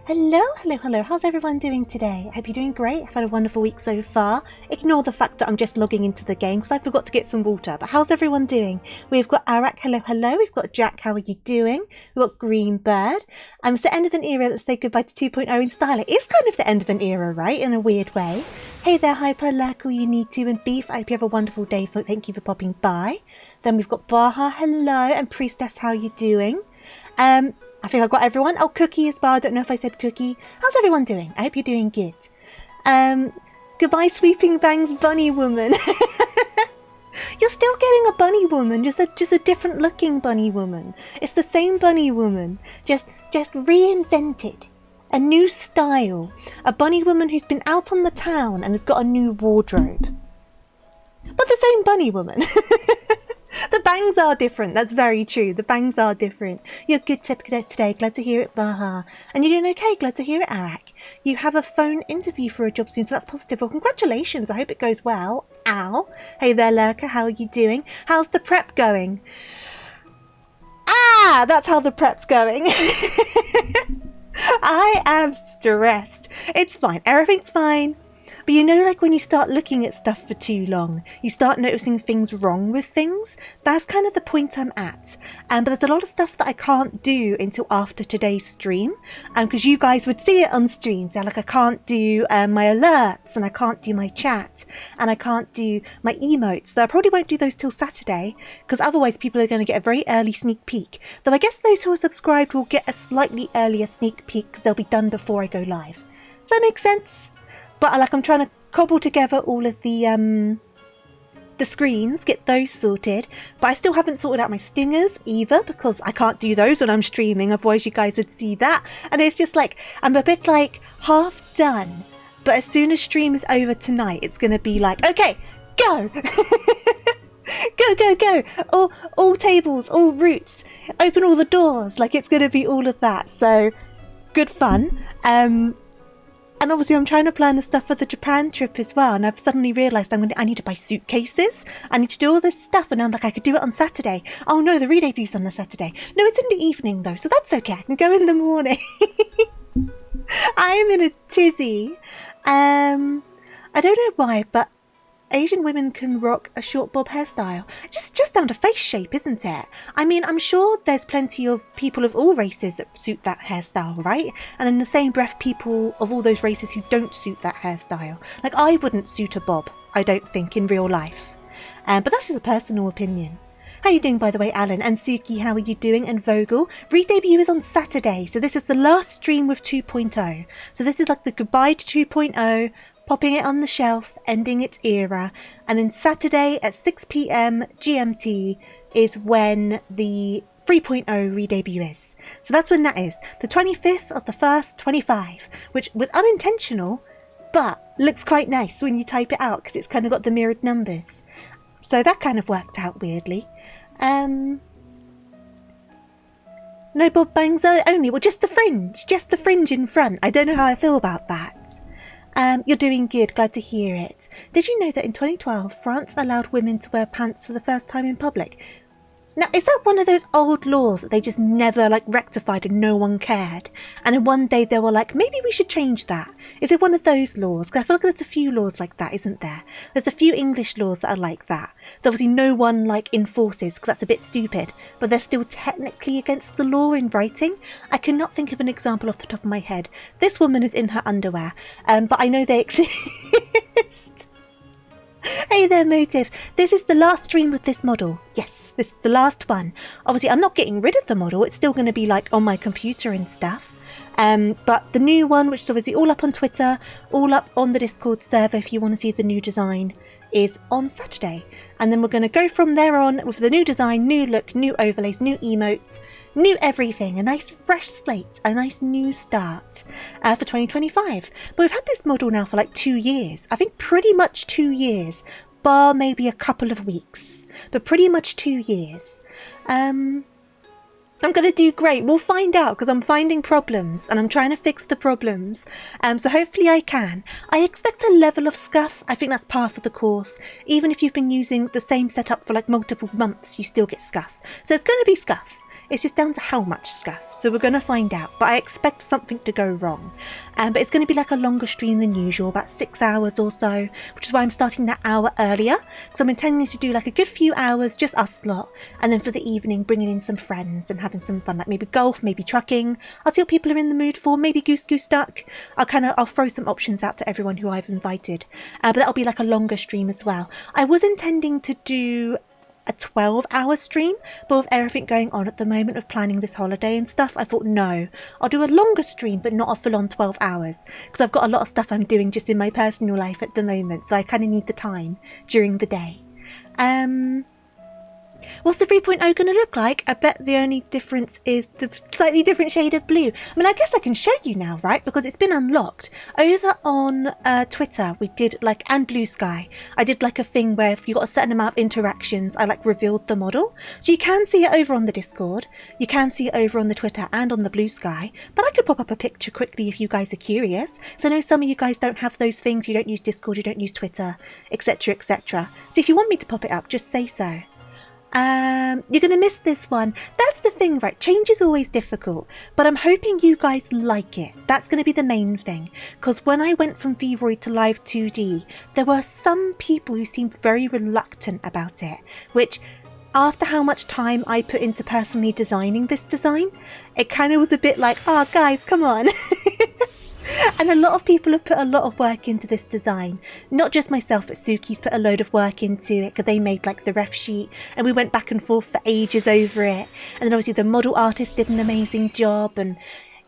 Hello, hello, hello. How's everyone doing today? I hope you're doing great. I've had a wonderful week so far. Ignore the fact that I'm just logging into the game because I forgot to get some water. But how's everyone doing? We've got Arak, hello, hello. We've got Jack, how are you doing? We've got Green Bird. It's the end of an era. Let's say goodbye to 2.0 in style. It is kind of the end of an era, right? In a weird way. Hey there, Hyper, Lurk, all you need to, and Beef. I hope you have a wonderful day. Thank you for popping by. Then we've got Baha, hello, and Priestess, how are you doing? I think I've got everyone. Oh, Cookie as well. I don't know if I said Cookie. How's everyone doing? I hope you're doing good. Goodbye, Sweeping Bangs Bunny Woman. You're still getting a bunny woman, just a different looking bunny woman. It's the same bunny woman, just reinvented. A new style. A bunny woman who's been out on the town and has got a new wardrobe. But the same bunny woman. The bangs are different. That's very true. The bangs are different. You're good today. Glad to hear it, Baha. And you're doing okay. Glad to hear it, Arak. You have a phone interview for a job soon, so that's positive. Well, congratulations. I hope it goes well. Ow. Hey there, Lurker. How are you doing? How's the prep going? Ah, that's how the prep's going. I am stressed. It's fine. Everything's fine. But you know, like when you start looking at stuff for too long, you start noticing things wrong with things. That's kind of the point I'm at. But there's a lot of stuff that I can't do until after today's stream. Because you guys would see it on stream. So like I can't do my alerts, and I can't do my chat, and I can't do my emotes. So I probably won't do those till Saturday, because otherwise people are going to get a very early sneak peek. Though I guess those who are subscribed will get a slightly earlier sneak peek because they'll be done before I go live. Does that make sense? But I'm trying to cobble together all of the screens, get those sorted. But I still haven't sorted out my stingers either, because I can't do those when I'm streaming, otherwise you guys would see that. And it's just like, I'm a bit like half done. But as soon as stream is over tonight, it's going to be like, okay, go! Go! All tables, all routes, open all the doors. Like, it's going to be all of that. So, good fun. And obviously I'm trying to plan the stuff for the Japan trip as well, and I've suddenly realised I need to buy suitcases, I need to do all this stuff, and I'm like, I could do it on Saturday. Oh no, the re-debut's on the Saturday. No, it's in the evening though, so that's okay, I can go in the morning. I am in a tizzy. I don't know why, but Asian women can rock a short bob hairstyle. Just down to face shape, isn't it? I mean, I'm sure there's plenty of people of all races that suit that hairstyle, right? And in the same breath, people of all those races who don't suit that hairstyle. Like, I wouldn't suit a bob, I don't think, in real life. But that's just a personal opinion. How are you doing, by the way, Alan? And Suki, how are you doing? And Vogel. Re-debut is on Saturday, so this is the last stream with 2.0. So this is like the goodbye to 2.0, popping it on the shelf, ending its era, and then Saturday at 6 PM GMT is when the 3.0 re-debut is. So that's when that is. The 25th of the 1st, 25, which was unintentional, but looks quite nice when you type it out, because it's kind of got the mirrored numbers. So that kind of worked out weirdly. No bob bangs only, well, just the fringe in front. I don't know how I feel about that. You're doing good, glad to hear it. Did you know that in 2012, France allowed women to wear pants for the first time in public? Now, is that one of those old laws that they just never, rectified and no one cared? And then one day they were like, maybe we should change that. Is it one of those laws? Because I feel like there's a few laws like that, isn't there? There's a few English laws that are like that. That obviously no one, enforces, because that's a bit stupid. But they're still technically against the law in writing. I cannot think of an example off the top of my head. This woman is in her underwear, but I know they exist. Hey there, Motive. This is the last stream with this model. Yes, this is the last one. Obviously, I'm not getting rid of the model. It's still going to be on my computer and stuff. But the new one, which is obviously all up on Twitter, all up on the Discord server if you want to see the new design, is on Saturday. And then we're going to go from there on with the new design, new look, new overlays, new emotes, new everything. A nice fresh slate, a nice new start for 2025. But we've had this model now for 2 years. I think pretty much 2 years, bar maybe a couple of weeks. But pretty much 2 years. I'm going to do great. We'll find out, because I'm finding problems and I'm trying to fix the problems. So hopefully I can. I expect a level of scuff. I think that's part of the course. Even if you've been using the same setup for multiple months, you still get scuff. So it's going to be scuff. It's just down to how much stuff. So we're going to find out. But I expect something to go wrong. But it's going to be like a longer stream than usual, about 6 hours or so, which is why I'm starting that hour earlier. So I'm intending to do like a good few hours, just us lot. And then for the evening, bringing in some friends and having some fun, like maybe golf, maybe trucking. I'll see what people are in the mood for, maybe goose duck. I'll throw some options out to everyone who I've invited. But that'll be like a longer stream as well. I was intending to do a 12-hour stream, but with everything going on at the moment of planning this holiday and stuff, I thought no, I'll do a longer stream but not a full-on 12 hours because I've got a lot of stuff I'm doing just in my personal life at the moment, so I kind of need the time during the day. What's the 3.0 going to look like? I bet the only difference is the slightly different shade of blue. I mean, I guess I can show you now, right? Because it's been unlocked. Over on Twitter, we did like, and Blue Sky, I did like a thing where if you got a certain amount of interactions, I like revealed the model. So you can see it over on the Discord, you can see it over on the Twitter and on the Blue Sky, but I could pop up a picture quickly if you guys are curious. So I know some of you guys don't have those things, you don't use Discord, you don't use Twitter, etc, etc. So if you want me to pop it up, just say so. You're going to miss this one. That's the thing, right? Change is always difficult, but I'm hoping you guys like it. That's going to be the main thing. Because when I went from VOD to Live 2D, there were some people who seemed very reluctant about it, which after how much time I put into personally designing this design, it kind of was a bit like, oh guys, come on. And a lot of people have put a lot of work into this design. Not just myself, but Suki's put a load of work into it because they made like the ref sheet and we went back and forth for ages over it. And then obviously the model artist did an amazing job. And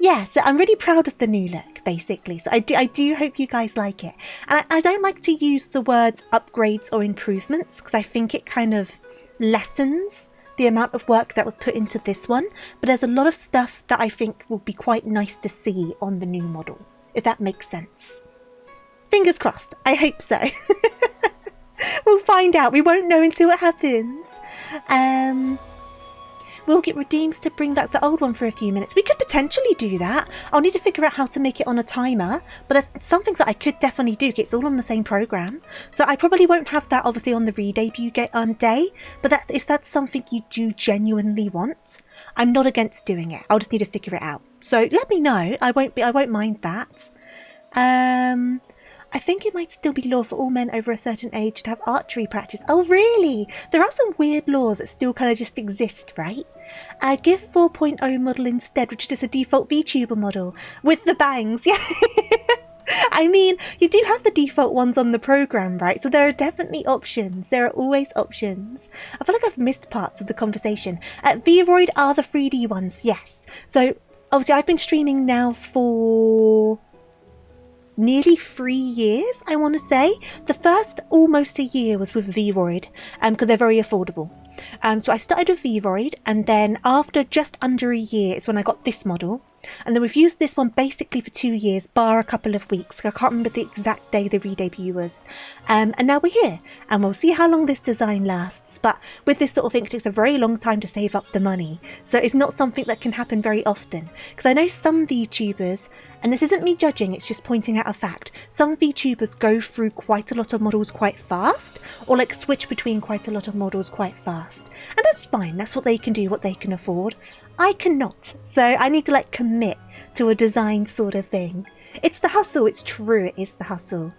yeah, so I'm really proud of the new look, basically. So I do hope you guys like it. And I don't like to use the words upgrades or improvements because I think it kind of lessens the amount of work that was put into this one, but there's a lot of stuff that I think will be quite nice to see on the new model, if that makes sense. Fingers crossed. I hope so. We'll find out. We won't know until it happens. We'll get redeems to bring back the old one for a few minutes. We could potentially do that. I'll need to figure out how to make it on a timer, but it's something that I could definitely do. It's all on the same program. So I probably won't have that obviously on the re-debut day, but if that's something you do genuinely want, I'm not against doing it. I'll just need to figure it out. So let me know. I won't mind that. I think it might still be law for all men over a certain age to have archery practice. Oh, really? There are some weird laws that still kind of just exist, right? Give 4.0 model instead, which is just a default VTuber model with the bangs. Yeah. I mean, you do have the default ones on the program, right? So there are definitely options. There are always options. I feel like I've missed parts of the conversation. VOD are the 3D ones, yes. So obviously I've been streaming now for nearly 3 years, I want to say. The first almost a year was with VOD, because they're very affordable. So I started with VOD, and then after just under a year is when I got this model. And then we've used this one basically for 2 years, bar a couple of weeks. I can't remember the exact day the re-debut was. And now we're here, and we'll see how long this design lasts. But with this sort of thing, it takes a very long time to save up the money. So it's not something that can happen very often. Because I know some VTubers, and this isn't me judging, it's just pointing out a fact, some VTubers go through quite a lot of models quite fast, or like switch between quite a lot of models quite fast. And that's fine, that's what they can do, what they can afford. I cannot, so I need to like commit to a design sort of thing. It's the hustle, it's true, it is the hustle.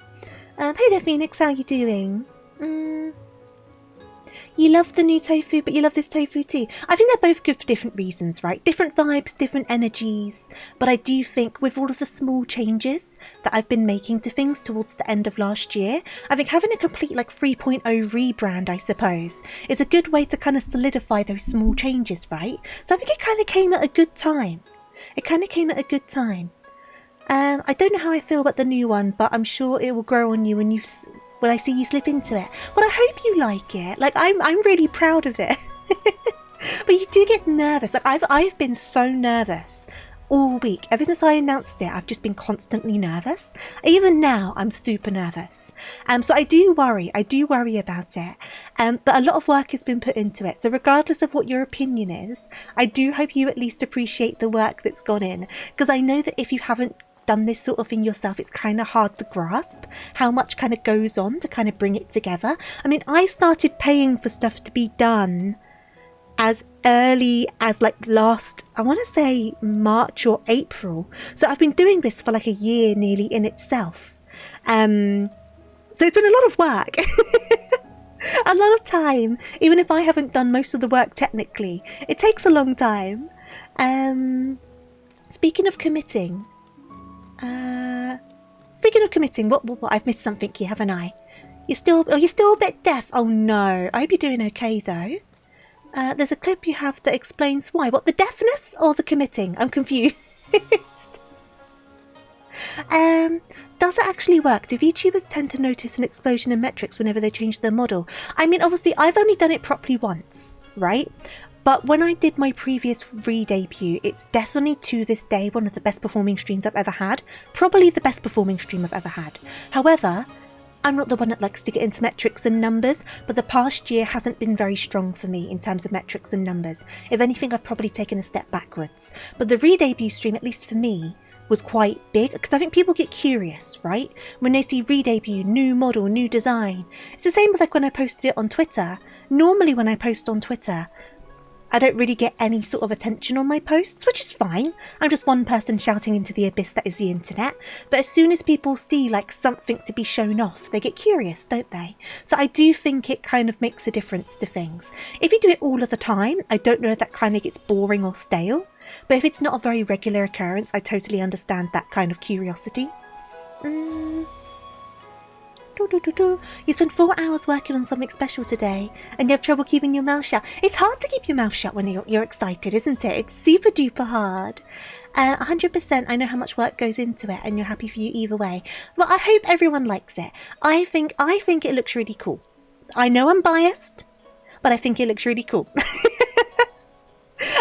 Hey there Phoenix, how you doing? You love the new tofu, but you love this tofu too. I think they're both good for different reasons, right? Different vibes, different energies. But I do think with all of the small changes that I've been making to things towards the end of last year, I think having a complete like 3.0 rebrand, I suppose, is a good way to kind of solidify those small changes, right? So I think it kind of came at a good time. It kind of came at a good time. I don't know how I feel about the new one, but I'm sure it will grow on you when I see you slip into it. Well, I hope you like it. Like, I'm really proud of it. But you do get nervous. Like, I've been so nervous all week. Ever since I announced it, I've just been constantly nervous. Even now, I'm super nervous. So I do worry about it. But a lot of work has been put into it. So regardless of what your opinion is, I do hope you at least appreciate the work that's gone in. Because I know that if you haven't done this sort of thing yourself, it's kind of hard to grasp how much kind of goes on to kind of bring it together. I mean, I started paying for stuff to be done as early as like last, I want to say March or April. So I've been doing this for like a year nearly in itself. So it's been a lot of work. A lot of time, even if I haven't done most of the work technically. It takes a long time. Speaking of committing, what I've missed something here, haven't I? You're still a bit deaf. Oh no, I hope you're doing okay though. There's a clip you have that explains why. What, the deafness or the committing? I'm confused. Does it actually work? Do VTubers tend to notice an explosion in metrics whenever they change their model? I mean, obviously, I've only done it properly once, right? But when I did my previous re-debut, it's definitely to this day one of the best performing streams I've ever had. Probably the best performing stream I've ever had. However, I'm not the one that likes to get into metrics and numbers, but the past year hasn't been very strong for me in terms of metrics and numbers. If anything, I've probably taken a step backwards. But the re-debut stream, at least for me, was quite big, because I think people get curious, right? When they see re-debut, new model, new design. It's the same with like when I posted it on Twitter. Normally when I post on Twitter, I don't really get any sort of attention on my posts, which is fine. I'm just one person shouting into the abyss that is the internet. But as soon as people see like something to be shown off, they get curious, don't they? So I do think it kind of makes a difference to things. If you do it all of the time, I don't know if that kind of gets boring or stale. But if it's not a very regular occurrence, I totally understand that kind of curiosity. You spent 4 hours working on something special today, and you have trouble keeping your mouth shut. It's hard to keep your mouth shut when you're excited, isn't it? It's super duper hard. 100%, I know how much work goes into it, and you're happy for you either way. Well, I hope everyone likes it. I think it looks really cool. I know I'm biased, but I think it looks really cool.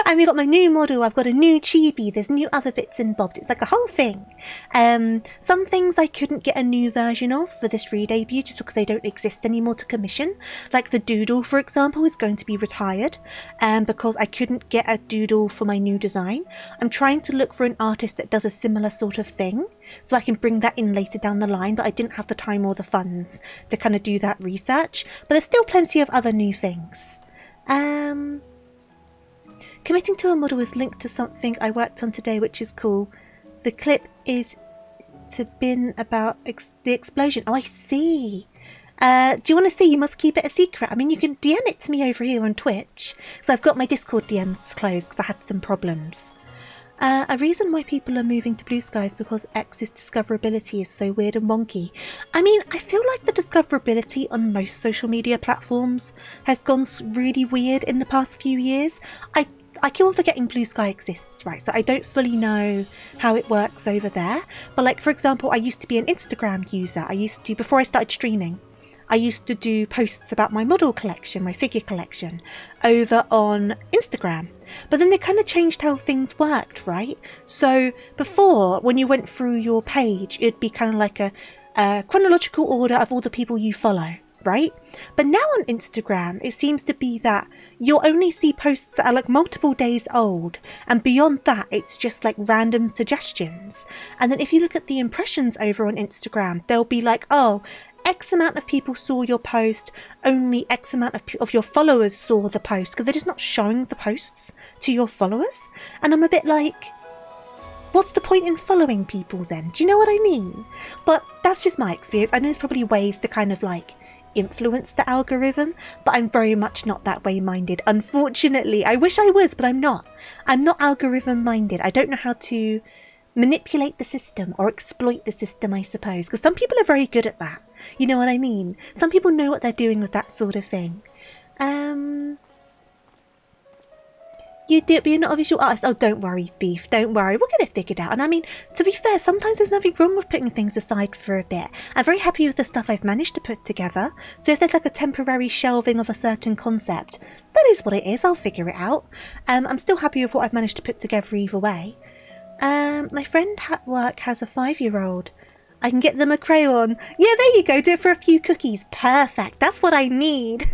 And we've got my new model, I've got a new chibi, there's new other bits and bobs, it's like a whole thing. Some things I couldn't get a new version of for this re-debut just because they don't exist anymore to commission. Like the doodle, for example, is going to be retired because I couldn't get a doodle for my new design. I'm trying to look for an artist that does a similar sort of thing so I can bring that in later down the line, but I didn't have the time or the funds to kind of do that research. But there's still plenty of other new things. Committing to a model is linked to something I worked on today, which is cool. The clip is to bin about the explosion. Oh, I see. Do you want to see? You must keep it a secret. I mean, you can DM it to me over here on Twitch. So I've got my Discord DMs closed because I had some problems. A reason why people are moving to Blue Sky is because X's discoverability is so weird and wonky. I mean, I feel like the discoverability on most social media platforms has gone really weird in the past few years. I keep on forgetting Blue Sky exists, right? So I don't fully know how it works over there. But like, for example, I used to be an Instagram user. Before I started streaming, I used to do posts about my model collection, my figure collection, over on Instagram. But then they kind of changed how things worked, right? So before, when you went through your page, it'd be kind of like a chronological order of all the people you follow, right? But now on Instagram, it seems to be that you'll only see posts that are like multiple days old, and beyond that it's just like random suggestions. And then if you look at the impressions over on Instagram, they'll be like, oh, X amount of people saw your post, only X amount of your followers saw the post, because they're just not showing the posts to your followers. And I'm a bit like, what's the point in following people then? Do you know what I mean? But that's just my experience. I know there's probably ways to kind of like influence the algorithm, but I'm very much not that way minded, unfortunately. I wish I was, but I'm not algorithm minded. I don't know how to manipulate the system or exploit the system, I suppose, because some people are very good at that, you know what I mean? Some people know what they're doing with that sort of thing. You do, but you're not a visual artist. Oh, don't worry, Beef, don't worry, we'll get it figured out. And I mean, to be fair, sometimes there's nothing wrong with putting things aside for a bit. I'm very happy with the stuff I've managed to put together, so if there's like a temporary shelving of a certain concept, that is what it is, I'll figure it out. I'm still happy with what I've managed to put together either way. My friend at work has a 5-year-old. I can get them a crayon. Yeah, there you go, do it for a few cookies. Perfect, that's what I need.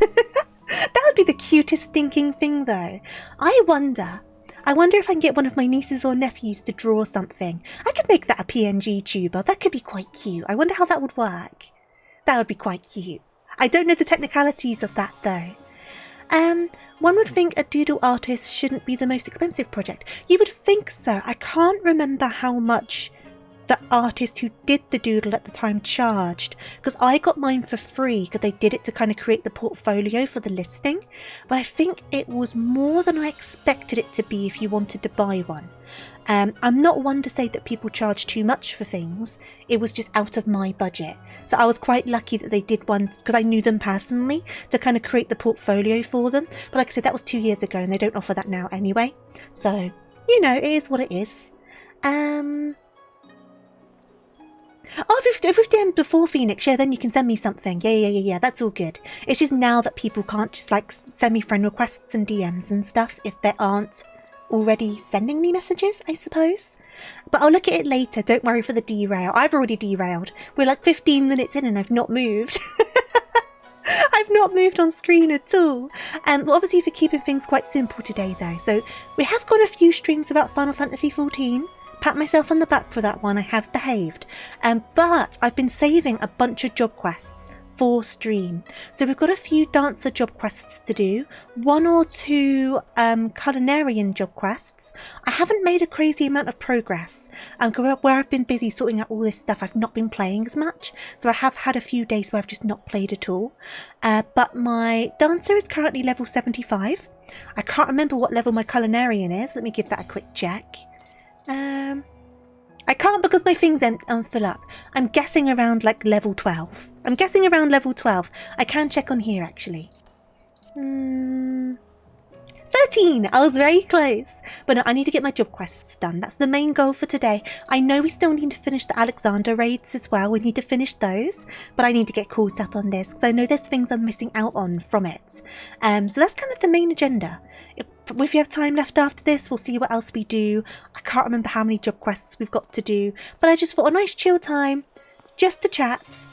That would be the cutest stinking thing though. I wonder if I can get one of my nieces or nephews to draw something. I could make that a PNG tuber. That could be quite cute. I wonder how that would work. That would be quite cute. I don't know the technicalities of that though. One would think a doodle artist shouldn't be the most expensive project. You would think so. I can't remember how much the artist who did the doodle at the time charged, because I got mine for free because they did it to kind of create the portfolio for the listing, but I think it was more than I expected it to be if you wanted to buy one. I'm not one to say that people charge too much for things. It was just out of my budget, so I was quite lucky that they did one because I knew them personally to kind of create the portfolio for them. But like I said, that was 2 years ago and they don't offer that now anyway, so you know, it is what it is. Oh, if we've DM'd before, Phoenix, yeah, then you can send me something. Yeah, that's all good. It's just now that people can't just, like, send me friend requests and DMs and stuff if they aren't already sending me messages, I suppose. But I'll look at it later, don't worry for the derail. I've already derailed. We're like 15 minutes in and I've not moved. I've not moved on screen at all. Well, obviously we're keeping things quite simple today, though. So we have got a few streams about Final Fantasy XIV. Pat myself on the back for that one, I have behaved. But I've been saving a bunch of job quests for stream. So we've got a few dancer job quests to do, 1 or 2 culinarian job quests. I haven't made a crazy amount of progress where I've been busy sorting out all this stuff. I've not been playing as much, so I have had a few days where I've just not played at all. But my dancer is currently level 75. I can't remember what level my culinarian is. Let me give that a quick check. I can't because my things fill up. I'm guessing around like level 12. I'm guessing around level 12. I can check on here actually. 13! I was very close. But no, I need to get my job quests done. That's the main goal for today. I know we still need to finish the Alexander raids as well. We need to finish those. But I need to get caught up on this because I know there's things I'm missing out on from it. So that's kind of the main agenda. If you have time left after this, we'll see what else we do. I can't remember how many job quests we've got to do, but I just thought a nice chill time just to chat,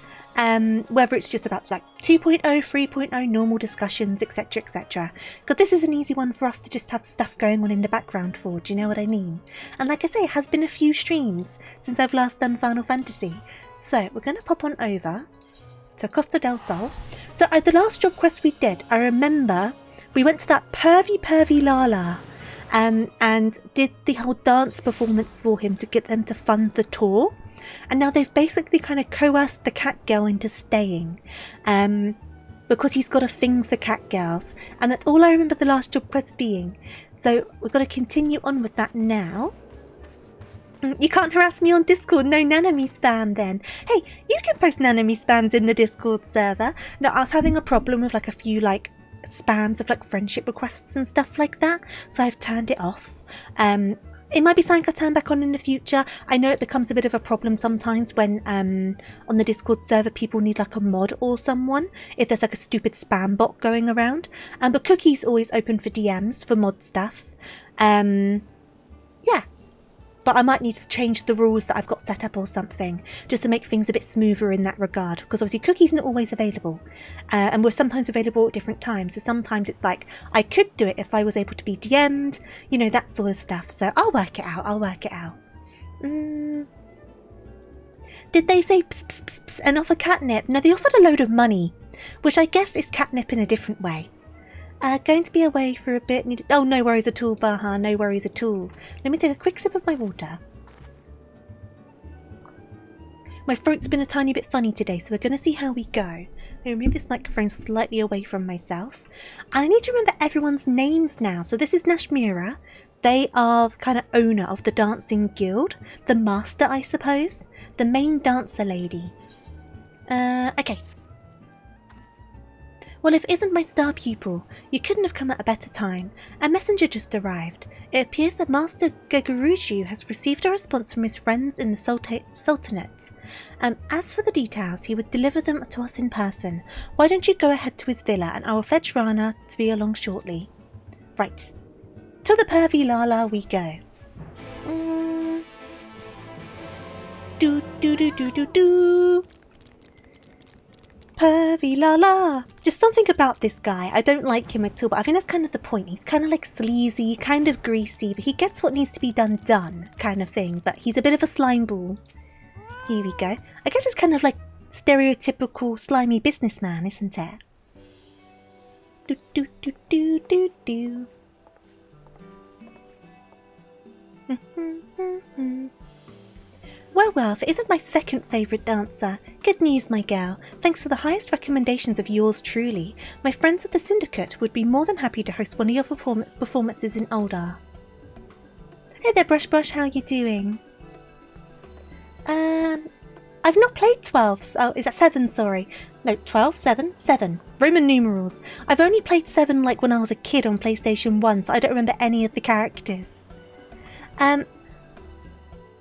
whether it's just about like 2.0, 3.0 normal discussions, etc, etc, because this is an easy one for us to just have stuff going on in the background for, do you know what I mean? And like I say, it has been a few streams since I've last done Final Fantasy, so we're going to pop on over to Costa del Sol. So the last job quest we did, I remember we went to that pervy Lala and did the whole dance performance for him to get them to fund the tour. And now they've basically kind of coerced the cat girl into staying because he's got a thing for cat girls. And that's all I remember the last job quest being. So we've got to continue on with that now. You can't harass me on Discord. No Nanami spam then. Hey, you can post Nanami spams in the Discord server. No, I was having a problem with like a few like spams of like friendship requests and stuff like that, so I've turned it off. It might be something I turn back on in the future. I know it becomes a bit of a problem sometimes when on the Discord server people need like a mod or someone if there's like a stupid spam bot going around, but Cookie's always open for DMs for mod stuff. Yeah, but I might need to change the rules that I've got set up or something just to make things a bit smoother in that regard, because obviously Cookie's not always available, and we're sometimes available at different times, so sometimes it's like I could do it if I was able to be DM'd, you know, that sort of stuff. So I'll work it out. Did they say pss, pss, pss, pss, and offer catnip? No, they offered a load of money, which I guess is catnip in a different way. Going to be away for a bit. Oh, no worries at all, Baha. No worries at all. Let me take a quick sip of my water. My throat's been a tiny bit funny today, so we're going to see how we go. Let me move this microphone slightly away from myself. And I need to remember everyone's names now. So this is Nashmura. They are the kind of owner of the dancing guild. The master, I suppose. The main dancer lady. Okay. Well, if it isn't my star pupil, you couldn't have come at a better time. A messenger just arrived. It appears that Master Geguruju has received a response from his friends in the Sultanate. As for the details, he would deliver them to us in person. Why don't you go ahead to his villa and I will fetch Rana to be along shortly. Right. To the pervy Lala we go. Do do do do do do. Pervy Lala. Just something about this guy. I don't like him at all, but I think that's kind of the point. He's kind of like sleazy, kind of greasy, but he gets what needs to be done kind of thing, but he's a bit of a slime ball. Here we go. I guess it's kind of like stereotypical slimy businessman, isn't it? Do do do do do do. Well, well, if it isn't my second favourite dancer. Good news, my girl. Thanks to the highest recommendations of yours truly, my friends at the Syndicate would be more than happy to host one of your performances in Oldar. Hey there, Brush Brush, how you doing? I've not played 12, oh, is that 7, sorry. No, 12, 7, 7. Roman numerals. I've only played 7 like when I was a kid on PlayStation 1, so I don't remember any of the characters.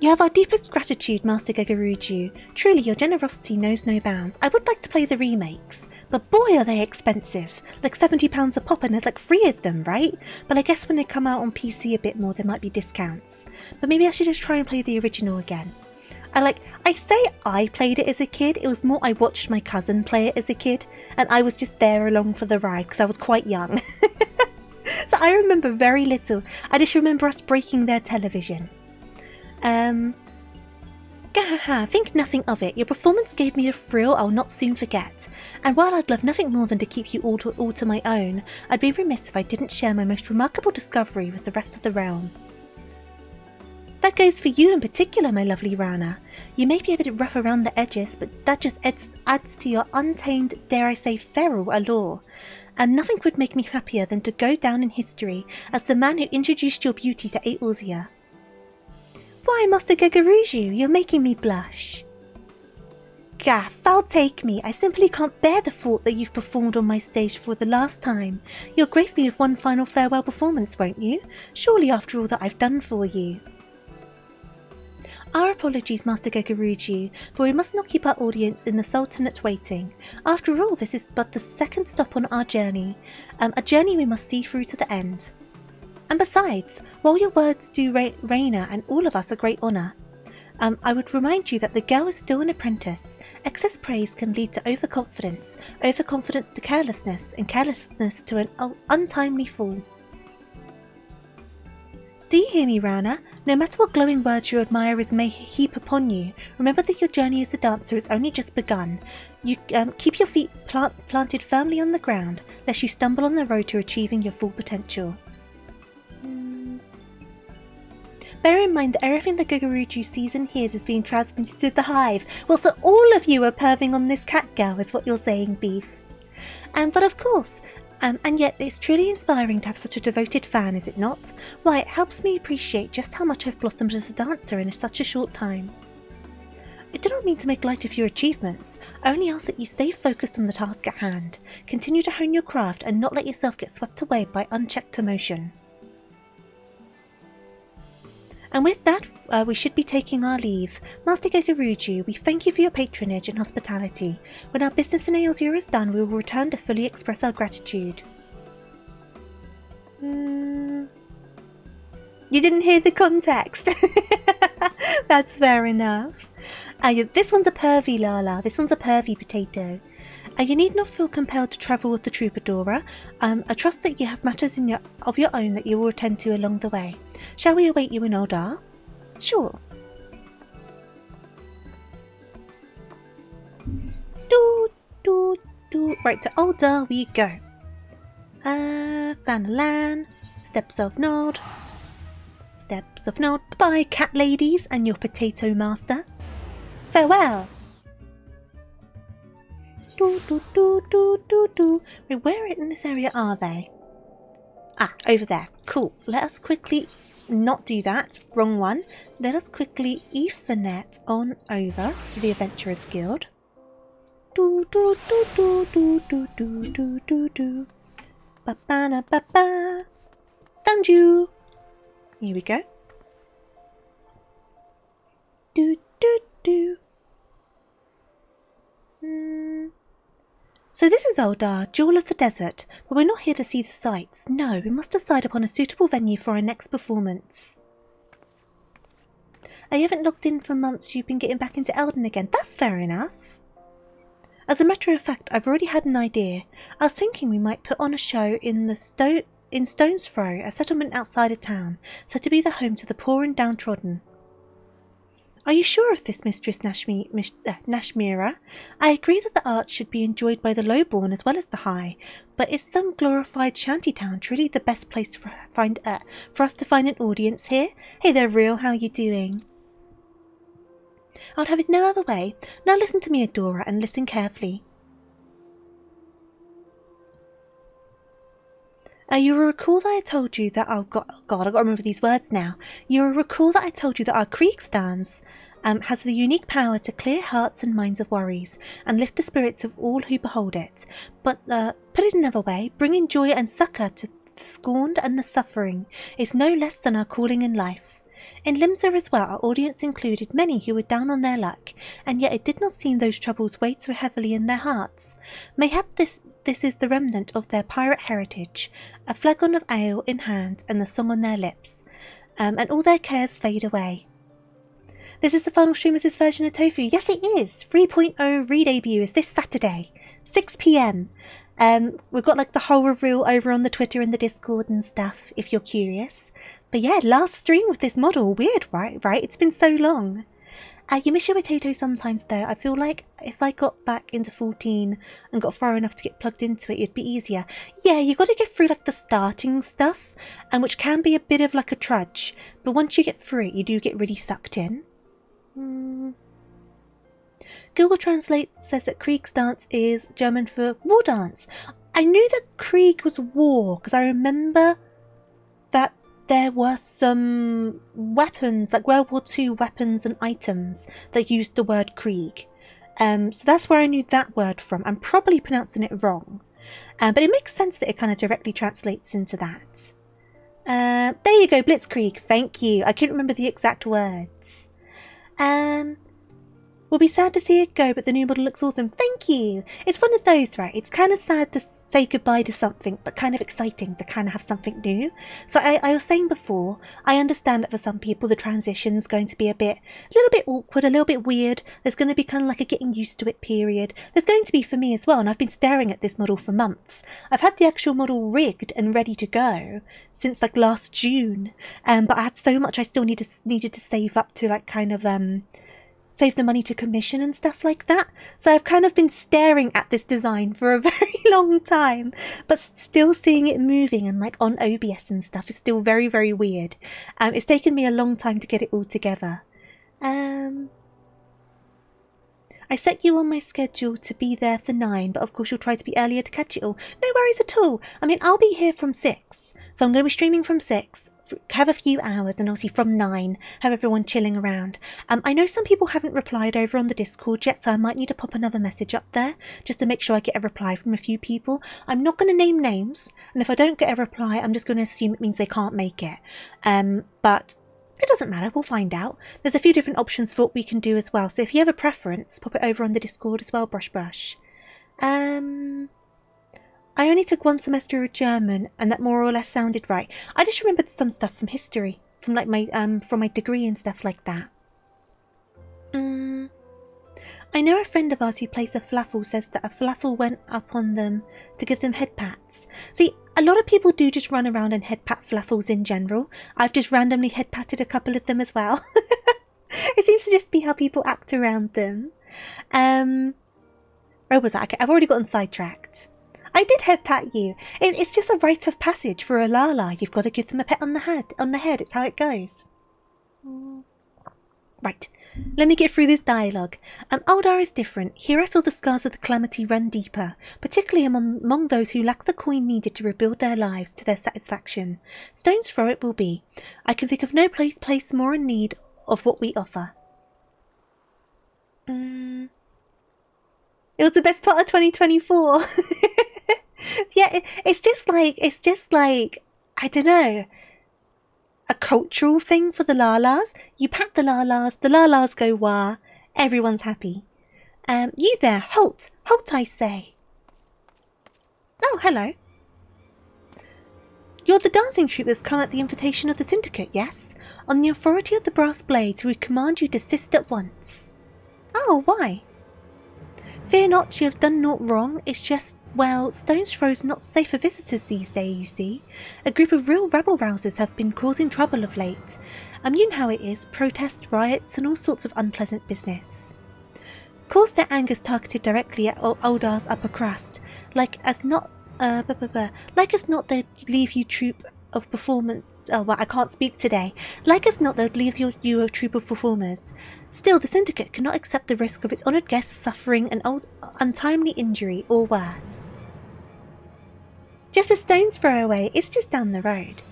You have our deepest gratitude, Master Gegaruju. Truly, your generosity knows no bounds. I would like to play the remakes, but boy are they expensive. Like £70 a pop and there's like 3 of them, right? But I guess when they come out on PC a bit more, there might be discounts. But maybe I should just try and play the original again. I say I played it as a kid, it was more I watched my cousin play it as a kid, and I was just there along for the ride because I was quite young. So I remember very little. I just remember us breaking their television. Gahaha, think nothing of it. Your performance gave me a thrill I'll not soon forget. And while I'd love nothing more than to keep you all to my own, I'd be remiss if I didn't share my most remarkable discovery with the rest of the realm. That goes for you in particular, my lovely Rana. You may be a bit rough around the edges, but that just adds to your untamed, dare I say, feral allure. And nothing would make me happier than to go down in history as the man who introduced your beauty to Eorzea. Why, Master Gegaruju, you're making me blush. Gah, foul take me. I simply can't bear the thought that you've performed on my stage for the last time. You'll grace me with one final farewell performance, won't you? Surely after all that I've done for you. Our apologies, Master Gegaruju, but we must not keep our audience in the Sultanate waiting. After all, this is but the second stop on our journey, a journey we must see through to the end. And besides, while your words do Raina and all of us a great honour, I would remind you that the girl is still an apprentice. Excess praise can lead to overconfidence, overconfidence to carelessness, and carelessness to an untimely fall. Do you hear me, Rana? No matter what glowing words your admirers may heap upon you, remember that your journey as a dancer has only just begun. You keep your feet planted firmly on the ground, lest you stumble on the road to achieving your full potential. Bear in mind that everything the Gegaruju sees and hears is being transmitted to the hive. Well, so all of you are perving on this cat girl is what you're saying, Beef. But of course, and yet it's truly inspiring to have such a devoted fan, is it not? Why, it helps me appreciate just how much I've blossomed as a dancer in such a short time. I do not mean to make light of your achievements, I only ask that you stay focused on the task at hand, continue to hone your craft and not let yourself get swept away by unchecked emotion. And with that, we should be taking our leave. Master Gegaruju, we thank you for your patronage and hospitality. When our business in Eorzea is done, we will return to fully express our gratitude. You didn't hear the context. That's fair enough. This one's a pervy Lala. This one's a pervy potato. You need not feel compelled to travel with the Troubadoura. I trust that you have matters of your own that you will attend to along the way. Shall we await you in Oldar? Sure. Right, to Oldar we go. Vanalan, Steps of Nod. Steps of Nod. Bye-bye, cat ladies and your potato master. Farewell. Wait, where in this area are they? Ah, over there. Cool. Let us quickly not do that. Wrong one. Let us quickly Ethernet on over to the Adventurers Guild. Ba-ba-na-ba-ba. Found you. Here we go. So this is Oldar, Jewel of the Desert, but we're not here to see the sights. No, we must decide upon a suitable venue for our next performance. You haven't logged in for months, you've been getting back into Elden again. That's fair enough. As a matter of fact, I've already had an idea. I was thinking we might put on a show in Stone's Throw, a settlement outside of town, said to be the home to the poor and downtrodden. Are you sure of this, Mistress Nashmira? I agree that the art should be enjoyed by the lowborn as well as the high, but is some glorified shantytown truly the best place for us to find an audience here? Hey there, Real, how you doing? I'd have it no other way. Now listen to me, Adora, and listen carefully. You will recall that I told you that I've got to remember these words now. You will recall that I told you that our Kriegstans has the unique power to clear hearts and minds of worries and lift the spirits of all who behold it. But put it another way, bringing joy and succour to the scorned and the suffering is no less than our calling in life. In Limsa as well, our audience included many who were down on their luck, and yet it did not seem those troubles weighed so heavily in their hearts. Mayhap this is the remnant of their pirate heritage, a flagon of ale in hand and the song on their lips, and all their cares fade away. This is the final stream of this version of Tofu. Yes, it is. 3.0 re-debut is this Saturday, 6 p.m. We've got like the whole reveal over on the Twitter and the Discord and stuff, if you're curious. But yeah, last stream with this model. Weird, right? It's been so long. You miss your potato sometimes though. I feel like if I got back into 14 and got far enough to get plugged into it, it'd be easier. Yeah, you got to get through like the starting stuff, and which can be a bit of like a trudge. But once you get through it, you do get really sucked in. Google Translate says that Kriegsdance is German for war dance. I knew that Krieg was war because I remember that there were some weapons, like World War II weapons and items that used the word Krieg. So that's where I knew that word from. I'm probably pronouncing it wrong. But it makes sense that it kind of directly translates into that. There you go, Blitzkrieg. Thank you. I couldn't remember the exact words. We'll be sad to see it go, but the new model looks awesome. Thank you. It's one of those, right? It's kind of sad to say goodbye to something, but kind of exciting to kind of have something new. So I was saying before, I understand that for some people the transition's going to be a little bit awkward, a little bit weird. There's going to be kind of like a getting used to it period. There's going to be for me as well, and I've been staring at this model for months. I've had the actual model rigged and ready to go since like last June, but I had so much I still needed to save up to like kind of save the money to commission and stuff like that. So I've kind of been staring at this design for a very long time, but still seeing it moving and like on OBS and stuff is still very, very weird. It's taken me a long time to get it all together. I set you on my schedule to be there for 9, but of course you'll try to be earlier to catch it all. No worries at all. I mean, I'll be here from 6, so I'm going to be streaming from 6. Have a few hours, and obviously from 9 have everyone chilling around. I know some people haven't replied over on the Discord yet, so I might need to pop another message up there just to make sure I get a reply from a few people. I'm not going to name names, and if I don't get a reply I'm just going to assume it means they can't make it, but it doesn't matter, we'll find out. There's a few different options for what we can do as well, so if you have a preference, pop it over on the Discord as well, Brush. I only took 1 semester of German, and that more or less sounded right. I just remembered some stuff from history, from like my from my degree and stuff like that. I know a friend of ours who plays a flaffle says that a flaffle went up on them to give them head pats. See, a lot of people do just run around and head pat flaffles in general. I've just randomly head patted a couple of them as well. It seems to just be how people act around them. Where was I? Okay, I've already gotten sidetracked. I did head pat you. It's just a rite of passage for a Lala. You've got to give them a pet on the head. It's how it goes. Right. Let me get through this dialogue. Aldar is different. Here I feel the scars of the calamity run deeper, particularly among those who lack the coin needed to rebuild their lives to their satisfaction. Stone's throw it will be. I can think of no place more in need of what we offer. It was the best part of 2024. Yeah, it's just like, I don't know, a cultural thing for the Lalas. You pat the Lalas go wah, everyone's happy. You there, halt, I say. Oh, hello. You're the dancing troupe that's come at the invitation of the syndicate, yes? On the authority of the brass blades, we command you to desist at once. Oh, why? Fear not, you have done naught wrong, it's just Well, Stone's Throw's not safe for visitors these days, you see. A group of real rabble-rousers have been causing trouble of late. You know how it is, protests, riots, and all sorts of unpleasant business. Course their anger's targeted directly at Oldar's upper crust, like as not they'd leave you troop of performance. Oh, well, I can't speak today. Like as not, they'd leave you a troop of performers. Still, the Syndicate cannot accept the risk of its honoured guests suffering an untimely injury or worse. Just a stone's throw away. It's just down the road.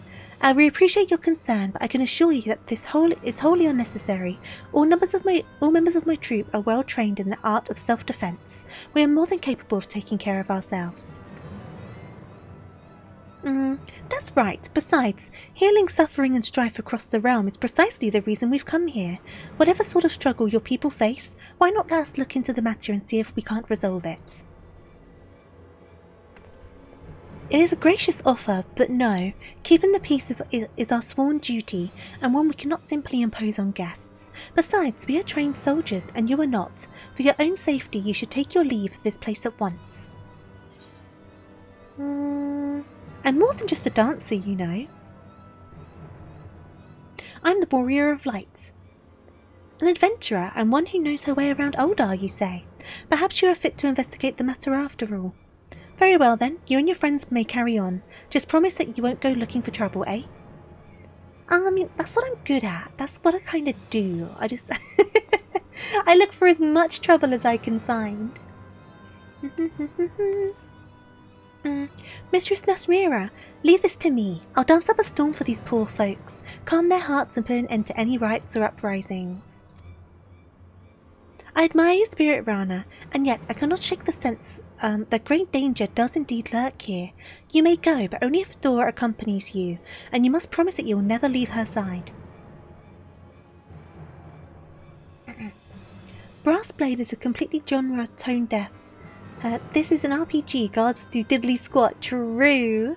We appreciate your concern, but I can assure you that this is wholly unnecessary. All members of my troop are well trained in the art of self-defence. We are more than capable of taking care of ourselves. That's right. Besides, healing suffering and strife across the realm is precisely the reason we've come here. Whatever sort of struggle your people face, why not let us look into the matter and see if we can't resolve it? It is a gracious offer, but no, keeping the peace is our sworn duty, and one we cannot simply impose on guests. Besides, we are trained soldiers, and you are not. For your own safety, you should take your leave of this place at once. I'm more than just a dancer, you know. I'm the Warrior of Light. An adventurer, and one who knows her way around Oldar, you say. Perhaps you are fit to investigate the matter after all. Very well then, you and your friends may carry on. Just promise that you won't go looking for trouble, eh? I mean, that's what I'm good at. That's what I kind of do. I just... I look for as much trouble as I can find. Mistress Nasrira, leave this to me. I'll dance up a storm for these poor folks, calm their hearts and put an end to any riots or uprisings. I admire your spirit, Rana, and yet I cannot shake the sense that great danger does indeed lurk here. You may go, but only if Dora accompanies you, and you must promise that you will never leave her side. Brassblade is a completely genre tone deaf. This is an RPG, guards do diddly squat, true.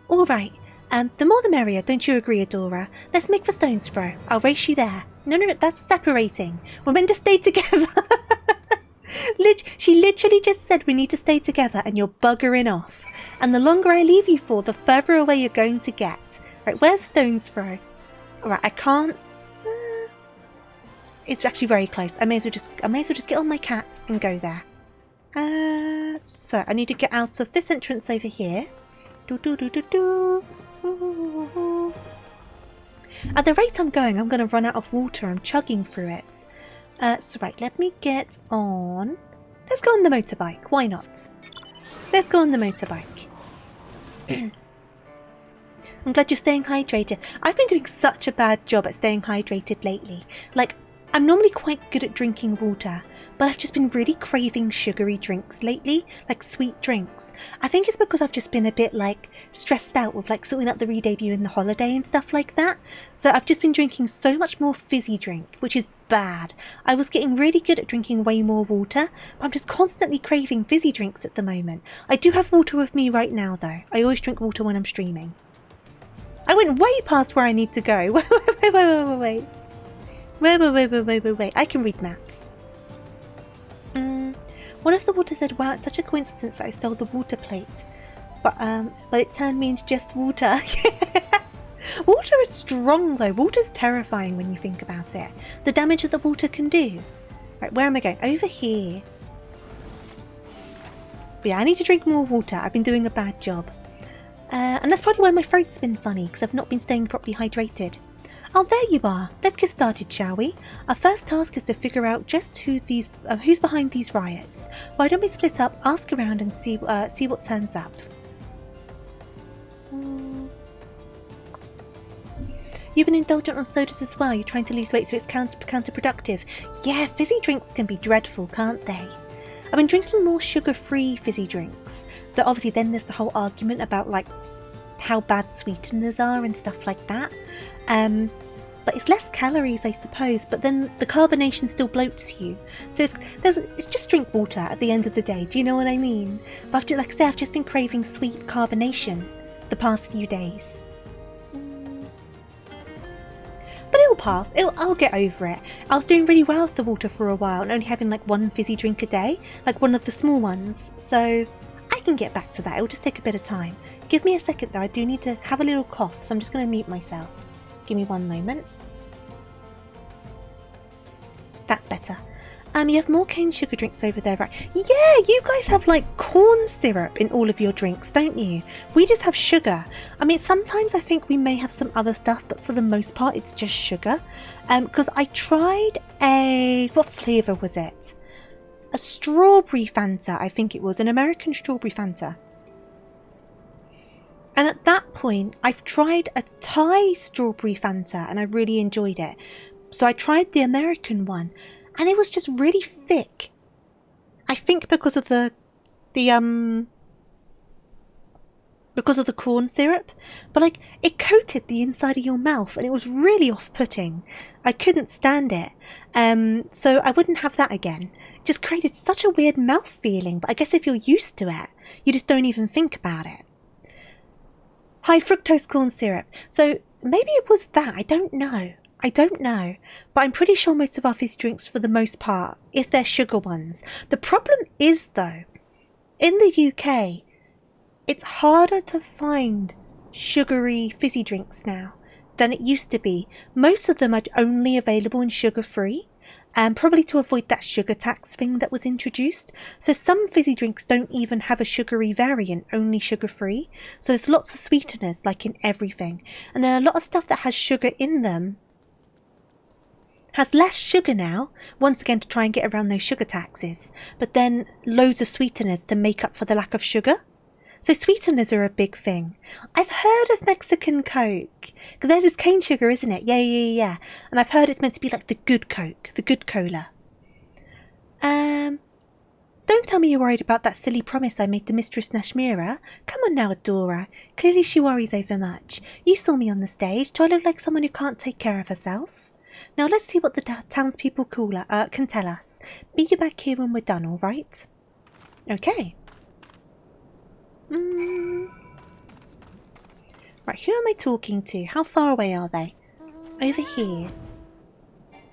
Alright, the more the merrier, don't you agree, Adora? Let's make for Stone's Throw. I'll race you there. No, that's separating. We're meant to stay together. She literally just said we need to stay together and you're buggering off. And the longer I leave you for, the further away you're going to get. Right, where's Stone's Throw? Alright, I can't... it's actually very close. I may as well just get on my cat and go there. So I need to get out of this entrance over here. At the rate I'm going to run out of water. I'm chugging through it. So right, let me get on. Let's go on the motorbike. Why not? Let's go on the motorbike. I'm glad you're staying hydrated. I've been doing such a bad job at staying hydrated lately. Like, I'm normally quite good at drinking water, but I've just been really craving sugary drinks lately, like sweet drinks. I think it's because I've just been a bit like stressed out with like sorting out the re-debut in the holiday and stuff like that. So I've just been drinking so much more fizzy drink, which is bad. I was getting really good at drinking way more water, but I'm just constantly craving fizzy drinks at the moment. I do have water with me right now though. I always drink water when I'm streaming. I went way past where I need to go. Wait. I can read maps. One of the water said, wow, it's such a coincidence that I stole the water plate. But it turned me into just water. Water is strong though. Water's terrifying when you think about it. The damage that the water can do. Right, where am I going? Over here. But yeah, I need to drink more water. I've been doing a bad job. And that's probably why my throat's been funny, because I've not been staying properly hydrated. Oh, there you are. Let's get started, shall we? Our first task is to figure out just who's behind these riots. Why don't we split up, ask around, and see what turns up. You've been indulgent on sodas as well. You're trying to lose weight, so it's counterproductive. Yeah, fizzy drinks can be dreadful, can't they? I've been drinking more sugar-free fizzy drinks. Though obviously then there's the whole argument about like how bad sweeteners are and stuff like that. But it's less calories, I suppose, but then the carbonation still bloats you. So it's just drink water at the end of the day, do you know what I mean? But like I say, I've just been craving sweet carbonation the past few days. But it'll pass, I'll get over it. I was doing really well with the water for a while and only having like one fizzy drink a day, like one of the small ones. So I can get back to that. It will just take a bit of time. Give me a second though. I do need to have a little cough, so I'm just going to mute myself. Give me one moment. That's better. You have more cane sugar drinks over there, right? Yeah, you guys have like corn syrup in all of your drinks, don't you? We just have sugar. I mean, sometimes I think we may have some other stuff, but for the most part, it's just sugar. Because I tried what flavour was it? A strawberry Fanta, I think it was, an American strawberry Fanta. And at that point, I've tried a Thai strawberry Fanta and I really enjoyed it. So I tried the American one and it was just really thick. I think because of the corn syrup, but like it coated the inside of your mouth and it was really off-putting. I couldn't stand it. So I wouldn't have that again. It just created such a weird mouth feeling, but I guess if you're used to it, you just don't even think about it. High fructose corn syrup. So maybe it was that. I don't know. But I'm pretty sure most of our fizzy drinks, for the most part, if they're sugar ones. The problem is, though, in the UK, it's harder to find sugary fizzy drinks now than it used to be. Most of them are only available in sugar-free, probably to avoid that sugar tax thing that was introduced. So some fizzy drinks don't even have a sugary variant, only sugar-free. So there's lots of sweeteners, like in everything. And a lot of stuff that has sugar in them has less sugar now, once again to try and get around those sugar taxes, but then loads of sweeteners to make up for the lack of sugar. So sweeteners are a big thing. I've heard of Mexican Coke. There's this cane sugar, isn't it? Yeah. And I've heard it's meant to be like the good Coke, the good cola. Don't tell me you're worried about that silly promise I made to Mistress Nashmira. Come on now, Adora. Clearly she worries over much. You saw me on the stage. Do I look like someone who can't take care of herself? Now let's see what the townspeople can tell us. Meet you back here when we're done, all right? Okay. Right, who am I talking to? How far away are they? Over here.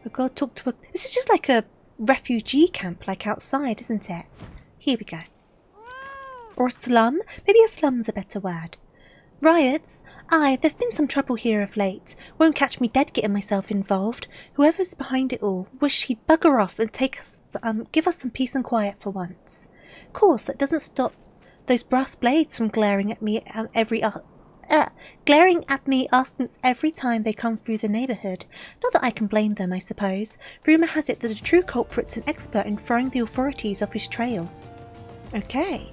I've got to talk to a... This is just like a refugee camp, like outside, isn't it? Here we go. Or a slum? Maybe a slum's a better word. Riots? Aye, there've been some trouble here of late. Won't catch me dead getting myself involved. Whoever's behind it all, wish he'd bugger off and give us some peace and quiet for once. Of course, that doesn't stop those brass blades from glaring at me askance every time they come through the neighbourhood. Not that I can blame them, I suppose. Rumour has it that the true culprit's an expert in throwing the authorities off his trail. Okay.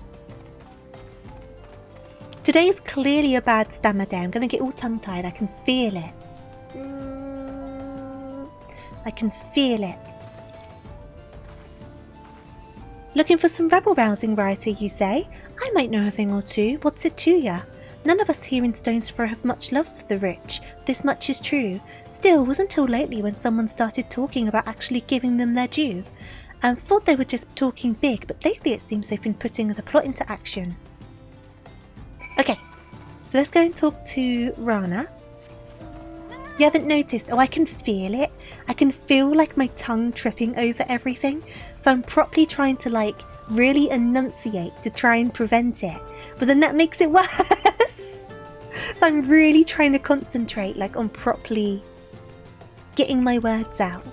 Today is clearly a bad stammer day. I'm going to get all tongue-tied. I can feel it. I can feel it. Looking for some rabble-rousing variety, you say? I might know a thing or two. What's it to ya? None of us here in Stones Throw have much love for the rich. This much is true. Still, it wasn't until lately when someone started talking about actually giving them their due. Thought they were just talking big, but lately it seems they've been putting the plot into action. Okay, so let's go and talk to Rana. You haven't noticed? Oh, I can feel it. I can feel like my tongue tripping over everything. So I'm properly trying to like really enunciate to try and prevent it. But then that makes it worse. So I'm really trying to concentrate like on properly getting my words out.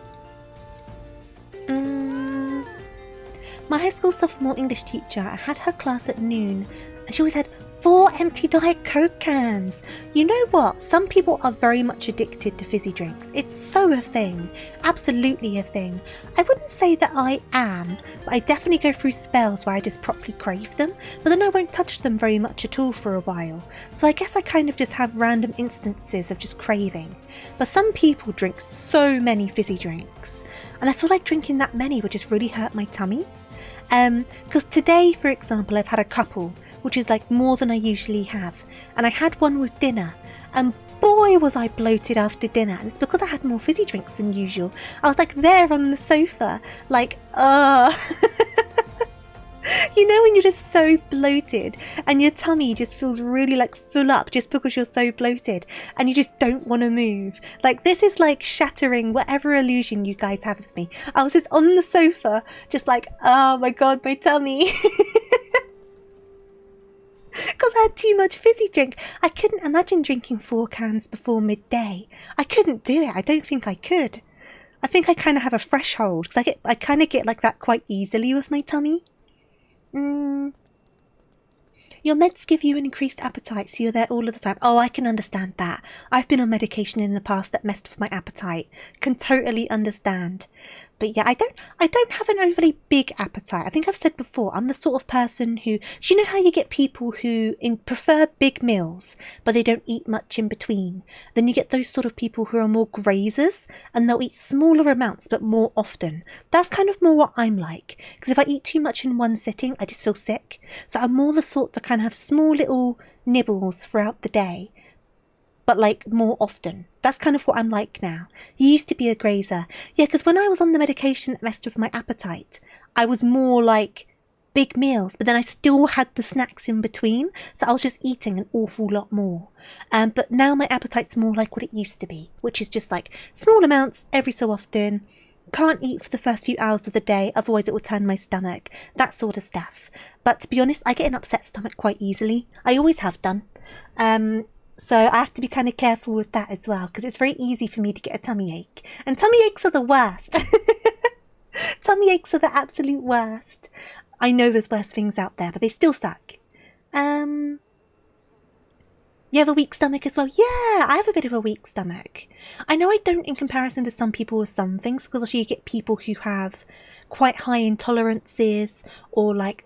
My high school sophomore English teacher, I had her class at noon and she always had 4 empty Diet Coke cans. You know what? Some people are very much addicted to fizzy drinks. It's so a thing. Absolutely a thing. I wouldn't say that I am, but I definitely go through spells where I just properly crave them, but then I won't touch them very much at all for a while. So I guess I kind of just have random instances of just craving. But some people drink so many fizzy drinks, and I feel like drinking that many would just really hurt my tummy. Because today, for example, I've had a couple, which is like more than I usually have. And I had one with dinner. And boy was I bloated after dinner. And it's because I had more fizzy drinks than usual. I was like there on the sofa, like, You know when you're just so bloated and your tummy just feels really like full up just because you're so bloated and you just don't want to move. Like this is like shattering whatever illusion you guys have of me. I was just on the sofa just like, oh my god, my tummy. Because I had too much fizzy drink. I couldn't imagine drinking 4 cans before midday. I couldn't do it. I don't think I could. I think I kind of have a threshold because I kind of get like that quite easily with my tummy. Your meds give you an increased appetite, so you're there all of the time. Oh, I can understand that. I've been on medication in the past that messed with my appetite. Can totally understand. But yeah, I don't have an overly big appetite. I think I've said before, I'm the sort of person who, do you know how you get people who prefer big meals, but they don't eat much in between? Then you get those sort of people who are more grazers, and they'll eat smaller amounts, but more often. That's kind of more what I'm like. Because if I eat too much in one sitting, I just feel sick. So I'm more the sort to kind of have small little nibbles throughout the day, but like more often. That's kind of what I'm like now. You used to be a grazer. Yeah, because when I was on the medication that messed with my appetite, I was more like big meals, but then I still had the snacks in between, so I was just eating an awful lot more. But now my appetite's more like what it used to be, which is just like small amounts every so often. Can't eat for the first few hours of the day, otherwise it will turn my stomach. That sort of stuff. But to be honest, I get an upset stomach quite easily. I always have done. So I have to be kind of careful with that as well, because it's very easy for me to get a tummy ache. And tummy aches are the worst. Tummy aches are the absolute worst. I know there's worse things out there, but they still suck. You have a weak stomach as well? Yeah, I have a bit of a weak stomach. I know I don't in comparison to some people with some things, because you get people who have quite high intolerances, or like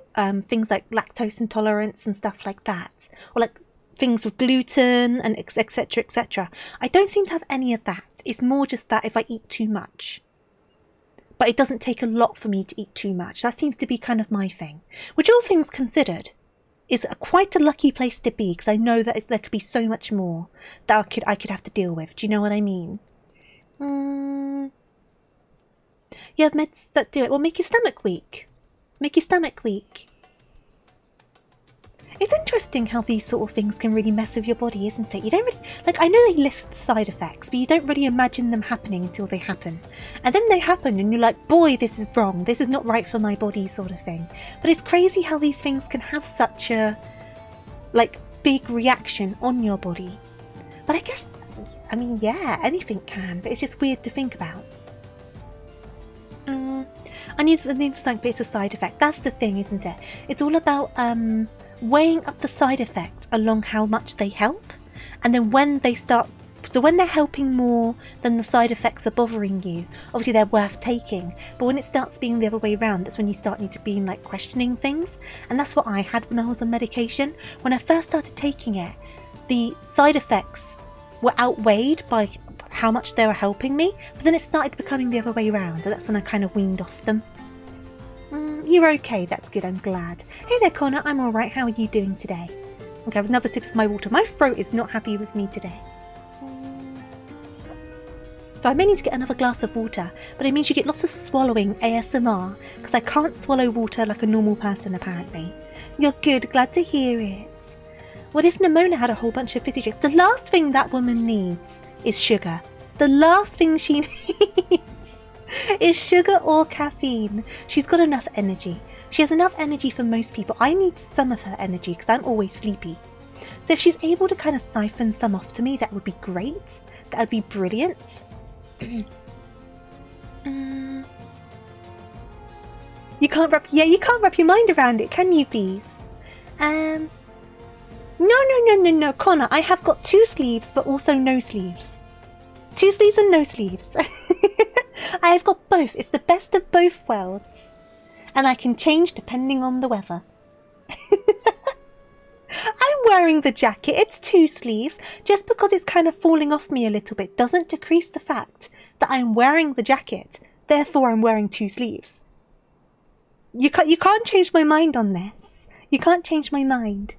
things like lactose intolerance and stuff like that. Or like things with gluten and etc, etc. I don't seem to have any of that. It's more just that if I eat too much. But it doesn't take a lot for me to eat too much. That seems to be kind of my thing. Which, all things considered, is quite a lucky place to be, because I know that there could be so much more that I could have to deal with. Do you know what I mean? You have meds that do it. Well, make your stomach weak. Make your stomach weak. It's interesting how these sort of things can really mess with your body, isn't it? You don't really, like, I know they list the side effects, but you don't really imagine them happening until they happen. And then they happen and you're like, boy, this is wrong. This is not right for my body, sort of thing. But it's crazy how these things can have such a, like, big reaction on your body. But I guess, I mean, yeah, anything can, but it's just weird to think about. I need something, but it's a side effect. That's the thing, isn't it? It's all about, weighing up the side effect along how much they help, and then when they start, so when they're helping more than the side effects are bothering you, obviously they're worth taking. But when it starts being the other way around, that's when you start need to be like questioning things. And that's what I had when I was on medication. When I first started taking it, the side effects were outweighed by how much they were helping me, but then it started becoming the other way around, and that's when I kind of weaned off them. You're okay, that's good, I'm glad. Hey there, Connor, I'm alright, how are you doing today? Okay, have another sip of my water. My throat is not happy with me today. So I may need to get another glass of water, but it means you get lots of swallowing ASMR, because I can't swallow water like a normal person, apparently. You're good, glad to hear it. What if Nimona had a whole bunch of fizzy drinks? The last thing that woman needs is sugar. The last thing she needs is sugar or caffeine. She's got enough energy. She has enough energy for most people. I need some of her energy because I'm always sleepy. So if she's able to kind of siphon some off to me, that would be great. That would be brilliant. You can't wrap your mind around it, can you, Beef? No, Connor, I have got 2 sleeves, but also no sleeves. 2 sleeves and no sleeves. I have got both. It's the best of both worlds. And I can change depending on the weather. I'm wearing the jacket. It's 2 sleeves. Just because it's kind of falling off me a little bit doesn't decrease the fact that I'm wearing the jacket. Therefore, I'm wearing 2 sleeves. You can't change my mind on this. You can't change my mind.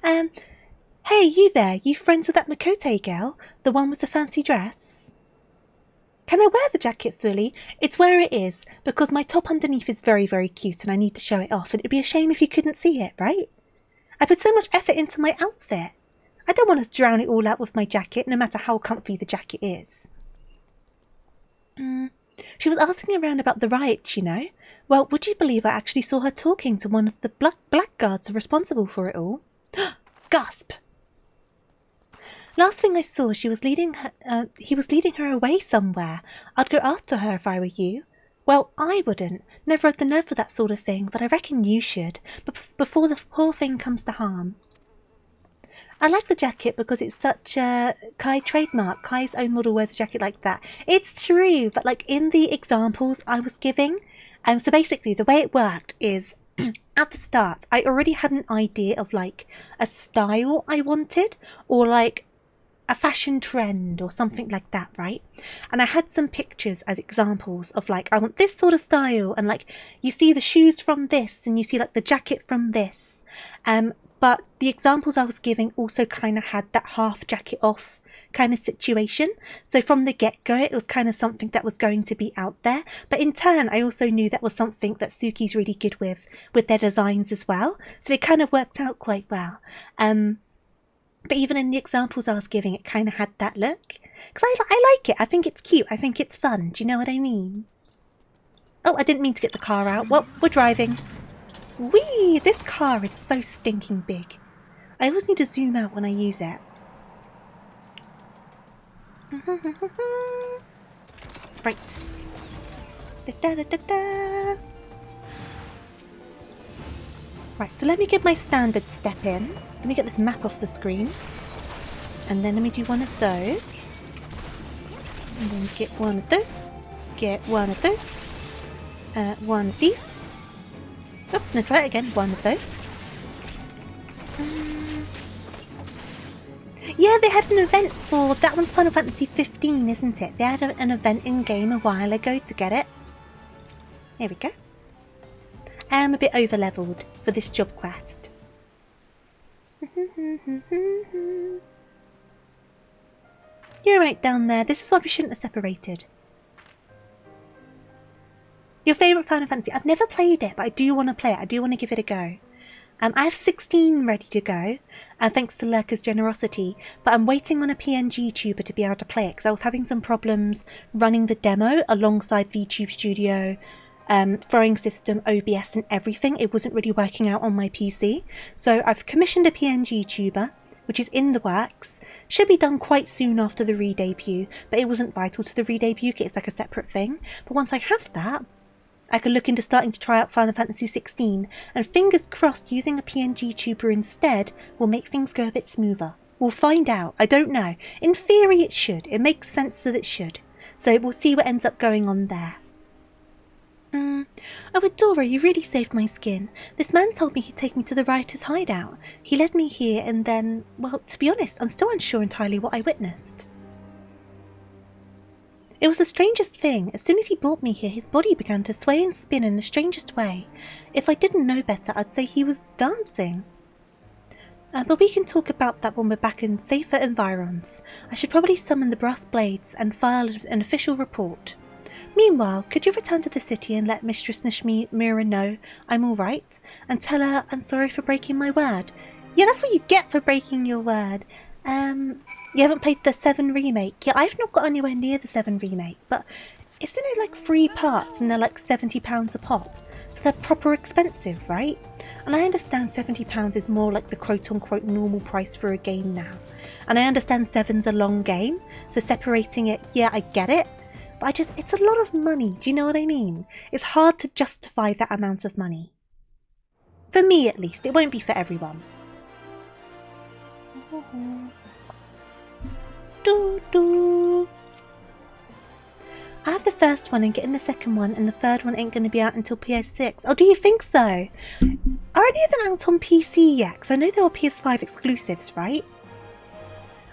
Hey, you there? You friends with that Makote girl? The one with the fancy dress? Can I wear the jacket fully? It's where it is, because my top underneath is very, very cute and I need to show it off, and it'd be a shame if you couldn't see it, right? I put so much effort into my outfit. I don't want to drown it all out with my jacket, no matter how comfy the jacket is. She was asking around about the riots, you know. Well, would you believe I actually saw her talking to one of the blackguards responsible for it all? Gasp! Last thing I saw, he was leading her away somewhere. I'd go after her if I were you. Well, I wouldn't. Never had the nerve for that sort of thing, but I reckon you should, before the poor thing comes to harm. I like the jacket because it's such a Kai trademark. Kai's own model wears a jacket like that. It's true, but like in the examples I was giving, so basically the way it worked is at the start, I already had an idea of like a style I wanted, or like a fashion trend or something like that, right? And I had some pictures as examples of like, I want this sort of style, and like you see the shoes from this and you see like the jacket from this. But the examples I was giving also kind of had that half jacket off kind of situation. So from the get-go, it was kind of something that was going to be out there. But in turn, I also knew that was something that Suki's really good with their designs as well. So it kind of worked out quite well. But even in the examples I was giving, it kind of had that look. Because I like it. I think it's cute. I think it's fun. Do you know what I mean? Oh, I didn't mean to get the car out. Well, we're driving. Whee! This car is so stinking big. I always need to zoom out when I use it. Right. Right, so let me get my standard step in. Let me get this map off the screen. And then let me do one of those. And then get one of those. Get one of those. One of these. Oh, no, try it again. One of those. Yeah, they had an event for... That one's Final Fantasy 15, isn't it? They had an event in-game a while ago to get it. Here we go. I am a bit over-leveled for this job quest. You're right down there. This is why we shouldn't have separated. Your favourite Final Fantasy? I've never played it, but I do want to play it. I do want to give it a go. I have 16 ready to go, thanks to Lurker's generosity, but I'm waiting on a PNG tuber to be able to play it because I was having some problems running the demo alongside VTube Studio, throwing system, OBS and everything. It wasn't really working out on my PC. So I've commissioned a PNG tuber, which is in the works. Should be done quite soon after the re-debut, but it wasn't vital to the re-debut kit. It's like a separate thing. But once I have that, I could look into starting to try out Final Fantasy 16, and fingers crossed using a PNG tuber instead will make things go a bit smoother. We'll find out. I don't know. In theory it should. It makes sense that it should. So we'll see what ends up going on there. Oh, Adora, you really saved my skin. This man told me he'd take me to the rioters' hideout. He led me here and then, well, to be honest, I'm still unsure entirely what I witnessed. It was the strangest thing. As soon as he brought me here, his body began to sway and spin in the strangest way. If I didn't know better, I'd say he was dancing. But we can talk about that when we're back in safer environs. I should probably summon the brass blades and file an official report. Meanwhile, could you return to the city and let Mistress Mira know I'm alright? And tell her I'm sorry for breaking my word. Yeah, that's what you get for breaking your word. You haven't played the 7 remake? Yeah, I've not got anywhere near the 7 remake, but isn't it like 3 parts and they're like £70 a pop? So they're proper expensive, right? And I understand £70 is more like the quote-unquote normal price for a game now. And I understand 7's a long game, so separating it, yeah, I get it. But it's a lot of money, do you know what I mean? It's hard to justify that amount of money. For me, at least. It won't be for everyone. I have the first one and getting the second one, and the third one ain't going to be out until PS6. Oh, do you think so? Are any of them out on PC yet? Because I know there are PS5 exclusives, right?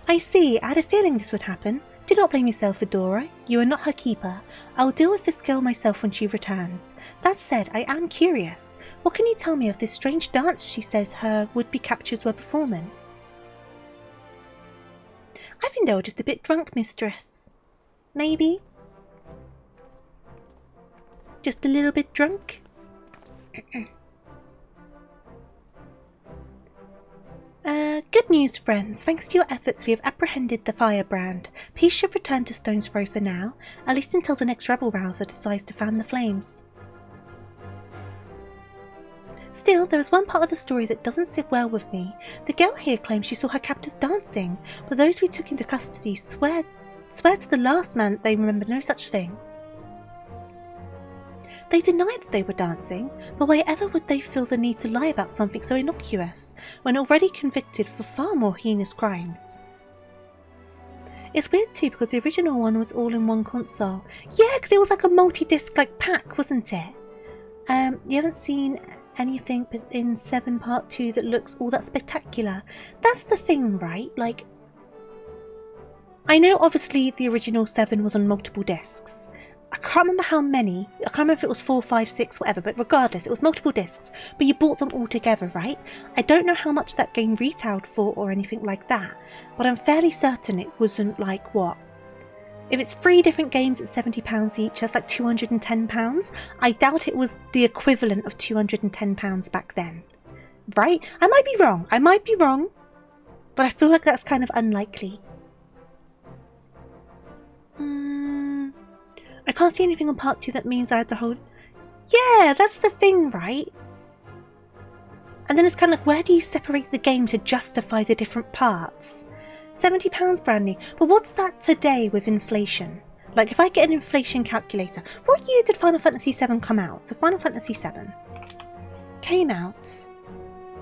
I see. I had a feeling this would happen. Do not blame yourself, Adora. You are not her keeper. I'll deal with this girl myself when she returns. That said, I am curious. What can you tell me of this strange dance she says her would-be captures were performing? I think they were just a bit drunk, mistress. Maybe. Just a little bit drunk. Good news, friends. Thanks to your efforts, we have apprehended the firebrand. Peace should return to Stone's Throw for now, at least until the next rebel rouser decides to fan the flames. Still, there is one part of the story that doesn't sit well with me. The girl here claims she saw her captors dancing, but those we took into custody swear to the last man that they remember no such thing. They denied that they were dancing, but why ever would they feel the need to lie about something so innocuous, when already convicted for far more heinous crimes? It's weird too, because the original one was all in one console. Yeah, because it was like a multi-disc pack, wasn't it? You haven't seen anything in 7 Part 2 that looks all that spectacular. That's the thing, right? Like, I know obviously the original 7 was on multiple discs. I can't remember how many. I can't remember if it was 4, 5, 6, whatever, but regardless, it was multiple discs, but you bought them all together, right? I don't know how much that game retailed for or anything like that, but I'm fairly certain it wasn't like, what? If it's 3 different games at £70 each, that's like £210. I doubt it was the equivalent of £210 back then, right? I might be wrong, but I feel like that's kind of unlikely. I can't see anything on Part 2 that means I had the whole... Yeah, that's the thing, right? And then it's kind of like, where do you separate the game to justify the different parts? £70 brand new. But what's that today with inflation? Like, if I get an inflation calculator... What year did Final Fantasy VII come out? So Final Fantasy VII came out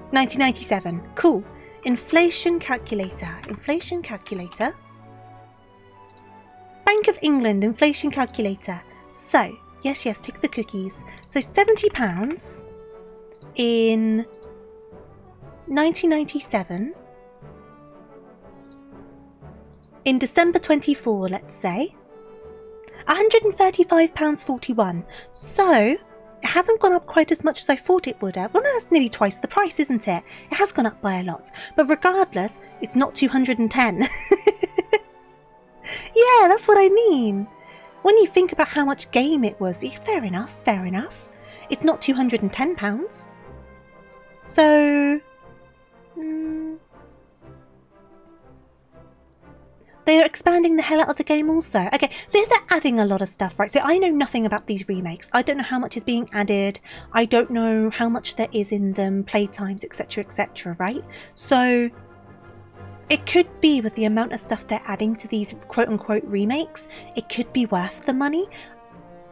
1997. Cool. Inflation calculator. Inflation calculator. Bank of England inflation calculator. So, yes, take the cookies. So £70 in 1997. In December 24, let's say. £135.41. So, it hasn't gone up quite as much as I thought it would have. Well, no, that's nearly twice the price, isn't it? It has gone up by a lot. But regardless, it's not 210. Yeah, that's what I mean. When you think about how much game it was, fair enough. It's not £210. So... They're expanding the hell out of the game also. Okay, so if they're adding a lot of stuff, right? So I know nothing about these remakes. I don't know how much is being added. I don't know how much there is in them, playtimes, etc., right? So... it could be, with the amount of stuff they're adding to these quote-unquote remakes, it could be worth the money.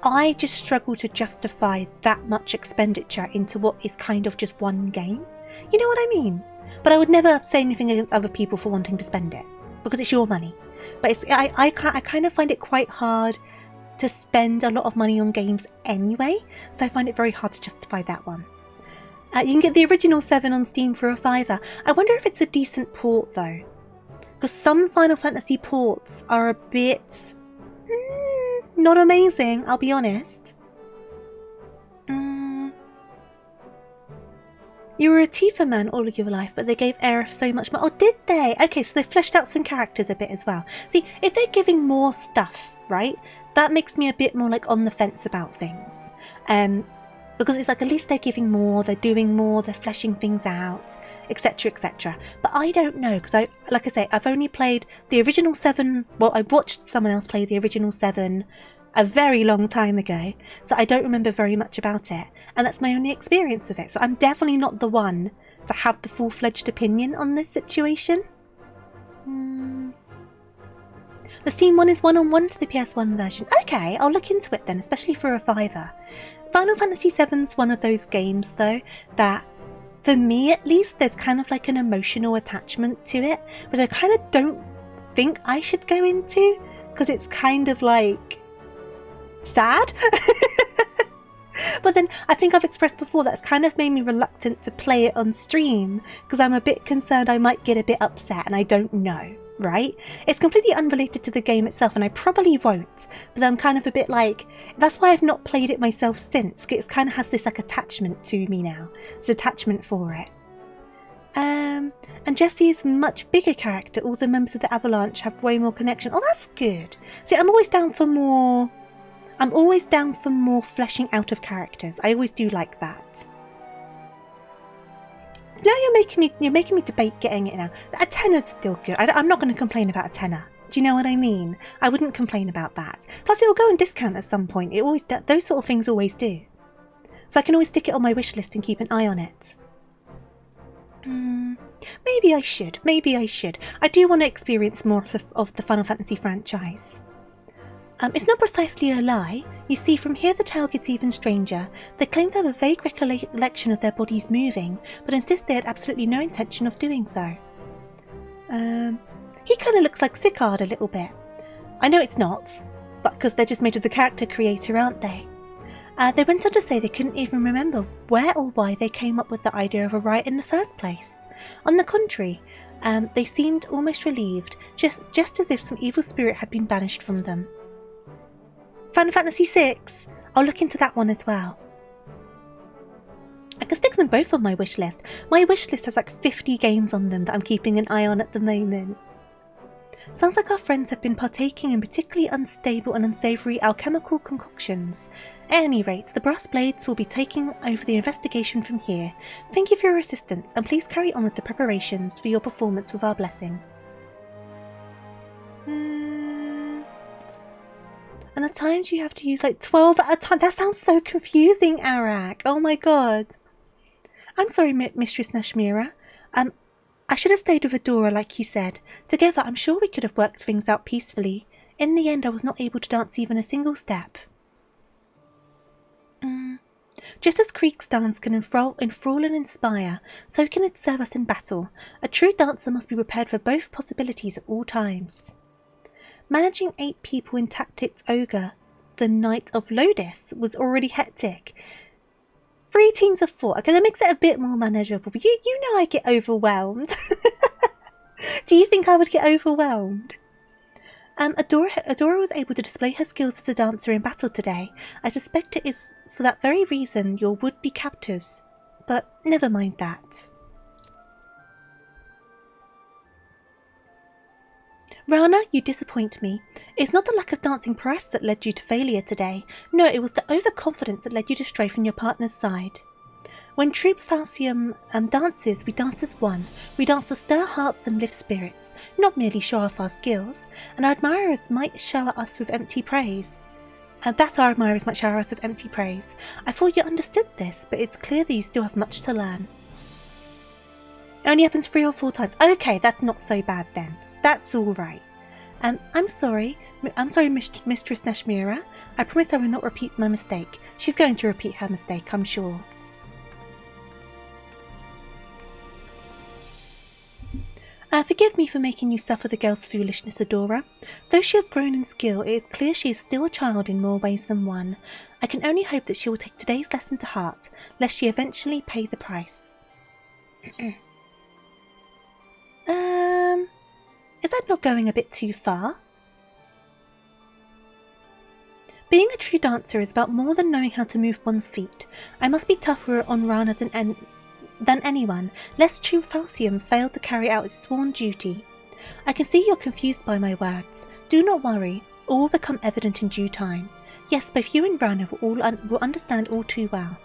I just struggle to justify that much expenditure into what is kind of just one game. You know what I mean? But I would never say anything against other people for wanting to spend it, because it's your money. But I kind of find it quite hard to spend a lot of money on games anyway, so I find it very hard to justify that one. You can get the original 7 on Steam for £5. I wonder if it's a decent port though. Because some Final Fantasy ports are a bit... not amazing, I'll be honest. You were a Tifa man all of your life, but they gave Aerith so much more. Oh, did they? Okay, so they fleshed out some characters a bit as well. See, if they're giving more stuff, right, that makes me a bit more like on the fence about things. Because it's like, at least they're giving more, they're doing more, they're fleshing things out, etc. But I don't know, because like I say, I've only played the original 7, well, I watched someone else play the original 7 a very long time ago, so I don't remember very much about it, and that's my only experience with it, so I'm definitely not the one to have the full-fledged opinion on this situation. The Steam one is 1-on-1 to the PS1 version. Okay, I'll look into it then, especially for a £5. Final Fantasy VII's one of those games though that, for me at least, there's kind of like an emotional attachment to it, but I kind of don't think I should go into, because it's kind of like sad. But then I think I've expressed before that's kind of made me reluctant to play it on stream, because I'm a bit concerned I might get a bit upset and I don't know, right? It's completely unrelated to the game itself and I probably won't, but I'm kind of a bit like, that's why I've not played it myself since. It kind of has this like attachment to me now. It's attachment for it. And Jessie is a much bigger character. All the members of the Avalanche have way more connection. Oh, that's good. See, I'm always down for more fleshing out of characters. I always do like that. Now you're making me debate getting it now. A tenner's still good. I'm not going to complain about a tenner. Do you know what I mean? I wouldn't complain about that. Plus, it'll go on discount at some point. It always those sort of things always do. so I can always stick it on my wish list and keep an eye on it. Maybe I should. I do want to experience more of the Final Fantasy franchise. It's not precisely a lie. You see, from here the tale gets even stranger. They claim to have a vague recollection of their bodies moving, but insist they had absolutely no intention of doing so. He kind of looks like Sicard a little bit. I know it's not, but because they're just made of the character creator, aren't they? They went on to say they couldn't even remember where or why they came up with the idea of a riot in the first place. On the contrary, they seemed almost relieved, just as if some evil spirit had been banished from them. Final Fantasy VI! I'll look into that one as well. I can stick them both on my wish list. My wish list has like 50 games on them that I'm keeping an eye on at the moment. Sounds like our friends have been partaking in particularly unstable and unsavoury alchemical concoctions. At any rate, the Brass Blades will be taking over the investigation from here. Thank you for your assistance, and please carry on with the preparations for your performance with our blessing. And at times you have to use like 12 at a time. That sounds so confusing, Arak. Oh my god. I'm sorry, Mistress Nashmira. I should have stayed with Adora like you said. Together, I'm sure we could have worked things out peacefully. In the end, I was not able to dance even a single step. Just as Creek's dance can enthrall and inspire, so can it serve us in battle. A true dancer must be prepared for both possibilities at all times. Managing 8 people in Tactics Ogre, the Knight of Lodis, was already hectic. 3 teams of 4. Okay, that makes it a bit more manageable. But you know I get overwhelmed. Do you think I would get overwhelmed? Adora was able to display her skills as a dancer in battle today. I suspect it is for that very reason your would-be captors. But never mind that. Rana, you disappoint me. It's not the lack of dancing prowess that led you to failure today. No, it was the overconfidence that led you to stray from your partner's side. When Troop Falcium dances, we dance as one. We dance to stir hearts and lift spirits, not merely show off our skills. And our admirers might shower us with empty praise. I thought you understood this, but it's clear that you still have much to learn. It only happens 3 or 4 times. Okay, that's not so bad then. That's all right. I'm sorry, Mistress Nashmira. I promise I will not repeat my mistake. She's going to repeat her mistake, I'm sure. Forgive me for making you suffer the girl's foolishness, Adora. Though she has grown in skill, it is clear she is still a child in more ways than one. I can only hope that she will take today's lesson to heart, lest she eventually pay the price. Is that not going a bit too far? Being a true dancer is about more than knowing how to move one's feet. I must be tougher on Rana than anyone, lest True Falcium fail to carry out its sworn duty. I can see you're confused by my words. Do not worry, all will become evident in due time. Yes, both you and Rana will understand all too well.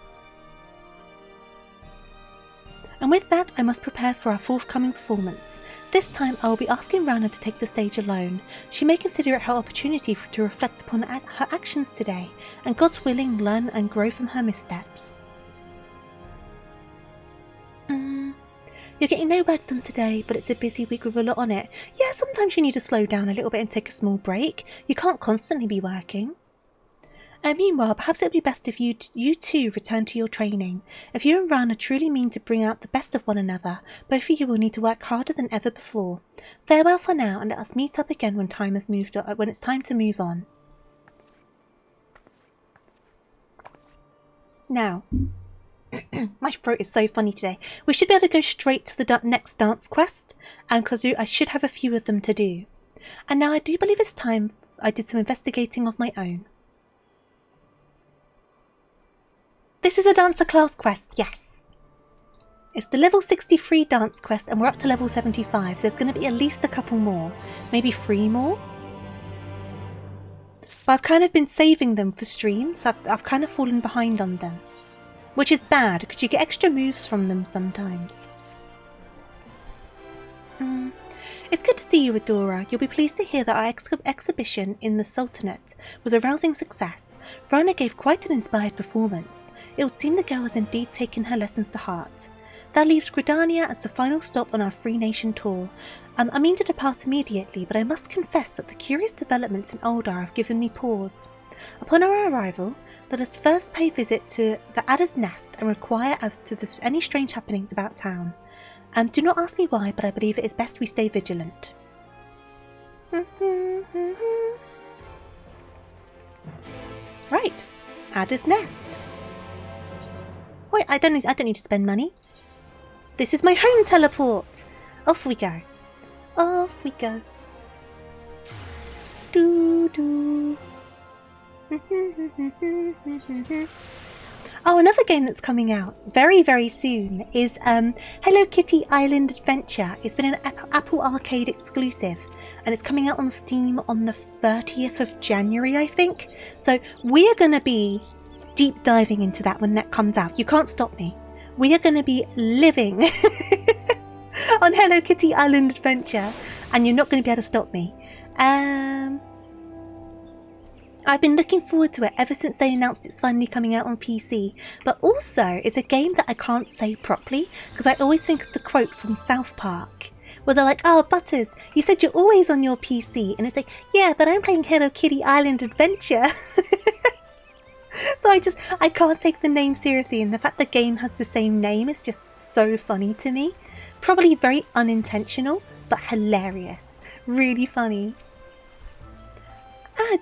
And with that, I must prepare for our forthcoming performance. This time, I will be asking Rana to take the stage alone. She may consider it her opportunity to reflect upon her actions today, and God's willing, learn and grow from her missteps. You're getting no work done today, but it's a busy week with a lot on it. Yeah, sometimes you need to slow down a little bit and take a small break. You can't constantly be working. Meanwhile, perhaps it would be best if you two return to your training. If you and Rana truly mean to bring out the best of one another, both of you will need to work harder than ever before. Farewell for now, and let us meet up again when it's time to move on. Now, my throat is so funny today. We should be able to go straight to the next dance quest, because I should have a few of them to do. And now I do believe it's time I did some investigating of my own. This is a dancer class quest, yes. It's the level 63 dance quest and we're up to level 75, so there's going to be at least a couple more. Maybe 3 more? But I've kind of been saving them for streams, so I've kind of fallen behind on them. Which is bad, because you get extra moves from them sometimes. It's good to see you, Adora. You'll be pleased to hear that our exhibition in the Sultanate was a rousing success. Rana gave quite an inspired performance. It would seem the girl has indeed taken her lessons to heart. That leaves Gridania as the final stop on our Free Nation tour. I mean to depart immediately, but I must confess that the curious developments in Oldar have given me pause. Upon our arrival, let us first pay visit to the Adder's Nest and inquire as to any strange happenings about town. Do not ask me why, but I believe it is best we stay vigilant. Right, Adder's Nest. Wait, I don't need to spend money. This is my home teleport. Off we go. Off we go. Doo doo. Oh, another game that's coming out very, very soon is Hello Kitty Island Adventure. It's been an Apple Arcade exclusive, and it's coming out on Steam on the 30th of January, I think. So we are going to be deep diving into that when that comes out. You can't stop me. We are going to be living on Hello Kitty Island Adventure, and you're not going to be able to stop me. I've been looking forward to it ever since they announced it's finally coming out on PC, but also it's a game that I can't say properly because I always think of the quote from South Park where they're like, "Oh, Butters, you said you're always on your PC," and it's like, "Yeah, but I'm playing Hello Kitty Island Adventure." So I can't take the name seriously, and the fact the game has the same name is just so funny to me. Probably very unintentional, but hilarious. Really funny.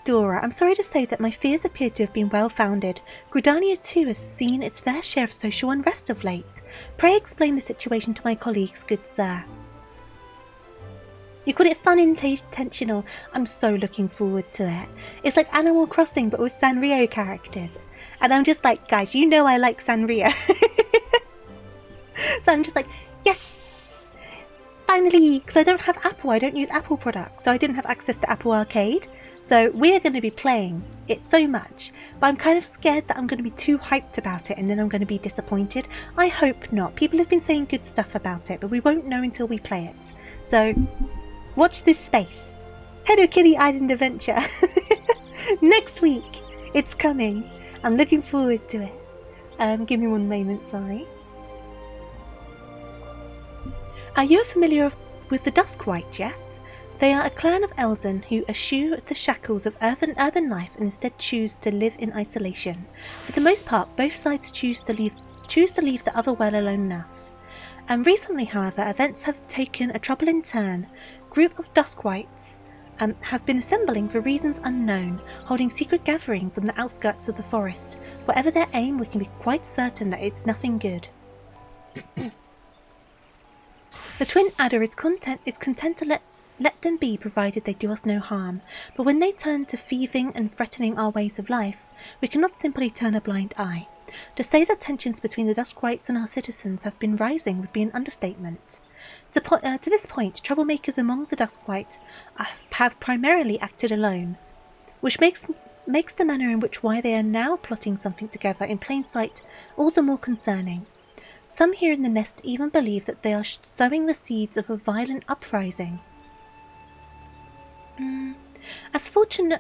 Dora, I'm sorry to say that my fears appear to have been well-founded. Gridania too has seen its fair share of social unrest of late. Pray explain the situation to my colleagues, good sir. You called it fun intentional. I'm so looking forward to it. It's like Animal Crossing but with Sanrio characters. And I'm just like, guys, you know I like Sanrio. So I'm just like, yes! Finally! Because I don't have Apple, I don't use Apple products, so I didn't have access to Apple Arcade. So we're going to be playing it so much, but I'm kind of scared that I'm going to be too hyped about it and then I'm going to be disappointed. I hope not. People have been saying good stuff about it, but we won't know until we play it. So watch this space. Hello Kitty Island Adventure. Next week. It's coming. I'm looking forward to it. Give me one moment, sorry. Are you familiar with the Duskwight, yes? They are a clan of Elzen who eschew the shackles of urban life and instead choose to live in isolation. For the most part, both sides choose to leave the other well alone enough. Recently, however, events have taken a troubling turn. A group of Duskwights have been assembling for reasons unknown, holding secret gatherings on the outskirts of the forest. Whatever their aim, we can be quite certain that it's nothing good. The Twin Adder is content to let them be, provided they do us no harm. But when they turn to thieving and threatening our ways of life, we cannot simply turn a blind eye. To say that tensions between the Duskwights and our citizens have been rising would be an understatement. To this point, troublemakers among the Duskwight have primarily acted alone, which makes the manner in which why they are now plotting something together in plain sight all the more concerning. Some here in the nest even believe that they are sowing the seeds of a violent uprising. As fortune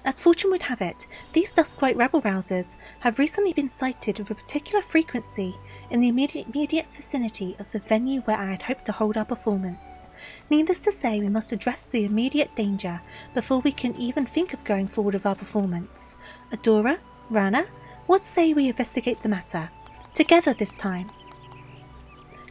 would have it, these Duskwight rebel-rousers have recently been sighted with a particular frequency in the immediate vicinity of the venue where I had hoped to hold our performance. Needless to say, we must address the immediate danger before we can even think of going forward with our performance. Adora, Rana, what say we investigate the matter? Together this time.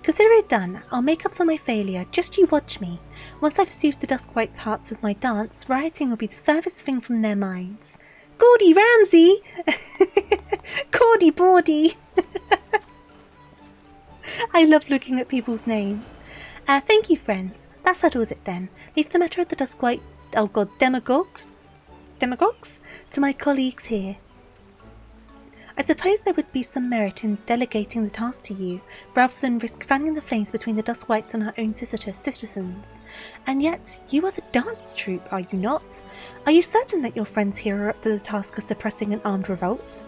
Consider it done. I'll make up for my failure. Just you watch me. Once I've soothed the Duskwights' hearts with my dance, rioting will be the furthest thing from their minds. Gordy Ramsay! Cordy Bordy! I love looking at people's names. Thank you, friends. That settles it then. Leave the matter of the Duskwight... oh god, demagogues? To my colleagues here. I suppose there would be some merit in delegating the task to you, rather than risk fanning the flames between the Duskwights and our own citizens. And yet, you are the dance troupe, are you not? Are you certain that your friends here are up to the task of suppressing an armed revolt?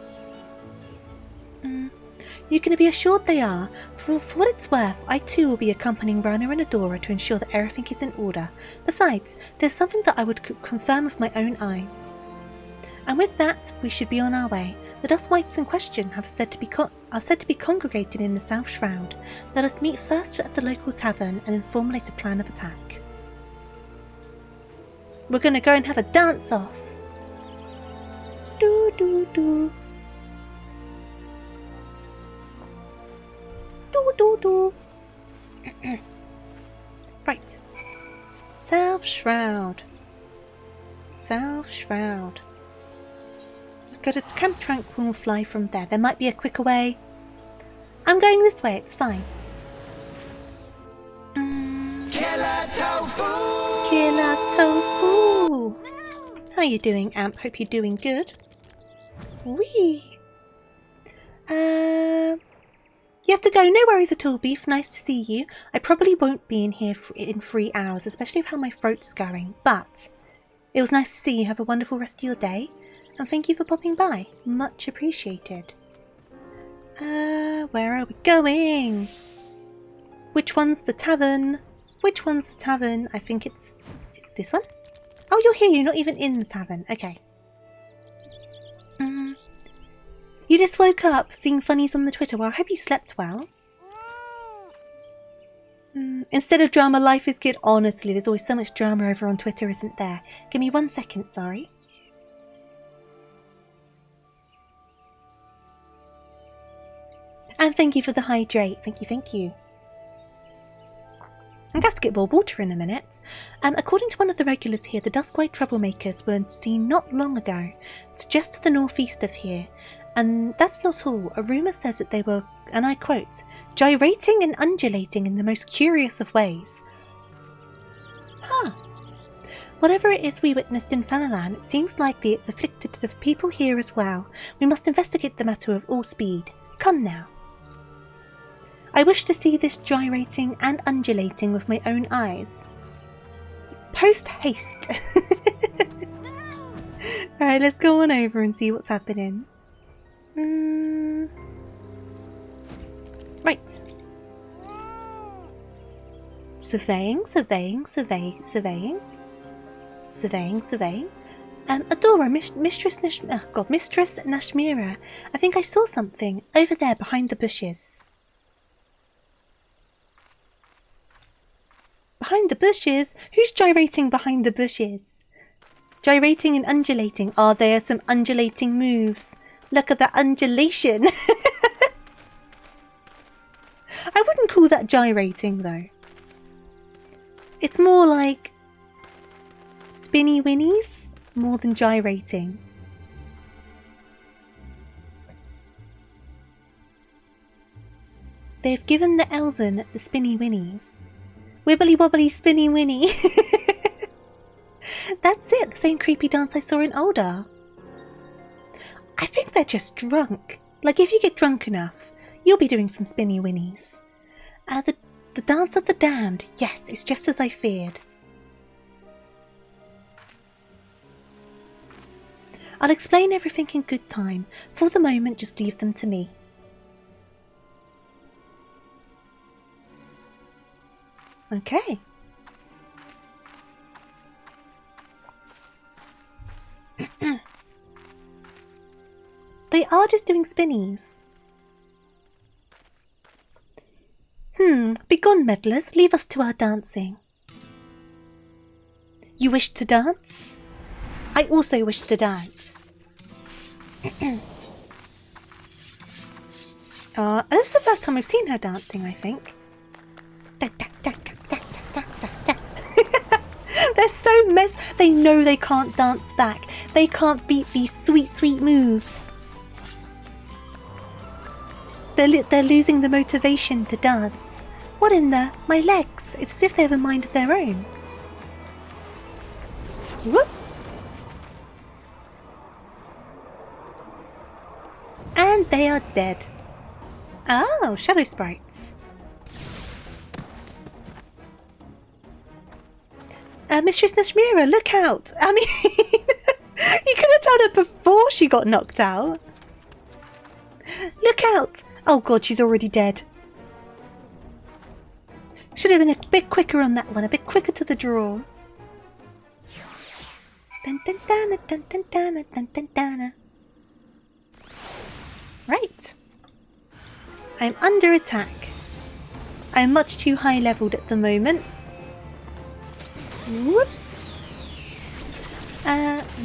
You can be assured they are. For what it's worth, I too will be accompanying Rana and Adora to ensure that everything is in order. Besides, there's something that I would confirm with my own eyes. And with that, we should be on our way. The Dustwights in question are said to be congregated in the South Shroud. Let us meet first at the local tavern and then formulate a plan of attack. We're going to go and have a dance-off. Do do do. Do do do. Right. South Shroud. South Shroud. Let's go to Camp Tranquil and fly from there. There might be a quicker way. I'm going this way, it's fine. Killer Tofu! Killer Tofu! How you doing, Amp? Hope you're doing good. Whee! You have to go. No worries at all, Beef. Nice to see you. I probably won't be in here in 3 hours, especially with how my throat's going. But it was nice to see you. Have a wonderful rest of your day. And thank you for popping by. Much appreciated. Where are we going? Which one's the tavern? Which one's the tavern? I think it's this one. Oh, you're here. You're not even in the tavern. Okay. You just woke up seeing funnies on the Twitter. Well, I hope you slept well. Instead of drama, life is good. Honestly, there's always so much drama over on Twitter, isn't there? Give me 1 second, sorry. And thank you for the hydrate. Thank you, thank you. I'm going to have to get more water in a minute. According to one of the regulars here, the Duskwhite troublemakers were seen not long ago. It's just to the northeast of here. And that's not all. A rumour says that they were, and I quote, gyrating and undulating in the most curious of ways. Huh. Whatever it is we witnessed in Fanalan, it seems likely it's afflicted the people here as well. We must investigate the matter with all speed. Come now. I wish to see this gyrating and undulating with my own eyes. Post haste. Alright, let's go on over and see what's happening. Right. Surveying. Adora, Mistress Nashmira. I think I saw something over there behind the bushes. Behind the bushes? Who's gyrating behind the bushes? Gyrating and undulating. Oh, there are some undulating moves. Look at that undulation. I wouldn't call that gyrating though. It's more like spinny winnies more than gyrating. They've given the Elzen the spinny winnies. Wibbly wobbly spinny winnie. That's it, the same creepy dance I saw in Older. I think they're just drunk. Like, if you get drunk enough, you'll be doing some spinny winnies. The dance of the damned. Yes, it's just as I feared. I'll explain everything in good time. For the moment, just leave them to me. Okay. They are just doing spinnies. Begone, meddlers. Leave us to our dancing. You wish to dance? I also wish to dance. This is the first time I've seen her dancing, I think. They're so they know they can't dance back. They can't beat these sweet, sweet moves. They're losing the motivation to dance. What in the... My legs. It's as if they have a mind of their own. Whoop. And they are dead. Oh, shadow sprites. Mistress Nashmira, look out! I mean, you could have told her before she got knocked out. Look out! Oh god, she's already dead. Should have been a bit quicker on that one, a bit quicker to the draw. Dun, dun, dun, dun, dun, dun, dun, dun, dun. Right. I'm under attack. I'm much too high leveled at the moment. Whoop.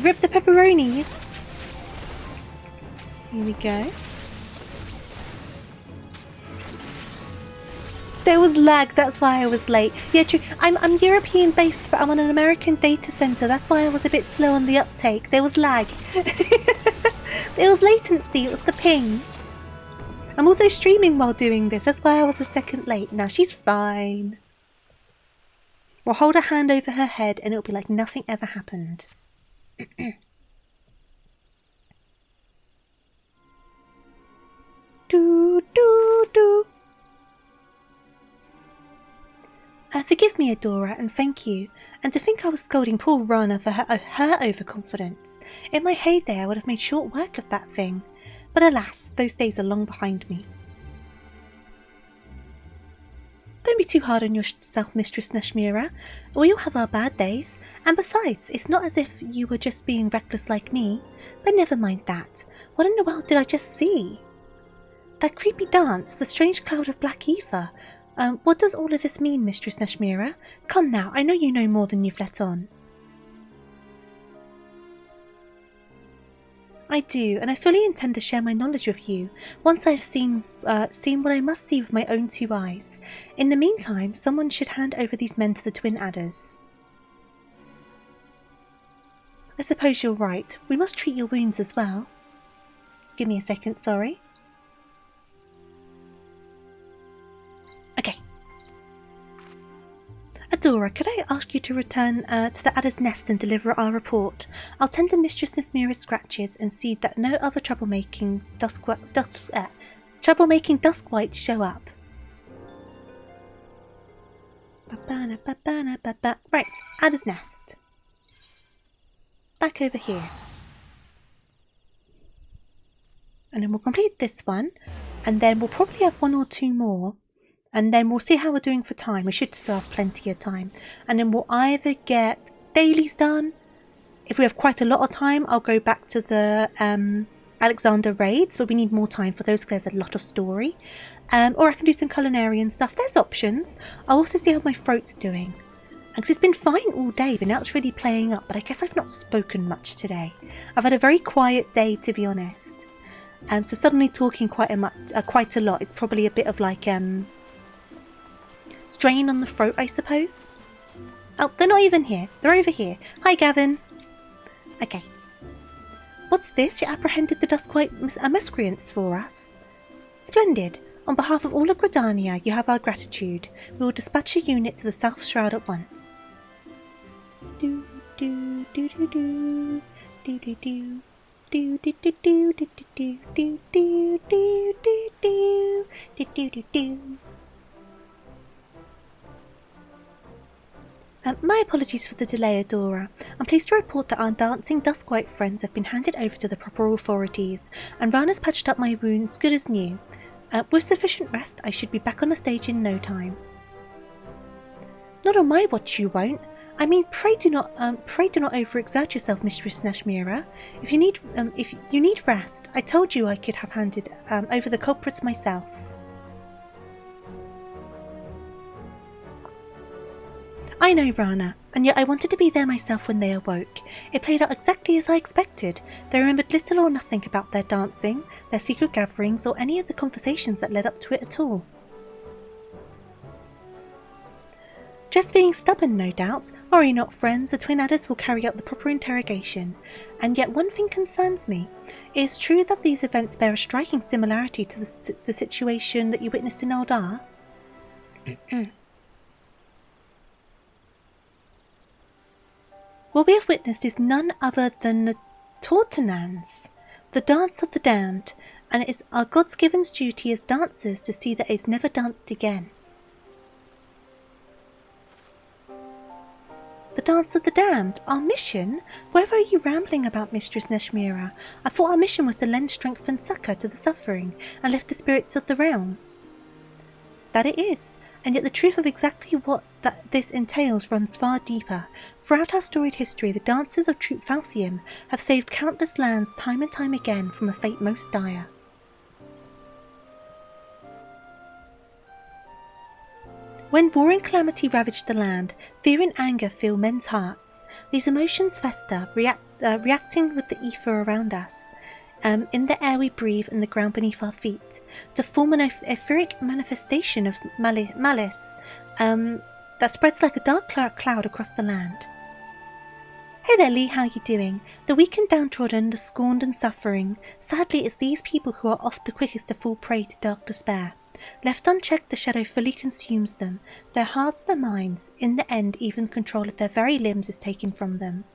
Rip the pepperonis. Here we go. There was lag, that's why I was late. Yeah, true. I'm European based, but I'm on an American data center. That's why I was a bit slow on the uptake. There was lag. There was latency, it was the ping. I'm also streaming while doing this. That's why I was a second late. Now she's fine. We'll hold a hand over her head and it'll be like nothing ever happened. Do, do, do. Forgive me, Adora, and thank you. And to think I was scolding poor Rana for her overconfidence. In my heyday, I would have made short work of that thing. But alas, those days are long behind me. Don't be too hard on yourself, Mistress Nashmira. We all have our bad days. And besides, it's not as if you were just being reckless like me. But never mind that. What in the world did I just see? That creepy dance, the strange cloud of black ether. What does all of this mean, Mistress Nashmira? Come now, I know you know more than you've let on. I do, and I fully intend to share my knowledge with you, once I've seen what I must see with my own two eyes. In the meantime, someone should hand over these men to the twin adders. I suppose you're right. We must treat your wounds as well. Give me a second, sorry. Okay. Adora, could I ask you to return to the Adder's Nest and deliver our report? I'll tend to Mistress Nashmira's scratches and see that no other troublemaking duskwights show up. Right, Adder's Nest. Back over here. And then we'll complete this one, and then we'll probably have one or two more. And then we'll see how we're doing for time. We should still have plenty of time. And then we'll either get dailies done. If we have quite a lot of time, I'll go back to the Alexander raids. But we need more time for those because there's a lot of story. Or I can do some culinary and stuff. There's options. I'll also see how my throat's doing. Because it's been fine all day, but now it's really playing up. But I guess I've not spoken much today. I've had a very quiet day, to be honest. So suddenly talking quite a lot. It's probably a bit of like... strain on the throat, I suppose. Oh, they're not even here. They're over here. Hi, Gavin. Okay. What's this? You apprehended the Duskwhite miscreants for us. Splendid. On behalf of all of Gridania, you have our gratitude. We will dispatch a unit to the South Shroud at once. Do do do do do do do do. Do do do do do do do do do do do do do do do. My apologies for the delay, Adora. I'm pleased to report that our dancing Duskwhite friends have been handed over to the proper authorities, and Rana's patched up my wounds good as new. With sufficient rest, I should be back on the stage in no time. Not on my watch, you won't. I mean, pray do not overexert yourself, Mistress Nashmira. If you need rest, I told you I could have handed over the culprits myself. I know, Rana, and yet I wanted to be there myself when they awoke. It played out exactly as I expected. They remembered little or nothing about their dancing, their secret gatherings, or any of the conversations that led up to it at all. Just being stubborn, no doubt. Worry not, friends, the twin adders will carry out the proper interrogation. And yet one thing concerns me. It is true that these events bear a striking similarity to the situation that you witnessed in Aldar. What we have witnessed is none other than the Tortenans, the dance of the damned, and it is our God's given duty as dancers to see that it is never danced again. The Dance of the Damned? Our mission? Where are you rambling about, Mistress Neshmira? I thought our mission was to lend strength and succour to the suffering and lift the spirits of the realm. That it is, and yet the truth of exactly what this entails runs far deeper. Throughout our storied history, the dancers of Troop Falcium have saved countless lands time and time again from a fate most dire. When war and calamity ravage the land, fear and anger fill men's hearts. These emotions fester, reacting with the ether around us, in the air we breathe and the ground beneath our feet, to form an etheric manifestation of malice that spreads like a dark cloud across the land. Hey there, Lee, how you doing? The weak and downtrodden, the scorned and suffering. Sadly, it's these people who are oft the quickest to fall prey to dark despair. Left unchecked, the shadow fully consumes them, their hearts, their minds. In the end, even control of their very limbs is taken from them.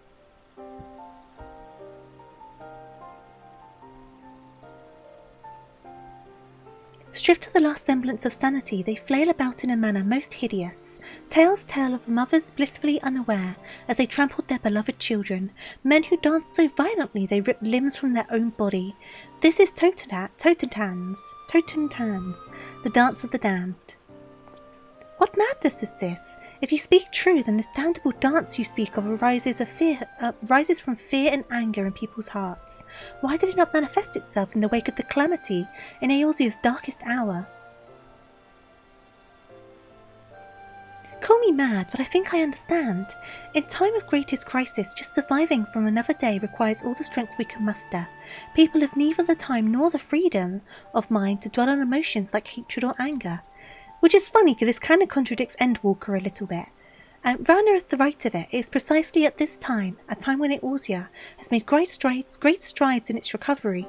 Stripped of the last semblance of sanity, they flail about in a manner most hideous. Tales tell of mothers blissfully unaware as they trampled their beloved children, men who danced so violently they ripped limbs from their own body. This is Totentans, the Dance of the Damned. What madness is this? If you speak true, then this damnable dance you speak of arises from fear and anger in people's hearts. Why did it not manifest itself in the wake of the calamity, in Eorzea's darkest hour? Call me mad, but I think I understand. In time of greatest crisis, just surviving from another day requires all the strength we can muster. People have neither the time nor the freedom of mind to dwell on emotions like hatred or anger. Which is funny because this kind of contradicts Endwalker a little bit. Rana is the right of it. It is precisely at this time, a time when Eorzea has made great strides in its recovery,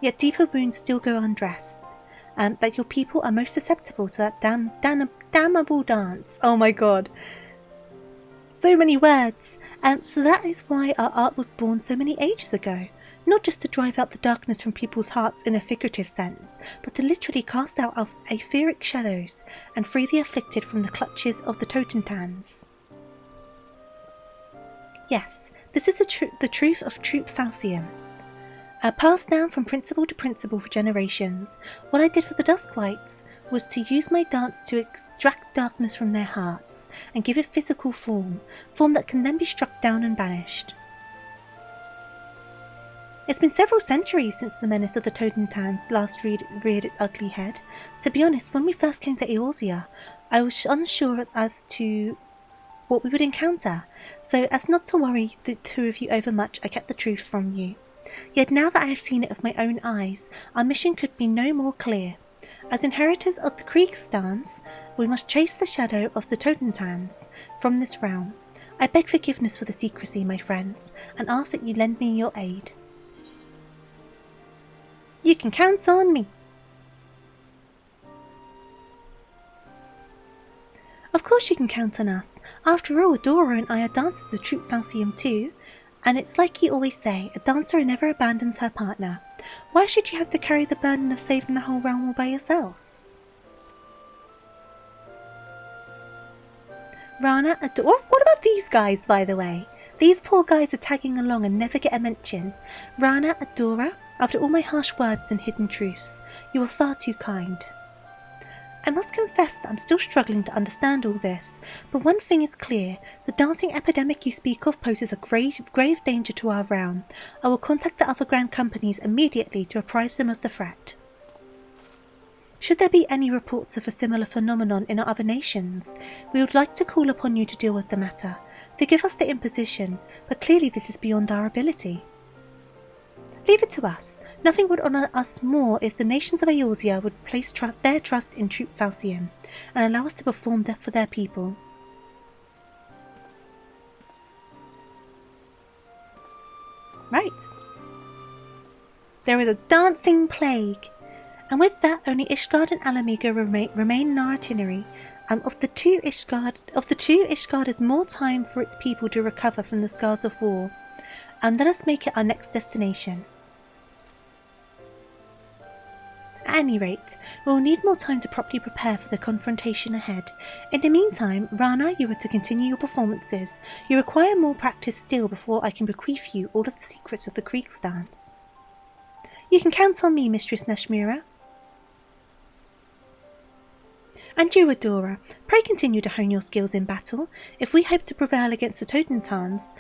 yet deeper wounds still go undressed, that your people are most susceptible to that damnable dance. Oh my god. So many words. So that is why our art was born so many ages ago. Not just to drive out the darkness from people's hearts in a figurative sense, but to literally cast out our etheric shadows and free the afflicted from the clutches of the Totentans. Yes, this is the truth of Troop Falcium. Passed down from principle to principle for generations, what I did for the Duskwights was to use my dance to extract darkness from their hearts and give it physical form that can then be struck down and banished. It's been several centuries since the menace of the Totentans last reared its ugly head. To be honest, when we first came to Eorzea, I was unsure as to what we would encounter, so as not to worry the two of you overmuch, I kept the truth from you. Yet now that I have seen it with my own eyes, our mission could be no more clear. As inheritors of the Kriegstans, we must chase the shadow of the Totentans from this realm. I beg forgiveness for the secrecy, my friends, and ask that you lend me your aid. You can count on me. Of course you can count on us. After all, Dora and I are dancers of Troop Falcium too. And it's like you always say, a dancer never abandons her partner. Why should you have to carry the burden of saving the whole realm all by yourself? Rana, what about these guys, by the way? These poor guys are tagging along and never get a mention. Rana, Adora, after all my harsh words and hidden truths, you are far too kind. I must confess that I'm still struggling to understand all this, but one thing is clear, the dancing epidemic you speak of poses a grave danger to our realm. I will contact the other grand companies immediately to apprise them of the threat. Should there be any reports of a similar phenomenon in our other nations, we would like to call upon you to deal with the matter. Forgive us the imposition, but clearly this is beyond our ability. Leave it to us. Nothing would honour us more if the nations of Eorzea would place their trust in Troop Falcium and allow us to perform for their people. Right. There is a dancing plague. And with that, only Ishgard and Alamiga remain in our itinerary. Of the two, Ishgard has more time for its people to recover from the scars of war. Let us make it our next destination. any rate, we will need more time to properly prepare for the confrontation ahead. In the meantime, Rana, you are to continue your performances. You require more practice still before I can bequeath you all of the secrets of the Creek dance. You can count on me, Mistress Nashmira. And you, Adora, pray continue to hone your skills in battle. If we hope to prevail against the Totentans,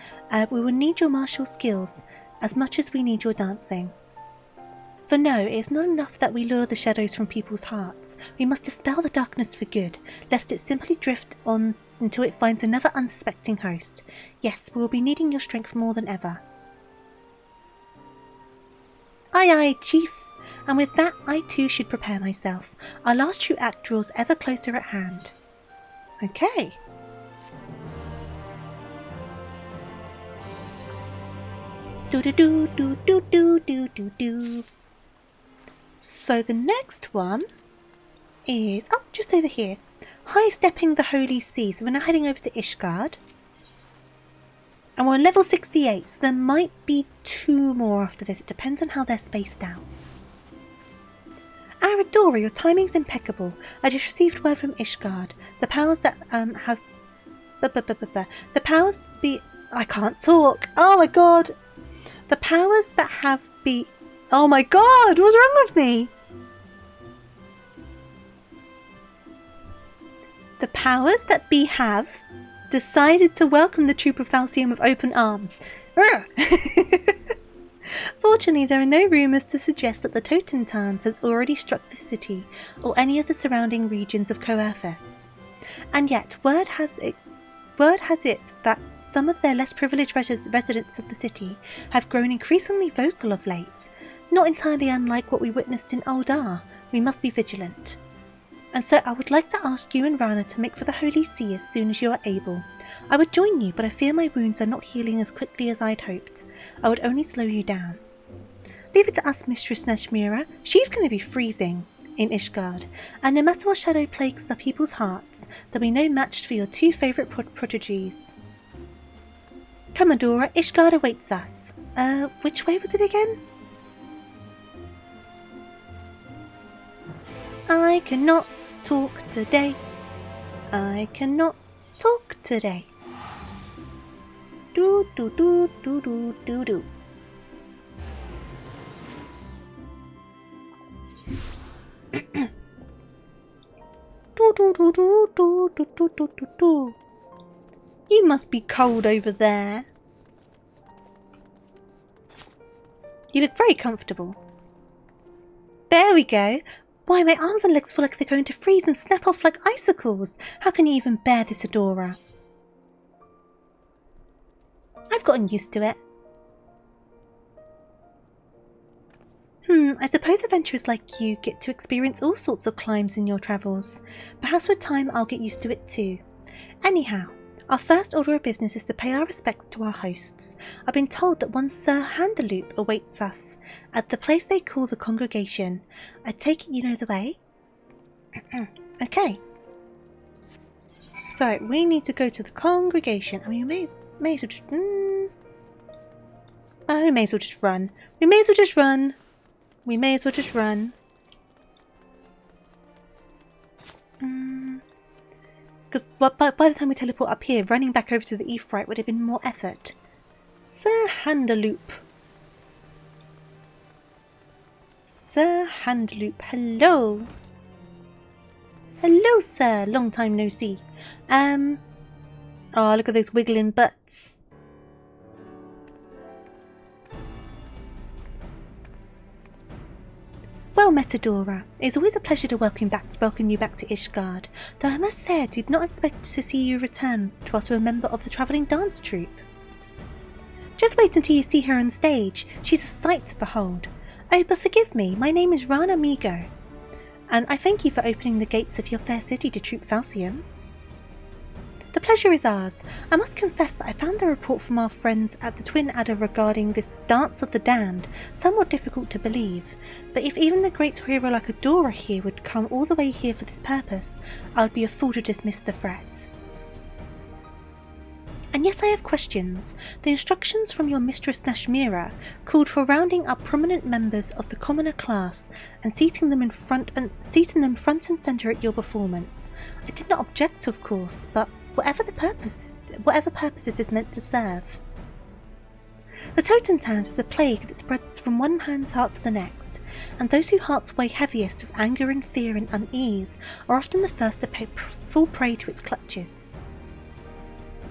we will need your martial skills as much as we need your dancing. For no, it is not enough that we lure the shadows from people's hearts. We must dispel the darkness for good, lest it simply drift on until it finds another unsuspecting host. Yes, we will be needing your strength more than ever. Aye, aye, Chief. And with that, I too should prepare myself. Our last true act draws ever closer at hand. Okay. Do do do do do do do do do. So the next one is just over here. High stepping the Holy See. So we're now heading over to Ishgard. And we're on level 68, so there might be 2 more after this. It depends on how they're spaced out. Aradora, your timing's impeccable. I just received word from Ishgard. The powers that have... The powers be... I can't talk. Oh my god. The powers that have be... Oh my god, what's wrong with me? The powers that be have decided to welcome the troop of Falcium with open arms. Fortunately, there are no rumours to suggest that the Totentans has already struck the city or any of the surrounding regions of Coerthas. And yet, word has it that some of their less privileged residents of the city have grown increasingly vocal of late. Not entirely unlike what we witnessed in Uldar. We must be vigilant. And so I would like to ask you and Rana to make for the Holy See as soon as you are able. I would join you, but I fear my wounds are not healing as quickly as I'd hoped. I would only slow you down. Leave it to us, Mistress Nashmira. She's going to be freezing in Ishgard, and no matter what shadow plagues the people's hearts, there'll be no match for your 2 favourite prodigies. Come, Adora, Ishgard awaits us. Which way was it again? I cannot talk today. I cannot talk today. Do do do do do do do. Do do do do do do do do do do. You must be cold over there. You look very comfortable. There we go. Why, my arms and legs feel like they're going to freeze and snap off like icicles. How can you even bear this, Adora? I've gotten used to it. I suppose adventurers like you get to experience all sorts of climbs in your travels. Perhaps with time I'll get used to it too. Anyhow, our first order of business is to pay our respects to our hosts. I've been told that one Sir Handaloop awaits us at the place they call the Congregation. I take it you know the way? Okay. So, we need to go to the Congregation. I mean, we may as well just... we may as well just run. We may as well just run. We may as well just run. Because by the time we teleport up here, running back over to the Ephraite would have been more effort. Sir Handaloop. Sir Handaloop, hello. Hello, sir. Long time no see. Oh, look at those wiggling butts. Well, Metadora, it's always a pleasure to welcome you back to Ishgard, though I must say I did not expect to see you return to us as a member of the travelling dance troupe. Just wait until you see her on stage. She's a sight to behold. Oh, but forgive me, my name is Rana Migo, and I thank you for opening the gates of your fair city to Troop Falcium. The pleasure is ours. I must confess that I found the report from our friends at the Twin Adder regarding this Dance of the Damned somewhat difficult to believe, but if even the great hero like Adora here would come all the way here for this purpose, I would be a fool to dismiss the threat. And yet I have questions. The instructions from your Mistress Nashmira called for rounding up prominent members of the commoner class and seating them front and centre at your performance. I did not object, of course, but whatever purposes is meant to serve. The Totentans is a plague that spreads from one man's heart to the next, and those whose hearts weigh heaviest with anger and fear and unease are often the first to fall prey to its clutches.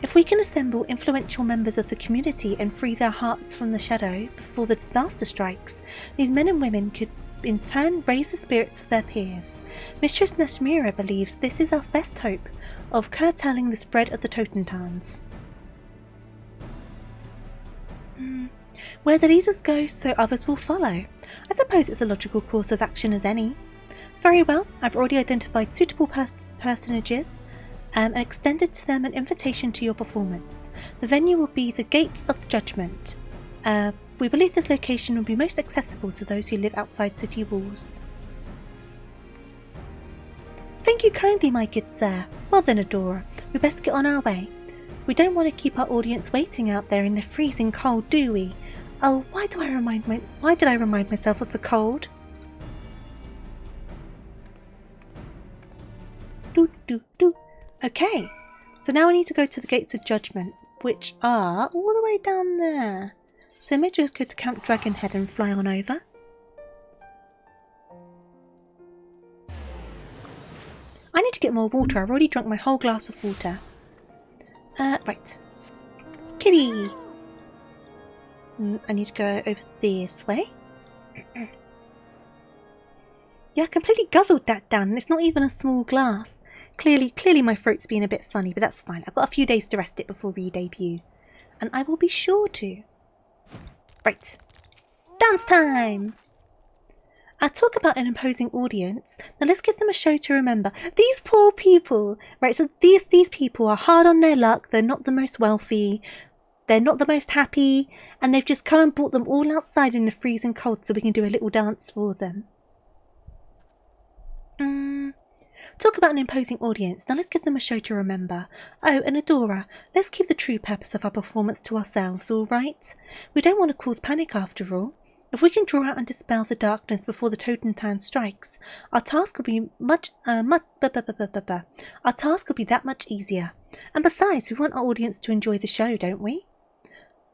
If we can assemble influential members of the community and free their hearts from the shadow before the disaster strikes, these men and women could in turn raise the spirits of their peers. Mistress Nashmira believes this is our best hope of curtailing the spread of the Totentans. Where the leaders go, so others will follow. I suppose it's a logical course of action as any. Very well, I've already identified suitable personages and extended to them an invitation to your performance. The venue will be the Gates of Judgment. We believe this location will be most accessible to those who live outside city walls. Thank you kindly, my good sir. Well then, Adora, we best get on our way. We don't want to keep our audience waiting out there in the freezing cold, do we? Oh, why did I remind myself of the cold? Okay, so now I need to go to the Gates of Judgment, which are all the way down there. So maybe just go to Camp Dragonhead and fly on over. I need to get more water. I've already drunk my whole glass of water. Right. Kitty! I need to go over this way. Yeah, I completely guzzled that down, and it's not even a small glass. Clearly my throat's been a bit funny, but that's fine. I've got a few days to rest it before re-debut. And I will be sure to. Right. Dance time! Talk about an imposing audience. Now let's give them a show to remember. These poor people! Right, so these people are hard on their luck. They're not the most wealthy. They're not the most happy. And they've just come and brought them all outside in the freezing cold so we can do a little dance for them. Talk about an imposing audience. Now let's give them a show to remember. Oh, and Adora, let's keep the true purpose of our performance to ourselves, alright? We don't want to cause panic after all. If we can draw out and dispel the darkness before the Totentan strikes, our task will be that much easier. And besides, we want our audience to enjoy the show, don't we?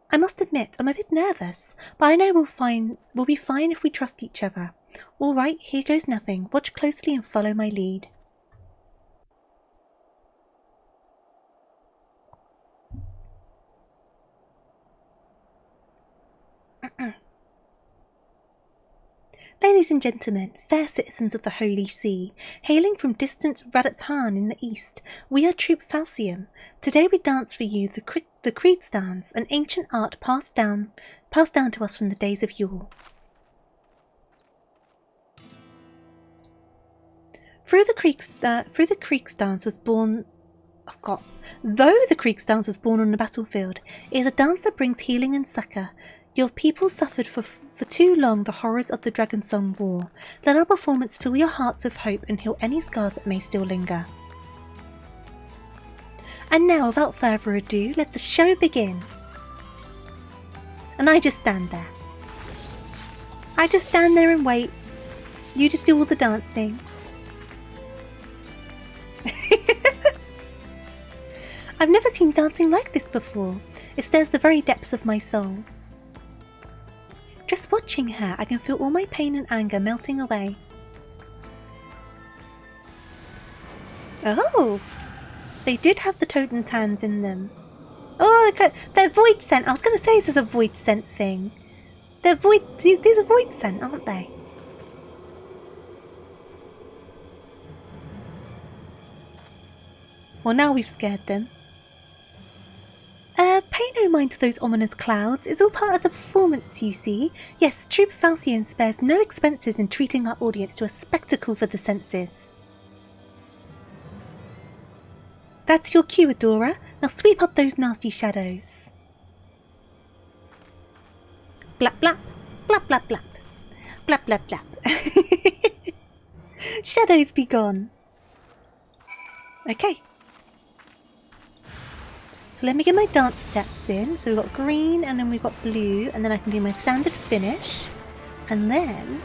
I must admit, I'm a bit nervous, but I know we'll be fine if we trust each other. All right, here goes nothing. Watch closely and follow my lead. Ladies and gentlemen, fair citizens of the Holy See, hailing from distant Radatshan in the east, we are Troop Falcium. Today we dance for you the Creed Stance, an ancient art passed down to us from the days of yore. Though the Creek Stance was born on the battlefield, it is a dance that brings healing and succour. Your people suffered for too long the horrors of the Dragonsong War. Let our performance fill your hearts with hope and heal any scars that may still linger. And now, without further ado, let the show begin. And I just stand there. I just stand there and wait. You just do all the dancing. I've never seen dancing like this before. It stirs the very depths of my soul. Just watching her, I can feel all my pain and anger melting away. Oh! They did have the Totentans in them. Oh, they're void scent. I was going to say this is a void scent thing. These are void scent, aren't they? Well, now we've scared them. Pay no mind to those ominous clouds. It's all part of the performance, you see. Yes, Troop Falcion spares no expenses in treating our audience to a spectacle for the senses. That's your cue, Adora. Now sweep up those nasty shadows. Blap blap, blap blap blap, blap blap blap. Shadows be gone. Okay. So let me get my dance steps in. So we've got green and then we've got blue, and then I can do my standard finish. And then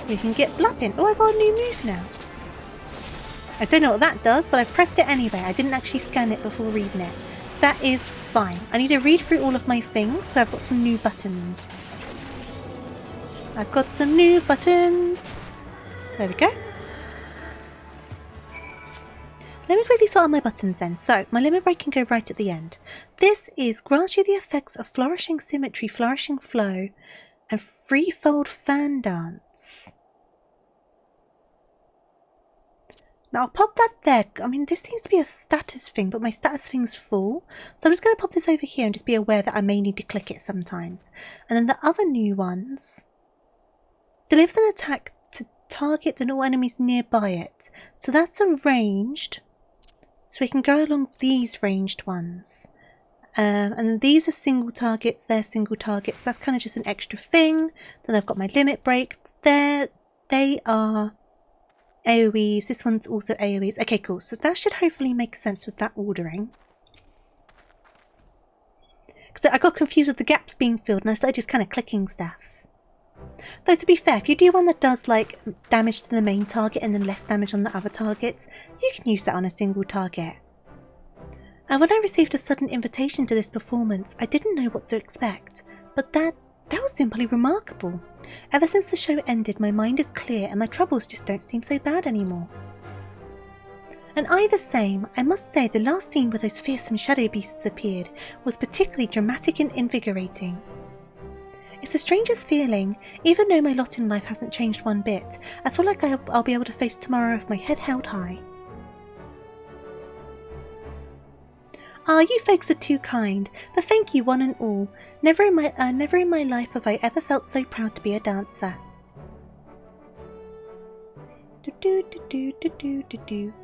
we can get blapping. Oh, I got a new move now. I don't know what that does, but I pressed it anyway. I didn't actually scan it before reading it. That is fine. I need to read through all of my things, so I've got some new buttons. I've got some new buttons. There we go. Let me quickly sort out my buttons then. So, my limit break can go right at the end. This is grants you the effects of flourishing symmetry, flourishing flow, and threefold fan dance. Now I'll pop that there. I mean, this seems to be a status thing, but my status thing's full. So I'm just going to pop this over here and just be aware that I may need to click it sometimes. And then the other new ones delivers an attack to target and all enemies nearby it. So that's a ranged. So we can go along these ranged ones. And then these are single targets, they're single targets. That's kind of just an extra thing. Then I've got my limit break there. They are AoEs. This one's also AoEs. Okay, cool. So that should hopefully make sense with that ordering. Because I got confused with the gaps being filled and I started just kind of clicking stuff. Though to be fair, if you do one that does like damage to the main target and then less damage on the other targets, you can use that on a single target. And when I received a sudden invitation to this performance, I didn't know what to expect, but that was simply remarkable. Ever since the show ended, my mind is clear and my troubles just don't seem so bad anymore. And I the same. I must say the last scene where those fearsome shadow beasts appeared was particularly dramatic and invigorating. It's the strangest feeling. Even though my lot in life hasn't changed one bit, I feel like I'll be able to face tomorrow with my head held high. Ah, you folks are too kind, but thank you one and all. Never in my life have I ever felt so proud to be a dancer. Do do do do do do do do.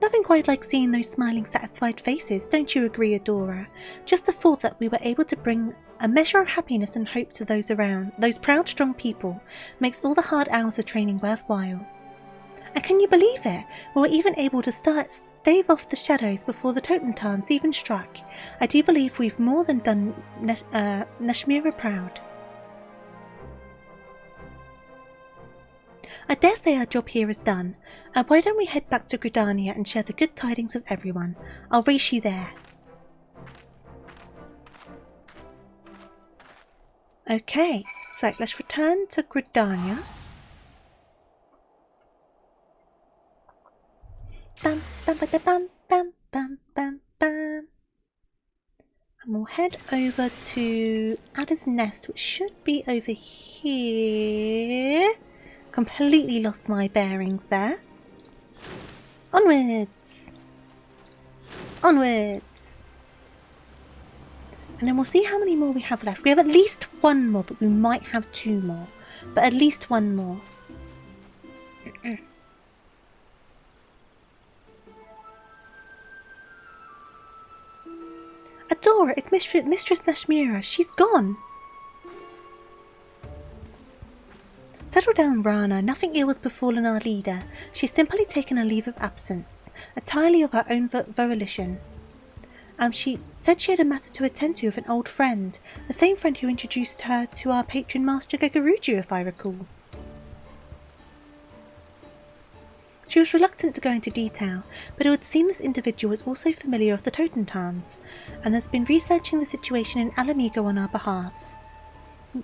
Nothing quite like seeing those smiling, satisfied faces, don't you agree, Adora? Just the thought that we were able to bring a measure of happiness and hope to those around, those proud, strong people, makes all the hard hours of training worthwhile. And can you believe it? We were even able to stave off the shadows before the Totemtans even struck. I do believe we've more than done Nashmira proud. I dare say our job here is done. Why don't we head back to Gridania and share the good tidings with everyone? I'll race you there. Okay, so let's return to Gridania. Bam, bam, bam, bam, bam, bam, bam, bam. And we'll head over to Adder's Nest, which should be over here. Completely lost my bearings there. Onwards! Onwards! And then we'll see how many more we have left. We have at least one more, but we might have two more. But at least one more. Adora, it's Mistress Nashmira. She's gone. Settle down, Rana. Nothing ill has befallen our leader. She's simply taken a leave of absence, entirely of her own volition. She said she had a matter to attend to with an old friend, the same friend who introduced her to our patron Master Gegaruju, if I recall. She was reluctant to go into detail, but it would seem this individual was also familiar with the Totemtans, and has been researching the situation in Alamigo on our behalf.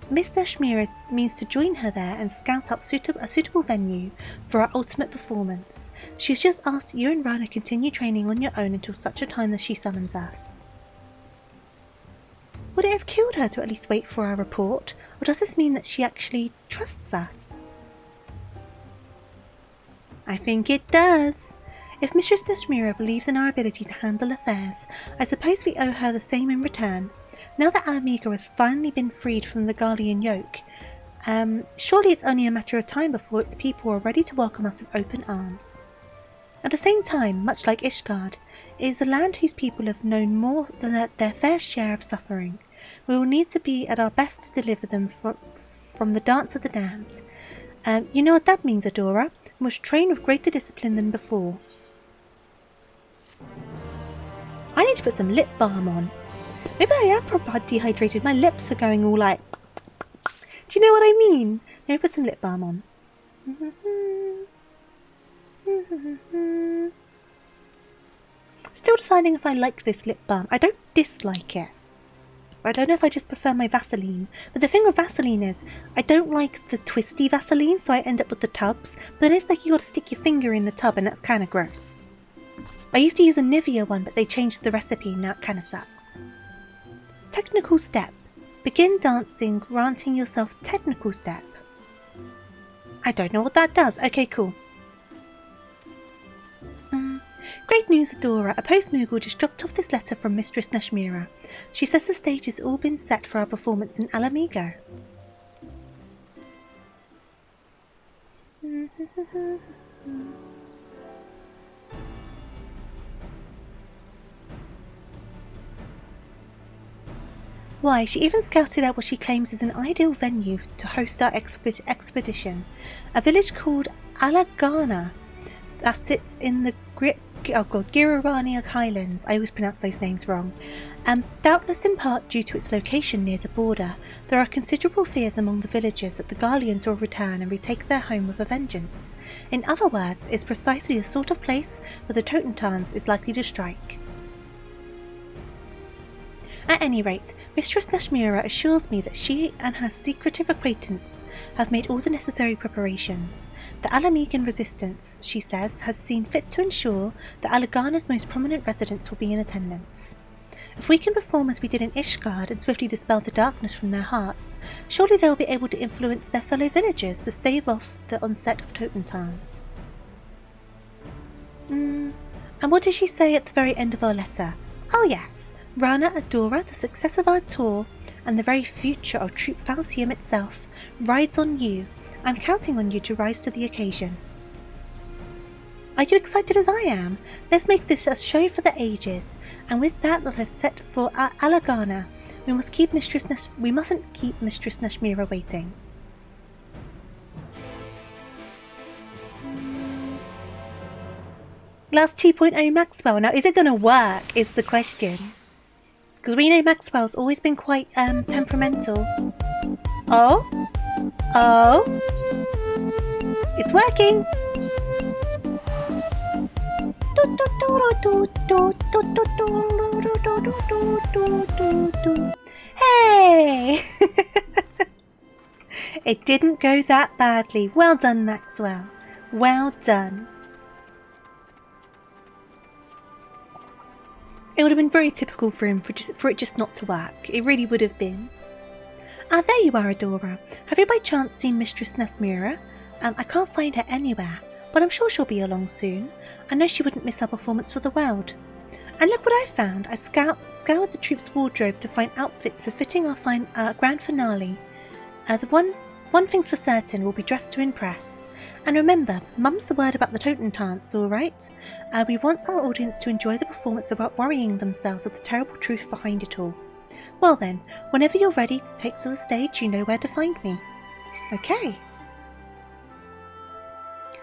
Miss Nashmira means to join her there and scout out a suitable venue for our ultimate performance. She has just asked you and Rana continue training on your own until such a time as she summons us. Would it have killed her to at least wait for our report, or does this mean that she actually trusts us? I think it does. If Mistress Nashmira believes in our ability to handle affairs, I suppose we owe her the same in return. Now that Alamigo has finally been freed from the Garlean yoke, surely it's only a matter of time before its people are ready to welcome us with open arms. At the same time, much like Ishgard, it is a land whose people have known more than their fair share of suffering. We will need to be at our best to deliver them from the dance of the damned. You know what that means, Adora? must train with greater discipline than before. I need to put some lip balm on. Maybe I am proper dehydrated. My lips are going all like... Do you know what I mean? Let me put some lip balm on. Still deciding if I like this lip balm. I don't dislike it. I don't know if I just prefer my Vaseline. But the thing with Vaseline is, I don't like the twisty Vaseline, so I end up with the tubs. But then it's like you gotta stick your finger in the tub, and that's kind of gross. I used to use a Nivea one, but they changed the recipe, and now it kind of sucks. Technical step. Begin dancing, granting yourself technical step. I don't know what that does. Okay, cool. Great news, Adora. A post-Moogle just dropped off this letter from Mistress Nashmira. She says the stage has all been set for our performance in Alamigo. Why, she even scouted out what she claims is an ideal venue to host our expedition. A village called Alagana that sits in the Girirani Highlands. I always pronounce those names wrong. Doubtless in part due to its location near the border, there are considerable fears among the villagers that the Garleans will return and retake their home with a vengeance. In other words, it's precisely the sort of place where the Totentanz is likely to strike. At any rate, Mistress Nashmira assures me that she and her secretive acquaintance have made all the necessary preparations. The Alamigan resistance, she says, has seen fit to ensure that Alagana's most prominent residents will be in attendance. If we can perform as we did in Ishgard and swiftly dispel the darkness from their hearts, surely they will be able to influence their fellow villagers to stave off the onset of Totentanz. And what does she say at the very end of our letter? Oh yes. Rana, Adora, the success of our tour, and the very future of Troop Falcium itself, rides on you. I'm counting on you to rise to the occasion. Are you excited as I am? Let's make this a show for the ages, and with that let us set for Alagana. We mustn't keep Mistress Nashmira waiting. Last 2.0 Maxwell. Now, is it going to work, is the question. Because we know Maxwell's always been quite temperamental. Oh? It's working! Hey! It didn't go that badly. Well done, Maxwell. Well done. It would have been very typical for him for it just not to work. It really would have been. Ah, there you are, Adora. Have you by chance seen Mistress Nashmira? I can't find her anywhere, but I'm sure she'll be along soon. I know she wouldn't miss our performance for the world. And look what I found. I scoured the troop's wardrobe to find outfits befitting our fine grand finale. The one thing's for certain, we'll be dressed to impress. And remember, mum's the word about the Totentanz, alright? We want our audience to enjoy the performance without worrying themselves with the terrible truth behind it all. Well then, whenever you're ready to take to the stage, you know where to find me. Okay.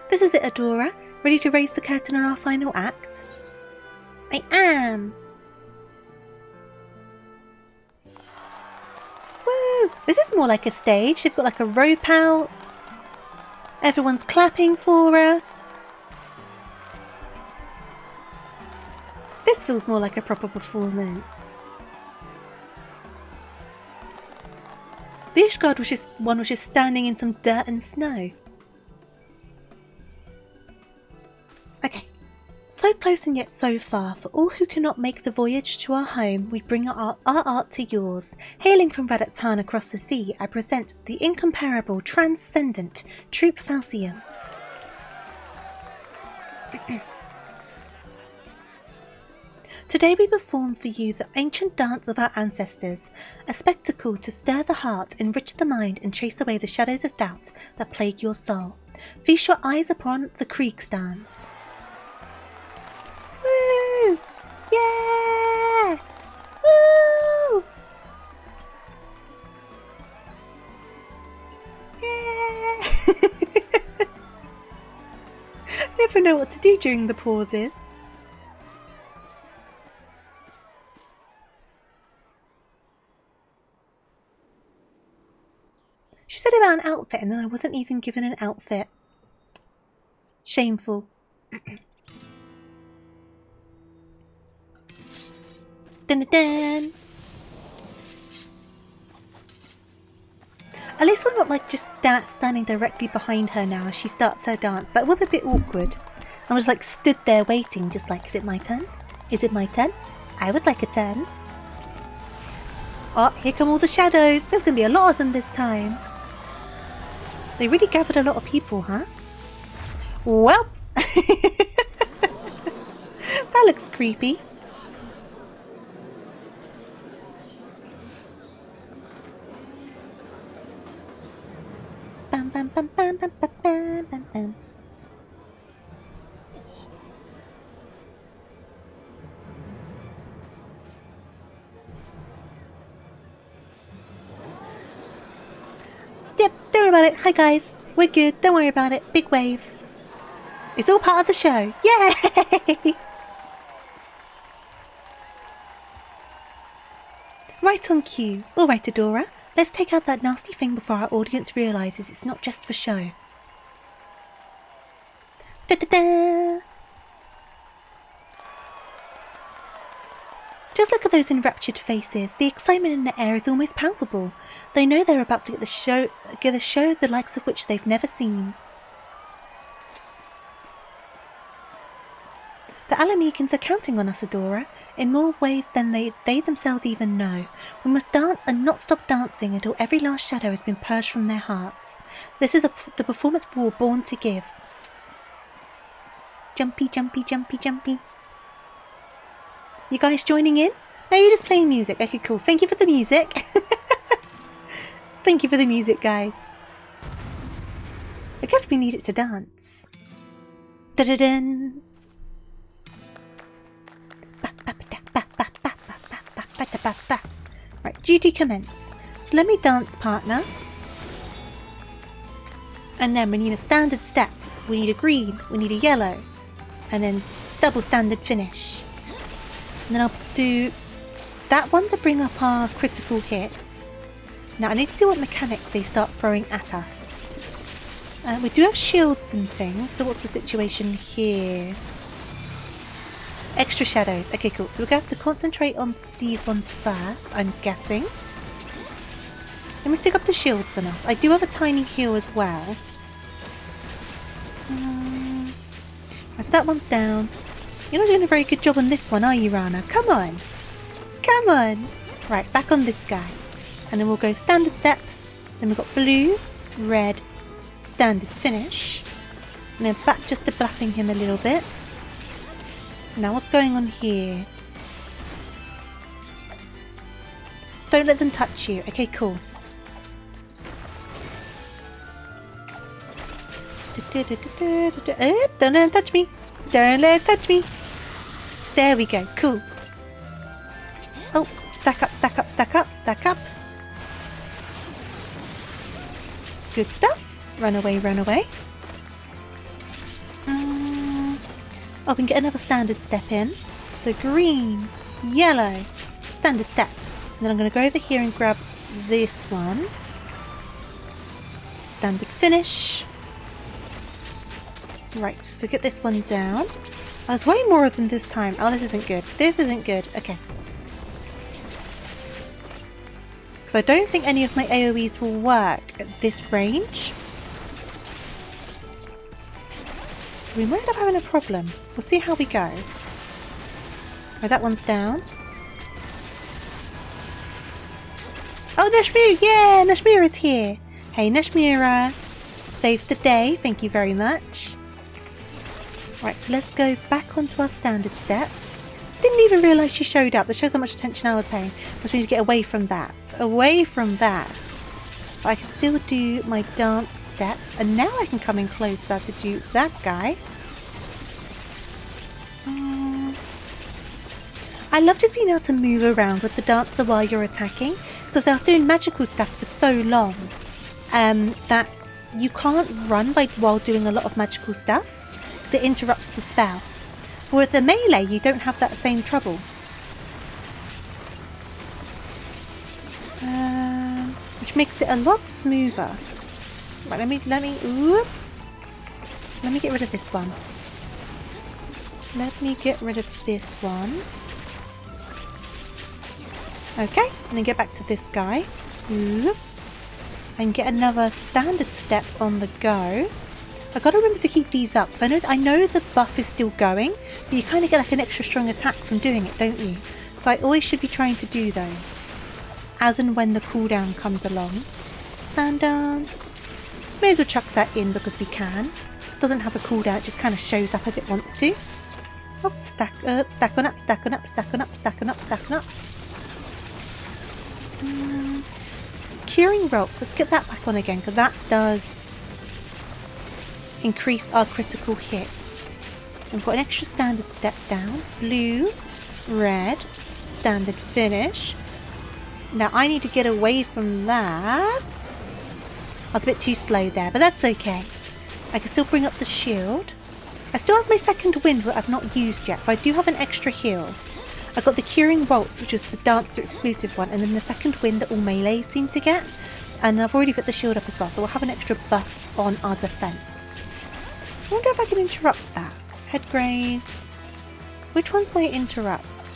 This is it, Adora. Ready to raise the curtain on our final act? I am! Woo! This is more like a stage. They've got like a rope out. Everyone's clapping for us. This feels more like a proper performance. The Ishgard was just standing in some dirt and snow. Okay. So close and yet so far, for all who cannot make the voyage to our home, we bring our art to yours. Hailing from Radetz-Han across the sea, I present the incomparable, transcendent Troop Falcium. Today we perform for you the ancient dance of our ancestors, a spectacle to stir the heart, enrich the mind, and chase away the shadows of doubt that plague your soul. Feast your eyes upon the Kriegsdance. Woo! Yeah! Woo! Yeah! never know what to do during the pauses. She said about an outfit and then I wasn't even given an outfit. Shameful. Dun, dun, dun. At least we're not like just standing directly behind her now as she starts her dance. That was a bit awkward. I was like stood there waiting, just like, is it my turn? Is it my turn? I would like a turn. Oh, here come all the shadows. There's going to be a lot of them this time. They really gathered a lot of people, huh? Well, that looks creepy. Bam, bam, bam, bam, bam, bam, bam, bam, bam. Yep, don't worry about it. Hi guys, we're good. Don't worry about it. Big wave. It's all part of the show. Yay! Right on cue. All right, Adora. Let's take out that nasty thing before our audience realises it's not just for show. Da-da-da! Just look at those enraptured faces. The excitement in the air is almost palpable. They know they're about to get a show the likes of which they've never seen. The Alamekans are counting on us, Adora, in more ways than they themselves even know. We must dance and not stop dancing until every last shadow has been purged from their hearts. This is the performance we were born to give. Jumpy, jumpy, jumpy, jumpy. You guys joining in? No, you're just playing music. Okay, cool. Thank you for the music. Thank you for the music, guys. I guess we need it to dance. Da-da-dun. Right, duty commence. So let me dance, partner. And then we need a standard step. We need a green. We need a yellow. And then double standard finish. And then I'll do that one to bring up our critical hits. Now I need to see what mechanics they start throwing at us. We do have shields and things, so what's the situation here? Extra shadows. Okay, cool. So we're going to have to concentrate on these ones first, I'm guessing. Let me stick up the shields on us. I do have a tiny heal as well. So that one's down. You're not doing a very good job on this one, are you, Rana? Come on. Come on. Right, back on this guy. And then we'll go standard step. Then we've got blue, red, standard finish. And then back just to blapping him a little bit. Now what's going on here? Don't let them touch you. Okay, cool. Don't let them touch me. Don't let them touch me. There we go. Cool. Oh, stack up, stack up, stack up, stack up. Good stuff. Run away, run away. Oh, we can get another standard step in. So green, yellow, standard step. And then I'm going to go over here and grab this one. Standard finish. Right, so get this one down. Oh, there's way more than this time. Oh, this isn't good. This isn't good. Okay. Because I don't think any of my AoEs will work at this range. So we might end up having a problem. We'll see how we go. Oh, that one's down. Oh, Nashmira! Yeah, Nashmira's here. Hey, Nashmira. Saved the day. Thank you very much. Right, so let's go back onto our standard step. Didn't even realise she showed up. That shows how much attention I was paying. But we need to get away from that. Away from that. But I can still do my dance steps. And now I can come in closer to do that guy. I love just being able to move around with the dancer while you're attacking. So I was doing magical stuff for so long that you can't run while doing a lot of magical stuff. because it interrupts the spell. But with the melee, you don't have that same trouble. Which makes it a lot smoother. Right, let me get rid of this one. Let me get rid of this one. Okay, and then get back to this guy. And get another standard step on the go. I've got to remember to keep these up, because I know the buff is still going, but you kind of get like an extra strong attack from doing it, don't you? So I always should be trying to do those, as and when the cooldown comes along. Fan dance. May as well chuck that in because we can. Doesn't have a cooldown, it just kind of shows up as it wants to. Oh, stack up, stack on up, stack on up, stack on up, stack on up, stack on up. Curing ropes, let's get that back on again, because that does increase our critical hits. We've got an extra standard step down. Blue, red, standard finish. Now I need to get away from that. I was a bit too slow there, but that's okay. I can still bring up the shield. I still have my second wind that I've not used yet, so I do have an extra heal. I've got the Curing Waltz, which is the Dancer exclusive one, and then the second wind that all melees seem to get. And I've already put the shield up as well, so we'll have an extra buff on our defence. I wonder if I can interrupt that. Head graze. Which one's my interrupt?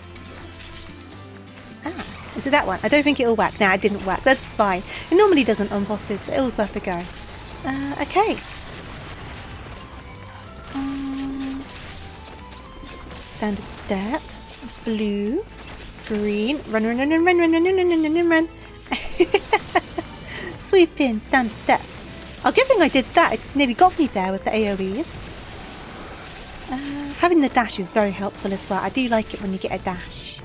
Ah, is it that one? I don't think it'll work. Nah, it didn't work. That's fine. It normally doesn't on bosses, but it was worth a go. Okay. Standard step. Blue. Green. Run, run, run, run, run, run, run, run, run, run, run, run. Sweep in. Standard step. Oh, good thing I did that. It nearly got me there with the AoEs. Having the dash is very helpful as well. I do like it when you get a dash.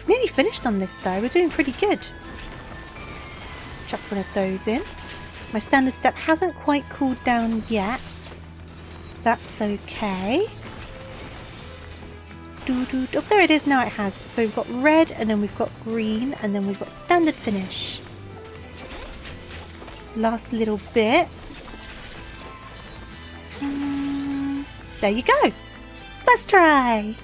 Nearly finished on this though. We're doing pretty good. Chuck one of those in. My standard step hasn't quite cooled down yet. That's okay. Oh, there it is. Now it has. So we've got red, and then we've got green, and then we've got standard finish. Last little bit. There you go. Let's try.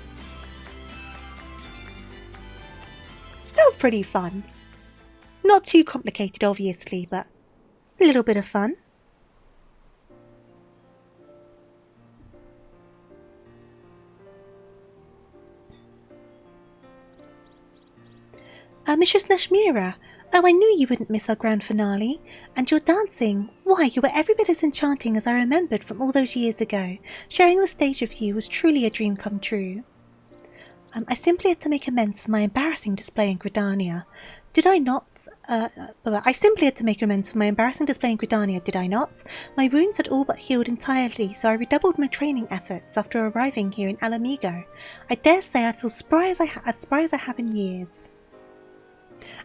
That was pretty fun. Not too complicated, obviously, but a little bit of fun. Mistress Nashmira, oh, I knew you wouldn't miss our grand finale. And your dancing, why, you were every bit as enchanting as I remembered from all those years ago. Sharing the stage with you was truly a dream come true. I simply had to make amends for my embarrassing display in Gridania. Did I not? I simply had to make amends for my embarrassing display in Gridania, did I not? My wounds had all but healed entirely, so I redoubled my training efforts after arriving here in Alamigo. I dare say I feel as spry as I have in years.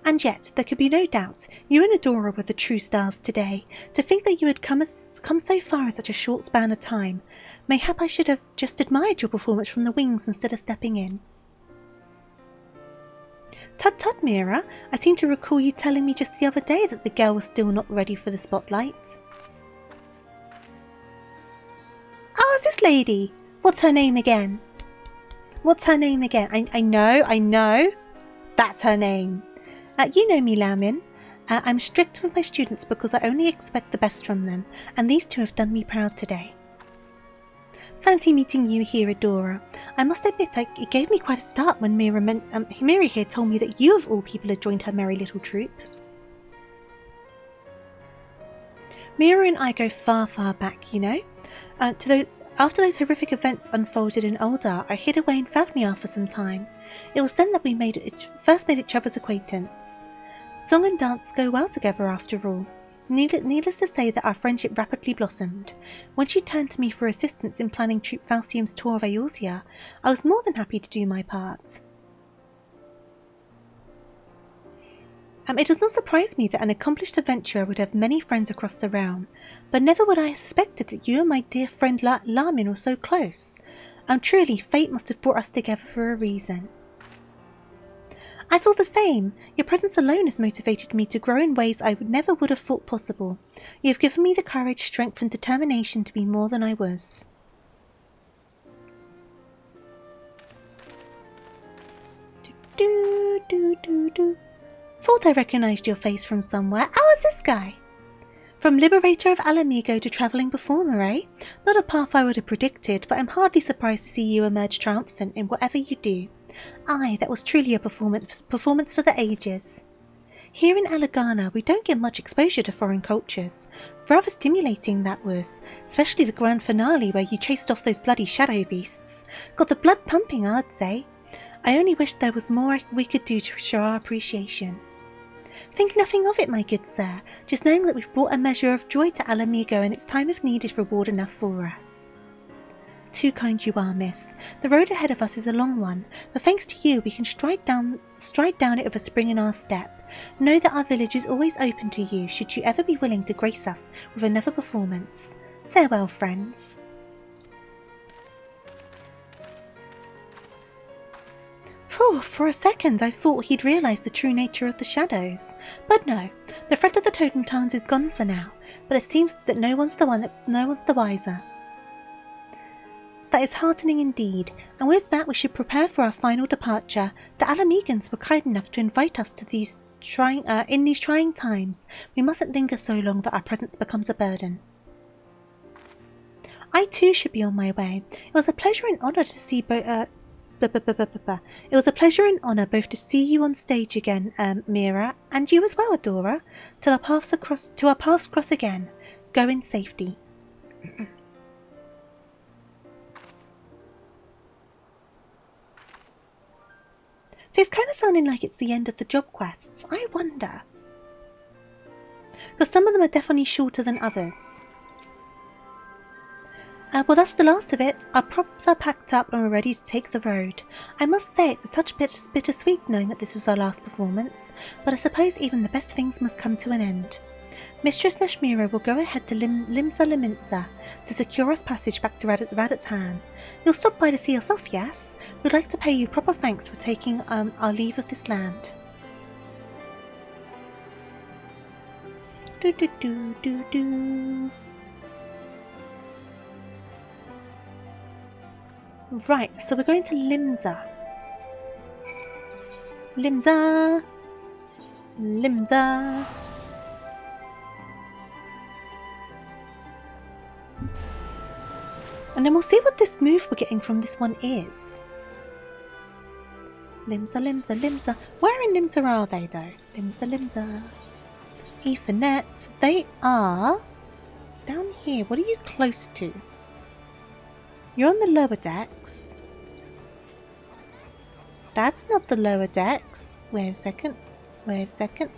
And yet, there could be no doubt, you and Adora were the true stars today. To think that you had come so far in such a short span of time. Mayhap I should have just admired your performance from the wings instead of stepping in. Tut tut, Mira, I seem to recall you telling me just the other day that the girl was still not ready for the spotlight. Oh, it's this lady! What's her name again? What's her name again? I know. That's her name. You know me, Lamin. I'm strict with my students because I only expect the best from them, and these two have done me proud today. Fancy meeting you here, Adora. I must admit, it gave me quite a start when Mira here told me that you of all people had joined her merry little troop. Mira and I go far, far back, you know. After those horrific events unfolded in Uldar, I hid away in Favniar for some time. It was then that we first made each other's acquaintance. Song and dance go well together after all. Needless to say that our friendship rapidly blossomed. When she turned to me for assistance in planning Troop Falcium's tour of Eorzea, I was more than happy to do my part. It does not surprise me that an accomplished adventurer would have many friends across the realm, but never would I have suspected that you and my dear friend Lamin were so close. Truly, fate must have brought us together for a reason. I feel the same. Your presence alone has motivated me to grow in ways I never would have thought possible. You have given me the courage, strength, and determination to be more than I was. Thought I recognized your face from somewhere. Oh, it's this guy! From Liberator of Alamigo to Travelling Performer, eh? Not a path I would have predicted, but I'm hardly surprised to see you emerge triumphant in whatever you do. Aye, that was truly a performance for the ages. Here in Alagana, we don't get much exposure to foreign cultures. Rather stimulating that was, especially the grand finale where you chased off those bloody shadow beasts. Got the blood pumping, I'd say. I only wish there was more we could do to show our appreciation. Think nothing of it, my good sir, just knowing that we've brought a measure of joy to Alamigo and its time of need is reward enough for us. Too kind you are, miss. The road ahead of us is a long one, but thanks to you we can stride down it with a spring in our step. Know that our village is always open to you should you ever be willing to grace us with another performance. Farewell, friends. Phew, for a second I thought he'd realised the true nature of the shadows. But no, the threat of the Totem Tarns is gone for now, but it seems that no one's the wiser. That is heartening indeed, and with that we should prepare for our final departure. The Alamegans were kind enough to invite us to in these trying times. We mustn't linger so long that our presence becomes a burden. I too should be on my way. It was a pleasure and honour to see It was a pleasure and honour both to see you on stage again, Mira, and you as well, Adora, till our paths cross again. Go in safety. So it's kind of sounding like it's the end of the job quests. I wonder. Because some of them are definitely shorter than others. Well, that's the last of it. Our props are packed up and we're ready to take the road. I must say it's a touch bittersweet knowing that this was our last performance, but I suppose even the best things must come to an end. Mistress Nashmira will go ahead to Limsa Liminsa to secure us passage back to Radit's hand. You'll stop by to see us off, yes? We'd like to pay you proper thanks for taking our leave of this land. Right, so we're going to Limsa. Limsa. And then we'll see what this move we're getting from this one is. Limsa. Where in Limsa are they though? Limsa. Ethernet. They are down here. What are you close to? You're on the lower decks. That's not the lower decks. Wait a second.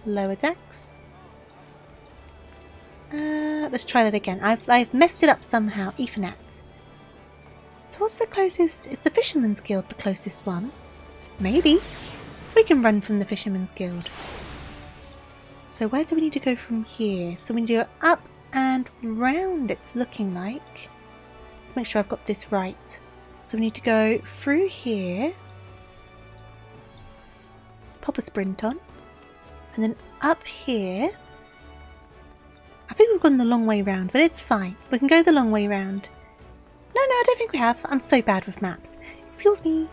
Lower decks. Let's try that again. I've messed it up somehow. Ethernet. So what's the closest? Is the Fisherman's Guild the closest one? Maybe. We can run from the Fisherman's Guild. So where do we need to go from here? So we need to go up and round, it's looking like. Let's make sure I've got this right. So we need to go through here. Pop a sprint on. And then up here. I think we've gone the long way round, but it's fine. We can go the long way round. No, I don't think we have. I'm so bad with maps. Excuse me.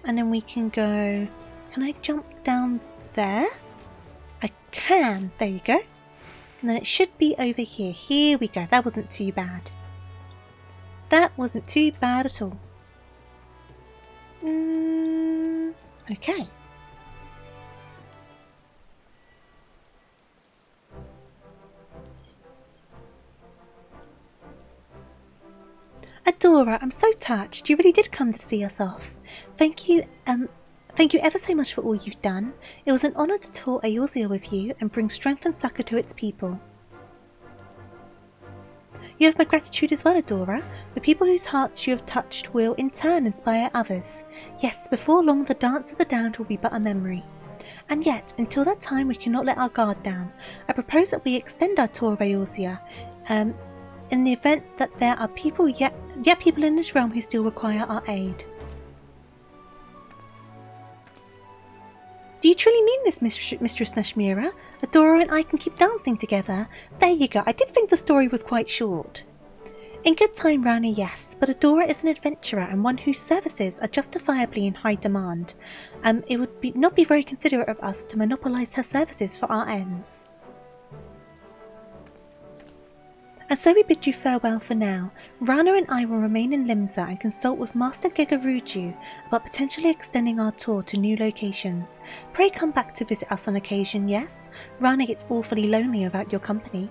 And then we can go... Can I jump down there? I can. There you go. And then it should be over here. Here we go. That wasn't too bad. That wasn't too bad at all. Okay. Adora, I'm so touched. You really did come to see us off. Thank you ever so much for all you've done. It was an honour to tour Eorzea with you and bring strength and succour to its people. You have my gratitude as well, Adora. The people whose hearts you have touched will, in turn, inspire others. Yes, before long the Dance of the Damned will be but a memory. And yet, until that time we cannot let our guard down. I propose that we extend our tour of Eorzea, in the event that there are people yet people in this realm who still require our aid. Do you truly mean this, Mistress Nashmira? Adora and I can keep dancing together. There you go. I did think the story was quite short. In good time, Rana, yes, but Adora is an adventurer and one whose services are justifiably in high demand. It would not be very considerate of us to monopolise her services for our ends. And so we bid you farewell for now. Rana and I will remain in Limsa and consult with Master Gegaruju about potentially extending our tour to new locations. Pray come back to visit us on occasion, yes? Rana gets awfully lonely without your company.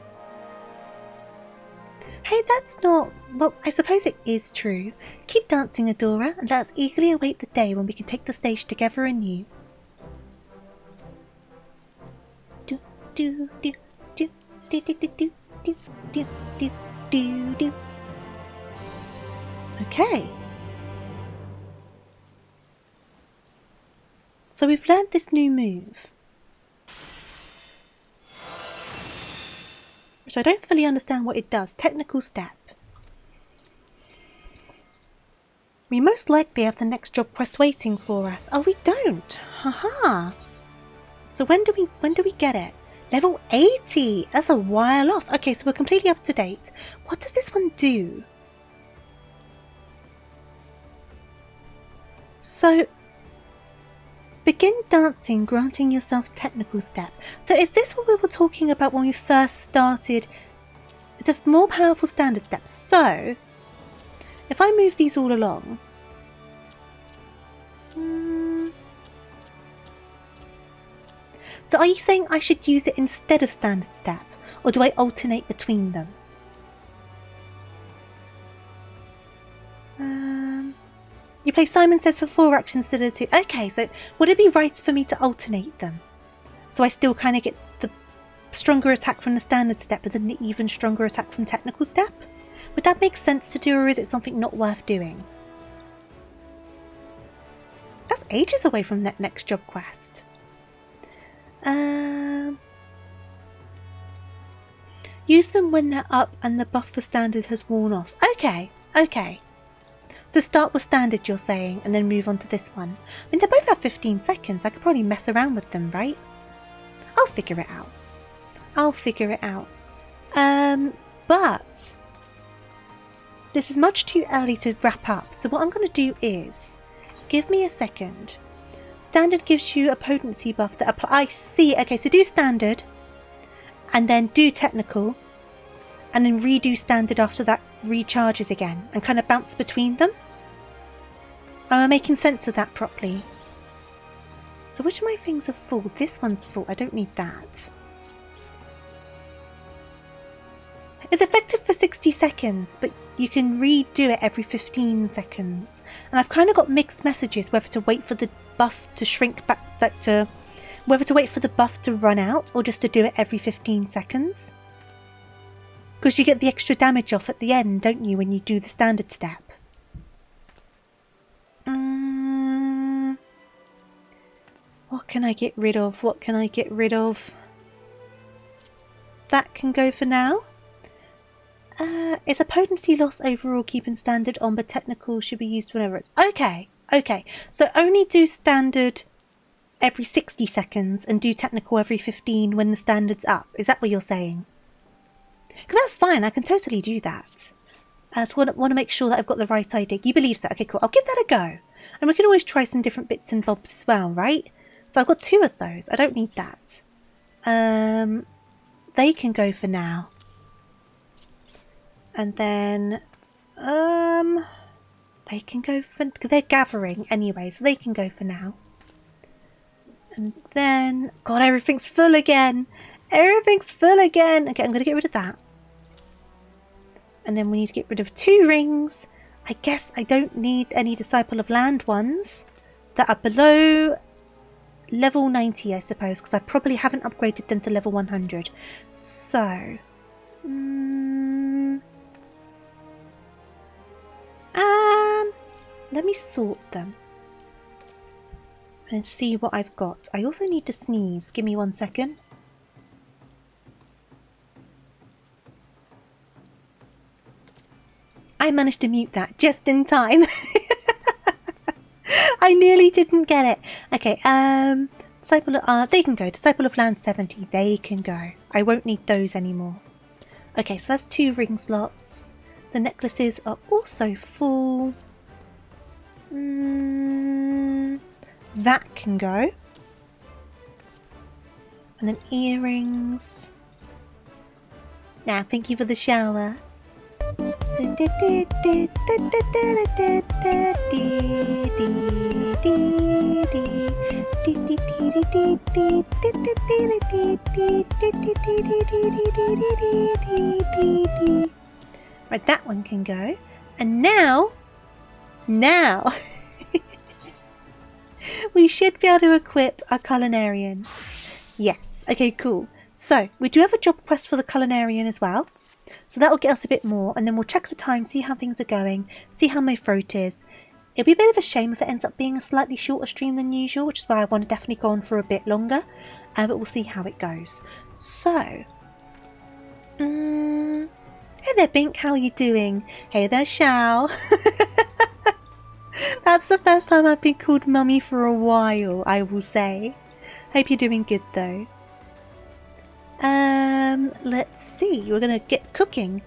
Hey, that's not... Well, I suppose it is true. Keep dancing, Adora, and let us eagerly await the day when we can take the stage together anew. Do, do, do, do, do, do, do, do. Do, do, do, do, do. Okay. So we've learned this new move, which I don't fully understand what it does. Technical step. We most likely have the next job quest waiting for us. Oh, we don't. Haha. So when do we get it? Level 80! That's a while off. Okay, so we're completely up to date. What does this one do? So, begin dancing, granting yourself technical step. So is this what we were talking about when we first started? It's a more powerful standard step. So, if I move these all along... So are you saying I should use it instead of standard step? Or do I alternate between them? You play Simon Says for 4 actions instead of 2. Okay, so would it be right for me to alternate them? So I still kind of get the stronger attack from the standard step but then the even stronger attack from technical step? Would that make sense to do, or is it something not worth doing? That's ages away from that next job quest. Use them when they're up and the buff for standard has worn off. Okay, okay. So start with standard, you're saying, and then move on to this one. I mean, they both have 15 seconds. I could probably mess around with them, right? I'll figure it out. I'll figure it out. But this is much too early to wrap up. So what I'm going to do is, give me a second. Standard gives you a potency buff that applies. I see. Okay, so do standard. And then do technical. And then redo standard after that recharges again. And kind of bounce between them. Am I making sense of that properly? So which of my things are full? This one's full. I don't need that. It's effective for 60 seconds, but you can redo it every 15 seconds. And I've kind of got mixed messages whether to wait for the buff to shrink back, whether to wait for the buff to run out or just to do it every 15 seconds. Because you get the extra damage off at the end, don't you, when you do the standard step? What can I get rid of? What can I get rid of? That can go for now. Is a potency loss overall keeping standard on, but technical should be used whenever it's... Okay, okay. So only do standard every 60 seconds and do technical every 15 when the standard's up. Is that what you're saying? Because that's fine. I can totally do that. So I want to make sure that I've got the right idea. You believe so? Okay, cool. I'll give that a go. And we can always try some different bits and bobs as well, right? So I've got 2 of those. I don't need that. They can go for now. And then, they can go for, they're gathering anyway, so they can go for now. And then, God, everything's full again. Everything's full again. Okay, I'm going to get rid of that. And then we need to get rid of 2 rings. I guess I don't need any Disciple of Land ones that are below level 90, I suppose, because I probably haven't upgraded them to level 100. So, let me sort them and see what I've got. I also need to sneeze. Give me 1 second. I managed to mute that just in time. I nearly didn't get it. Okay, Disciple of, they can go. Disciple of Land 70, they can go. I won't need those anymore. Okay, so that's 2 ring slots. The necklaces are also full. That can go. And then earrings. Now, thank you for the shower. Right, that one can go. And now we should be able to equip our culinarian. Yes, okay, cool. So we do have a job quest for the culinarian as well. So that will get us a bit more, and then we'll check the time, see how things are going, see how my throat is. It'll be a bit of a shame if it ends up being a slightly shorter stream than usual, which is why I want to definitely go on for a bit longer, but we'll see how it goes. So, hey there Bink, how are you doing? Hey there Shao. That's the first time I've been called mummy for a while, I will say. Hope you're doing good though. Let's see. We're going to get cooking.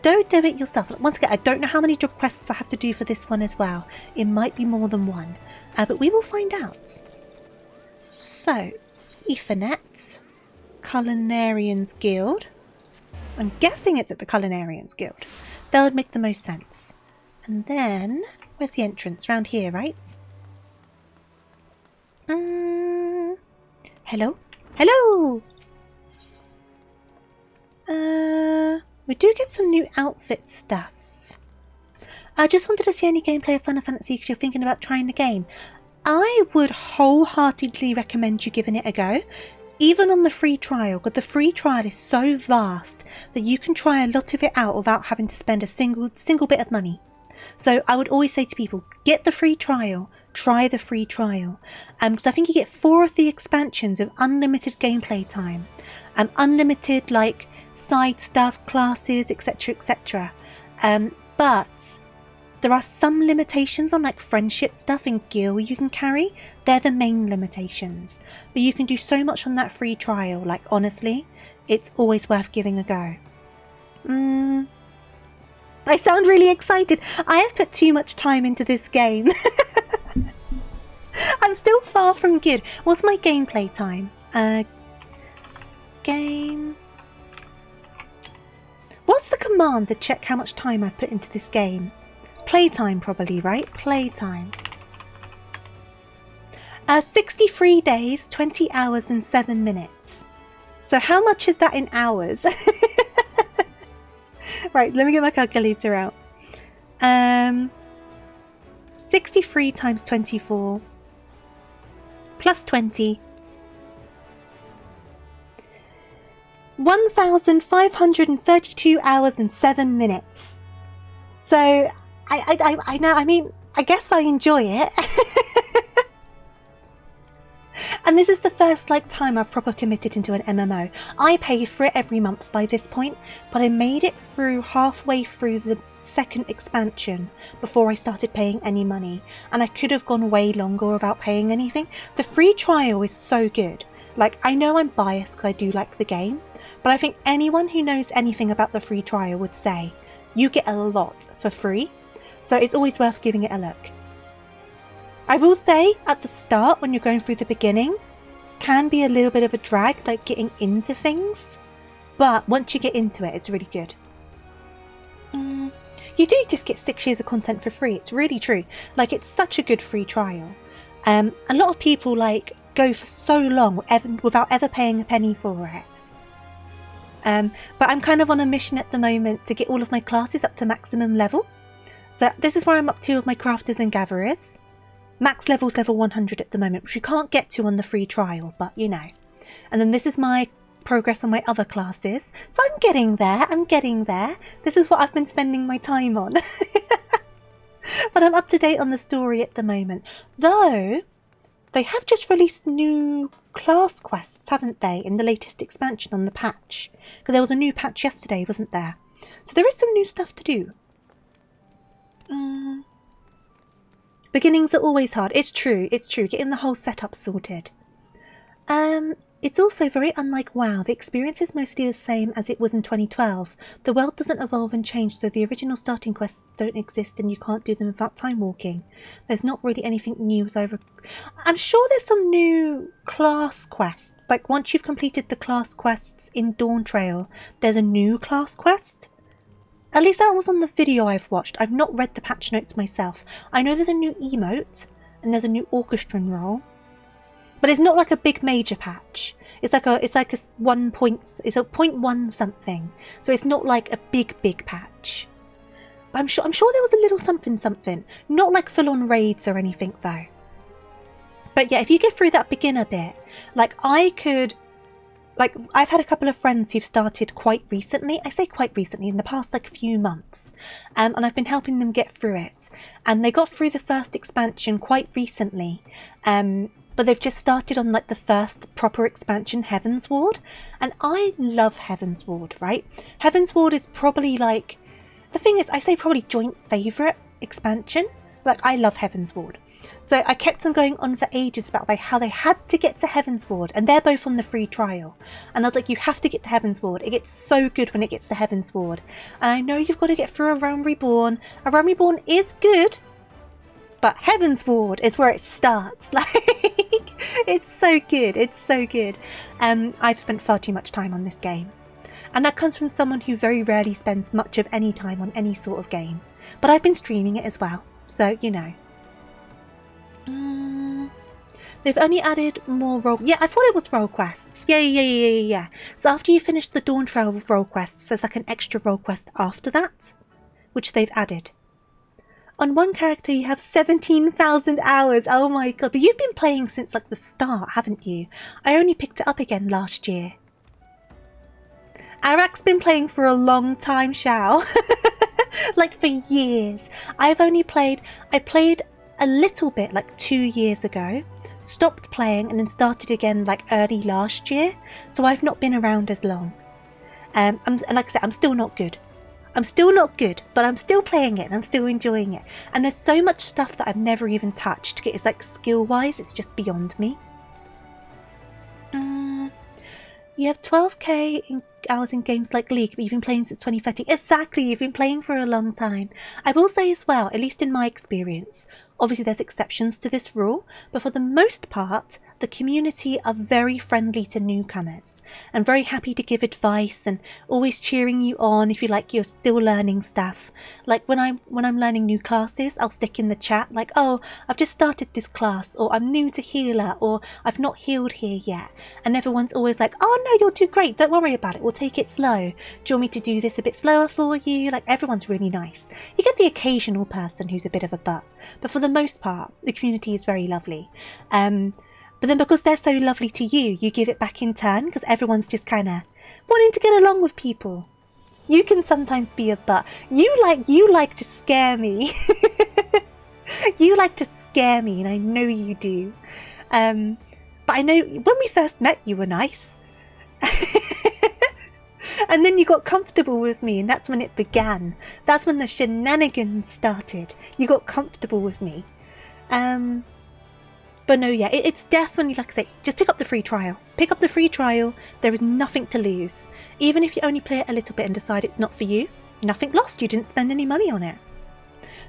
Don't do it yourself. Once again, I don't know how many job quests I have to do for this one as well. It might be more than one. But we will find out. So, Ethernet, Culinarians Guild. I'm guessing it's at the Culinarians Guild. That would make the most sense. And then, where's the entrance? Round here, right? Hello? Hello! We do get some new outfit stuff. I just wanted to see any gameplay of Final Fantasy because you're thinking about trying the game. I would wholeheartedly recommend you giving it a go. Even on the free trial, because the free trial is so vast that you can try a lot of it out without having to spend a single bit of money. So I would always say to people, get the free trial, try the free trial. Because I think you get 4 of the expansions with unlimited gameplay time. Unlimited like side stuff, classes, etc, etc. But there are some limitations on like friendship stuff and gear you can carry. They're the main limitations. But you can do so much on that free trial. Like honestly, it's always worth giving a go. I sound really excited. I have put too much time into this game. I'm still far from good. What's my gameplay time? Game. What's the command to check how much time I've put into this game? Playtime probably, right? Playtime. 63 days, 20 hours and 7 minutes. So how much is that in hours? Right, let me get my calculator out. 63 times 24 plus 20. 1,532 hours and 7 minutes. So, I know, I mean, I guess I enjoy it. And this is the first time I've proper committed into an MMO. I pay for it every month by this point, but I made it through halfway through the second expansion before I started paying any money. And I could have gone way longer without paying anything. The free trial is so good. I know I'm biased because I do like the game, but I think anyone who knows anything about the free trial would say, you get a lot for free, so it's always worth giving it a look. I will say, at the start, when you're going through the beginning, can be a little bit of a drag, getting into things, but once you get into it, it's really good. You do just get 6 years of content for free, it's really true. It's such a good free trial. A lot of people, go for so long without ever paying a penny for it. But I'm kind of on a mission at the moment to get all of my classes up to maximum level. So this is where I'm up to with my crafters and gatherers. Max level's level 100 at the moment, which you can't get to on the free trial, but you know. And then this is my progress on my other classes. So I'm getting there, This is what I've been spending my time on. But I'm up to date on the story at the moment. Though, they have just released new class quests, haven't they, in the latest expansion on the patch. Because there was a new patch yesterday, wasn't there? So there is some new stuff to do. Beginnings are always hard. It's true. Getting the whole setup sorted. It's also very unlike WoW. The experience is mostly the same as it was in 2012. The world doesn't evolve and change, so the original starting quests don't exist and you can't do them without time walking. There's not really anything new as I'm sure there's some new class quests. Like once you've completed the class quests in Dawn Trail, there's a new class quest. At least that was on the video I've watched. I've not read the patch notes myself. I know there's a new emote and there's a new orchestran role. But it's not like a big major patch. It's like a 0.1 something. So it's not like a big patch. But I'm sure there was a little something. Not like full on raids or anything though. But yeah, if you get through that beginner bit, I've had a couple of friends who've started quite recently. I say quite recently, in the past few months. And I've been helping them get through it. And they got through the first expansion quite recently. But they've just started on the first proper expansion, Heaven's Ward. And I love Heaven's Ward, right? Heaven's Ward is probably the thing is, I say probably joint favourite expansion. I love Heaven's Ward. So I kept on going on for ages about how they had to get to Heaven's Ward. And they're both on the free trial. And I was like, you have to get to Heaven's Ward. It gets so good when it gets to Heaven's Ward. And I know you've got to get through A Realm Reborn. A Realm Reborn is good. But Heaven's Ward is where it starts. It's so good. It's so good. I've spent far too much time on this game. And that comes from someone who very rarely spends much of any time on any sort of game. But I've been streaming it as well. So, you know. They've only added more role... Yeah, I thought it was role quests. Yeah. So after you finish the Dawn Trail role quests, there's an extra role quest after that. Which they've added. On one character you have 17,000 hours. Oh my god. But you've been playing since the start, haven't you? I only picked it up again last year. Arak's been playing for a long time, Shao. For years. I played a little bit 2 years ago. Stopped playing and then started again early last year. So I've not been around as long. And like I said, I'm still not good. I'm still not good, but I'm still playing it and I'm still enjoying it. And there's so much stuff that I've never even touched. It's skill-wise, it's just beyond me. You have 12k hours in games like League, but you've been playing since 2013. Exactly, you've been playing for a long time. I will say as well, at least in my experience, obviously there's exceptions to this rule, but for the most part, the community are very friendly to newcomers and very happy to give advice and always cheering you on if you're still learning stuff. When I'm learning new classes, I'll stick in the chat oh, I've just started this class, or I'm new to healer, or I've not healed here yet. And everyone's always oh no, you'll do great, don't worry about it, we'll take it slow. Do you want me to do this a bit slower for you? Everyone's really nice. You get the occasional person who's a bit of a butt, but for the most part, the community is very lovely. But then because they're so lovely to you, you give it back in turn because everyone's just kind of wanting to get along with people. You can sometimes be a butt. You like to scare me. You like to scare me, and I know you do. But I know when we first met, you were nice. And then you got comfortable with me, and that's when it began. That's when the shenanigans started. You got comfortable with me. But no, yeah, it's definitely, like I say, just pick up the free trial. Pick up the free trial. There is nothing to lose. Even if you only play it a little bit and decide it's not for you, nothing lost. You didn't spend any money on it.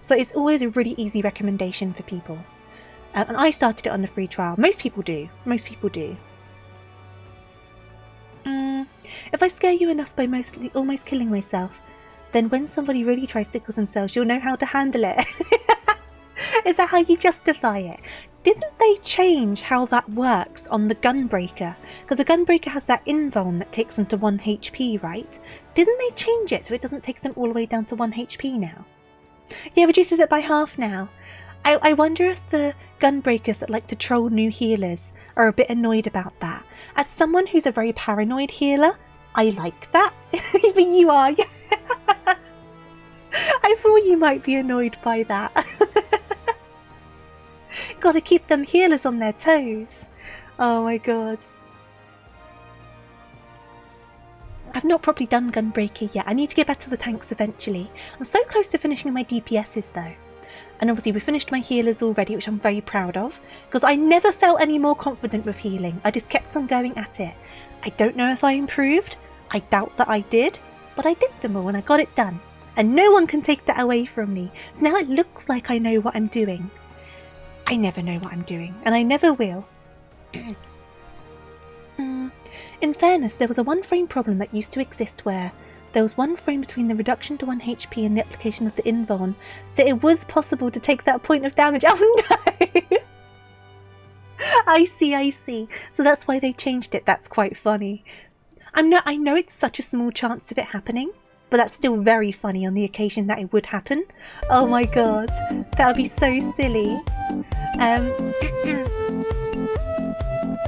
So it's always a really easy recommendation for people. And I started it on the free trial. Most people do. If I scare you enough by almost killing myself, then when somebody really tries to kill themselves, you'll know how to handle it. Is that how you justify it? Didn't they change how that works on the Gunbreaker? Because the Gunbreaker has that invuln that takes them to 1 HP, right? Didn't they change it so it doesn't take them all the way down to 1 HP now? Yeah, reduces it by half now. I wonder if the Gunbreakers that like to troll new healers are a bit annoyed about that. As someone who's a very paranoid healer, I like that. But you are, yeah. I thought you might be annoyed by that. Gotta keep them healers on their toes. Oh my god. I've not properly done Gunbreaker yet. I need to get back to the tanks eventually. I'm so close to finishing my DPSs though. And obviously we finished my healers already, which I'm very proud of, because I never felt any more confident with healing. I just kept on going at it. I don't know if I improved. I doubt that I did, but I did them all and I got it done. And no one can take that away from me. So now it looks like I know what I'm doing. I never know what I'm doing, and I never will. In fairness, there was a 1 frame problem that used to exist where there was 1 frame between the reduction to 1 HP and the application of the invuln, that it was possible to take that point of damage. Oh no! I see. So that's why they changed it. That's quite funny. I know it's such a small chance of it happening, but that's still very funny on the occasion that it would happen. Oh my god, that would be so silly.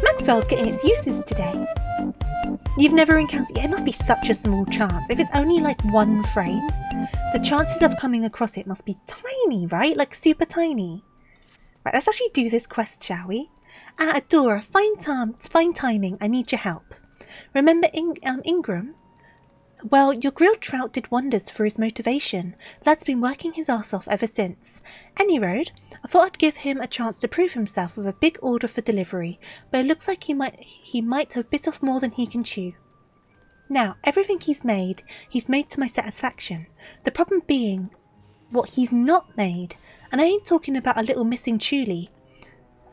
Maxwell's getting its uses today. You've never encountered... Yeah, it must be such a small chance. If it's only like 1 frame, the chances of coming across it must be tiny, right? Like super tiny. Right, let's actually do this quest, shall we? Adora, fine timing. I need your help. Remember Ingram? Well, your grilled trout did wonders for his motivation. Lad's been working his ass off ever since. Any road, I thought I'd give him a chance to prove himself with a big order for delivery, but it looks like he might have bit off more than he can chew. Now, everything he's made to my satisfaction. The problem being what he's not made, and I ain't talking about a little missing chuli.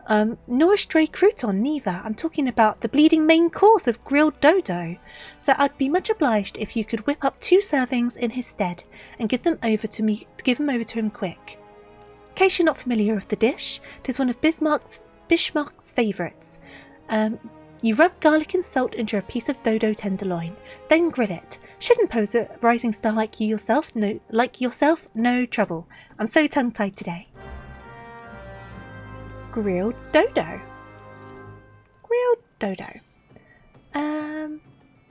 Nor a stray crouton neither. I'm talking about the bleeding main course of grilled dodo. So I'd be much obliged if you could whip up 2 servings in his stead and give them over to him quick. In case you're not familiar with the dish, it is one of Bismarck's favourites. You rub garlic and salt into a piece of dodo tenderloin, then grill it. Shouldn't pose a rising star like yourself, no trouble. I'm so tongue-tied today. Grilled dodo.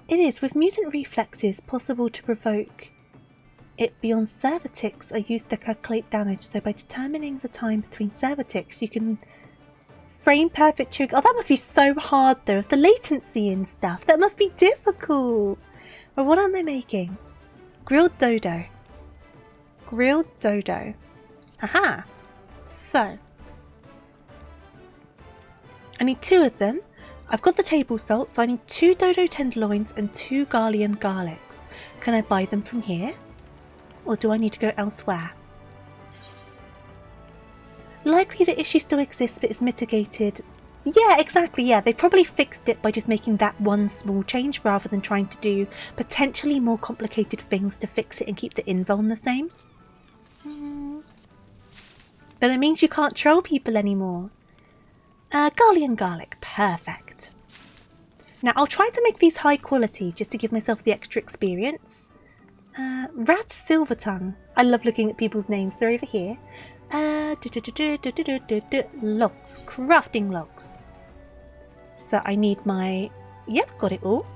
It is, with mutant reflexes, possible to provoke it beyond server ticks are used to calculate damage, so by determining the time between server ticks you can frame perfect trigger. Oh, that must be so hard though, with the latency and stuff. That must be difficult. Well, what am I making? Grilled dodo. Aha! So I need 2 of them. I've got the table salt, so I need 2 dodo tenderloins and 2 Garlean garlics. Can I buy them from here? Or do I need to go elsewhere? Likely the issue still exists but is mitigated. Yeah, exactly, yeah. They probably fixed it by just making that one small change rather than trying to do potentially more complicated things to fix it and keep the invuln the same. But it means you can't troll people anymore. Garlean garlic, perfect. Now I'll try to make these high quality just to give myself the extra experience. Rat silver tongue. I love looking at people's names. They're over here. Logs, crafting logs. So I need my... Yep, got it all.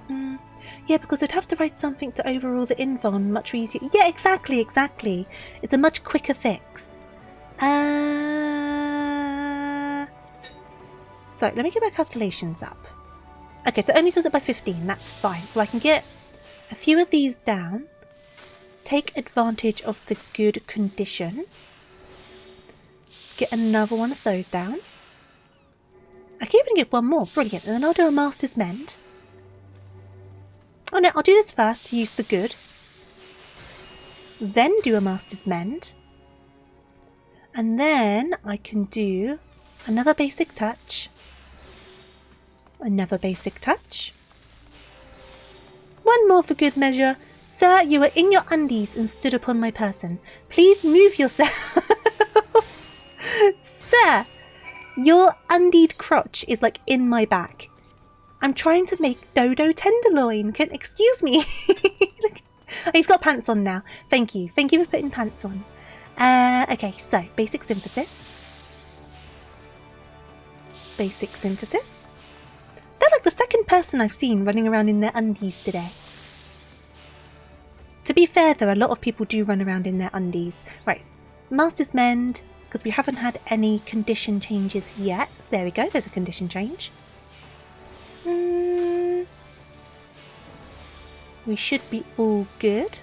Yeah, because I'd have to write something to overrule the invuln much easier. Yeah, exactly. It's a much quicker fix. So let me get my calculations up. Okay, so it only does it by 15. That's fine. So I can get a few of these down. Take advantage of the good condition. Get another one of those down. I can even get one more. Brilliant. And then I'll do a master's mend. Oh no, I'll do this first to use the good. Then do a master's mend. And then I can do another basic touch. Another basic touch. One more for good measure. Sir, you were in your undies and stood upon my person. Please move yourself. Sir, your undied crotch is like in my back. I'm trying to make dodo tenderloin. Excuse me. Look, oh, he's got pants on now. Thank you. Thank you for putting pants on. Okay, so basic synthesis. Basic synthesis. They're like the second person I've seen running around in their undies today. To be fair though, a lot of people do run around in their undies. Right, Master's Mend, because we haven't had any condition changes yet. There we go, there's a condition change. We should be all good.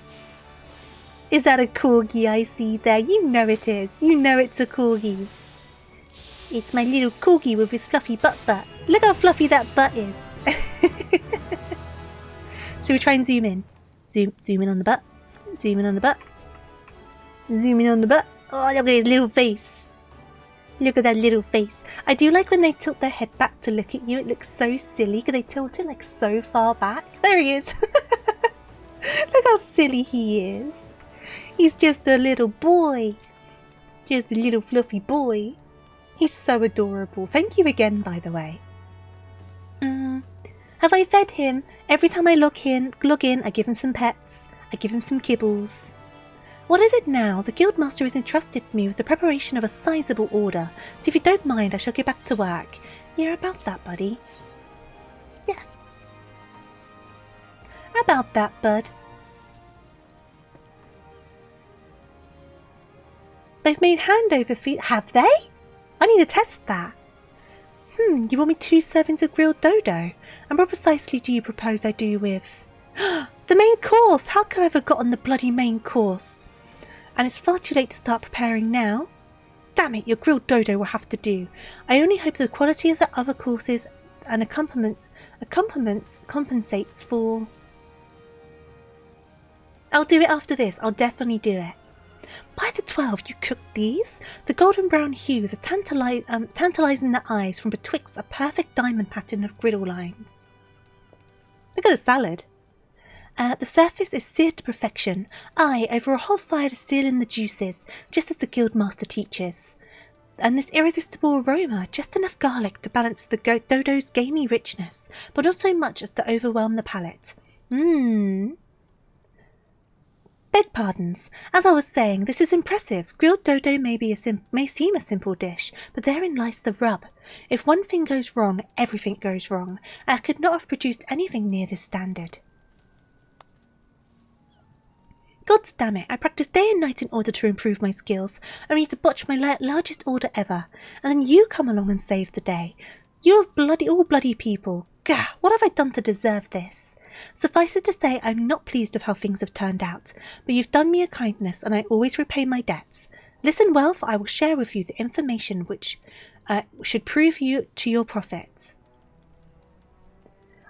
Is that a corgi I see there? You know it is. You know it's a corgi. It's my little corgi with his fluffy butt. Look how fluffy that butt is. Should we try and zoom in? Zoom in on the butt. Zoom in on the butt. Zoom in on the butt. Oh, look at his little face. Look at that little face. I do like when they tilt their head back to look at you. It looks so silly because they tilt it like so far back. There he is. Look how silly he is. He's just a little boy. Just a little fluffy boy. He's so adorable. Thank you again, by the way. Have I fed him? Every time I log in, I give him some pets. I give him some kibbles. What is it now? The Guildmaster has entrusted me with the preparation of a sizable order, so if you don't mind, I shall get back to work. Yeah, about that, buddy. Yes. About that, bud. They've made handover feet. Have they? I need to test that. You want me 2 servings of grilled dodo? And what precisely do you propose I do with... The main course! How could I have forgotten the bloody main course? And it's far too late to start preparing now. Damn it, your grilled dodo will have to do. I only hope the quality of the other courses and accompaniments compensates for... I'll do it after this. I'll definitely do it. By the 12, you cooked these? The golden brown hue, the tantalising the eyes from betwixt a perfect diamond pattern of griddle lines. Look at the salad. The surface is seared to perfection. Aye, over a hot fire to seal in the juices, just as the Guildmaster teaches. And this irresistible aroma, just enough garlic to balance the dodo's gamey richness, but not so much as to overwhelm the palate. Beg pardons. As I was saying, this is impressive. Grilled dodo may seem a simple dish, but therein lies the rub. If one thing goes wrong, everything goes wrong. I could not have produced anything near this standard. Gods damn it, I practice day and night in order to improve my skills, only to botch my largest order ever, and then you come along and save the day. You all bloody people. Gah, what have I done to deserve this? Suffice it to say, I'm not pleased with how things have turned out, but you've done me a kindness, and I always repay my debts. Listen well, for I will share with you the information which should prove you to your profit.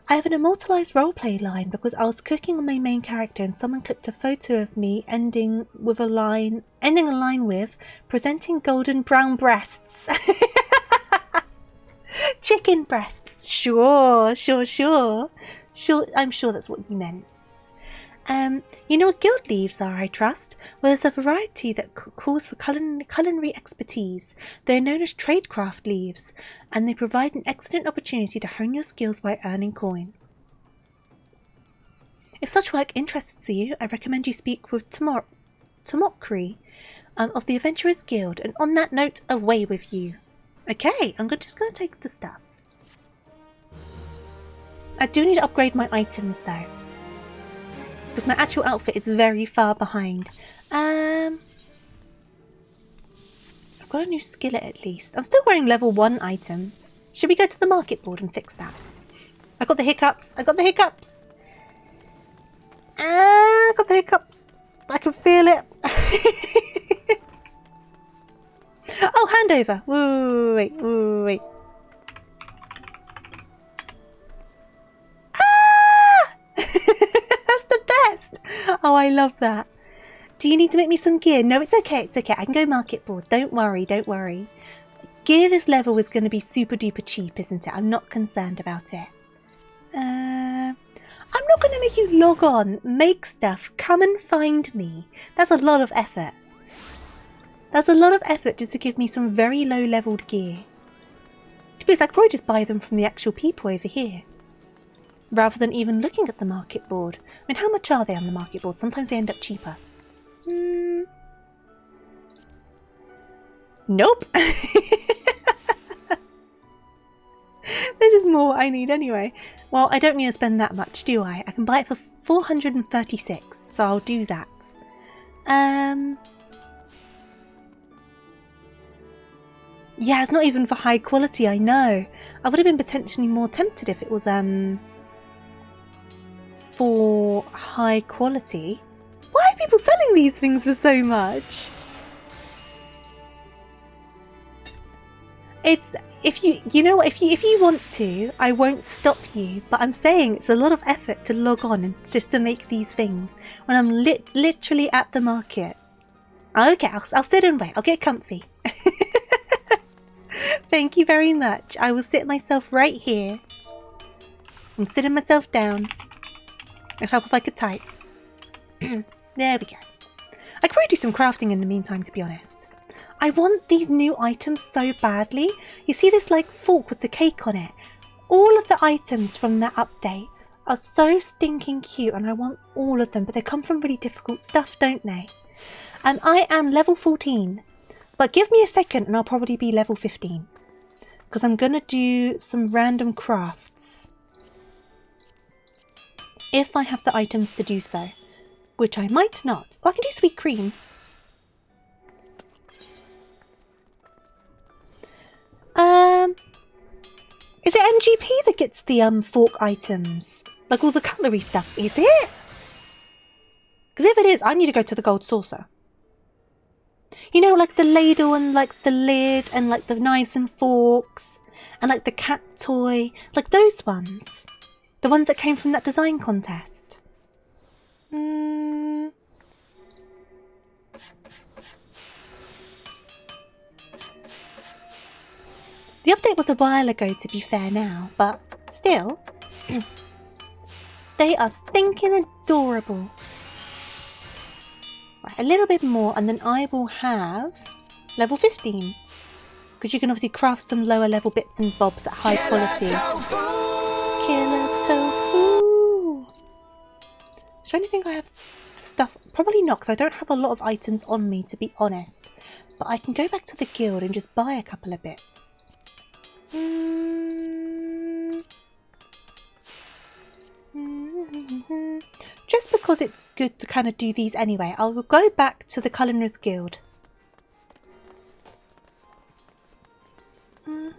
I have an immortalised roleplay line because I was cooking on my main character and someone clipped a photo of me ending a line with presenting golden brown breasts. Chicken breasts. Sure. I'm sure that's what you meant. You know what guild leaves are, I trust? Well, there's a variety that calls for culinary expertise. They're known as tradecraft leaves, and they provide an excellent opportunity to hone your skills by earning coin. If such work interests you, I recommend you speak with Tomokri of the Adventurers Guild, and on that note, away with you. Okay, I'm just going to take the stuff. I do need to upgrade my items though, because my actual outfit is very far behind. I've got a new skillet at least. I'm still wearing level 1 items. Should we go to the market board and fix that? I got the hiccups. I got the hiccups. I can feel it. Oh, handover. Wait. That's the best. Oh, I love that. Do you need to make me some gear? No, it's okay. I can go market board. Don't worry. Gear this level is going to be super duper cheap, isn't it? I'm not concerned about it. I'm not going to make you log on, make stuff, come and find me. That's a lot of effort. Just to give me some very low leveled gear. To be honest, I could probably just buy them from the actual people over here, rather than even looking at the market board. I mean, how much are they on the market board? Sometimes they end up cheaper. Nope. This is more what I need anyway. Well, I don't need to spend that much, do I? I can buy it for 436, so I'll do that. Yeah, it's not even for high quality, I know. I would have been potentially more tempted if it was for high quality. Why people selling these things for so much? It's, if you want to, I won't stop you, but I'm saying it's a lot of effort to log on and just to make these things when I'm literally at the market. Okay, I'll sit and wait. I'll get comfy. Thank you very much. I will sit myself right here. I'm sitting myself down. I hope if I could type. There we go. I could probably do some crafting in the meantime, to be honest. I want these new items so badly. You see this like fork with the cake on it? All of the items from that update are so stinking cute and I want all of them, but they come from really difficult stuff, don't they? And I am level 14, but give me a second and I'll probably be level 15 because I'm going to do some random crafts if I have the items to do so, which I might not. Oh, I can do sweet cream. Is it MGP that gets the fork items? Like all the cutlery stuff, is it? Because if it is, I need to go to the gold saucer. You know, like the ladle and like the lid and like the knives and forks and like the cat toy, like those ones. The ones that came from that design contest. The update was a while ago, to be fair now, but still, they are stinking adorable. Right, a little bit more and then I will have level 15. Because you can obviously craft some lower level bits and bobs at high quality. Killer tofu! Is there anything I have stuff? Probably not, because I don't have a lot of items on me, to be honest. But I can go back to the guild and just buy a couple of bits. Just because it's good to kind of do these anyway, I will go back to the Culiners Guild. I'm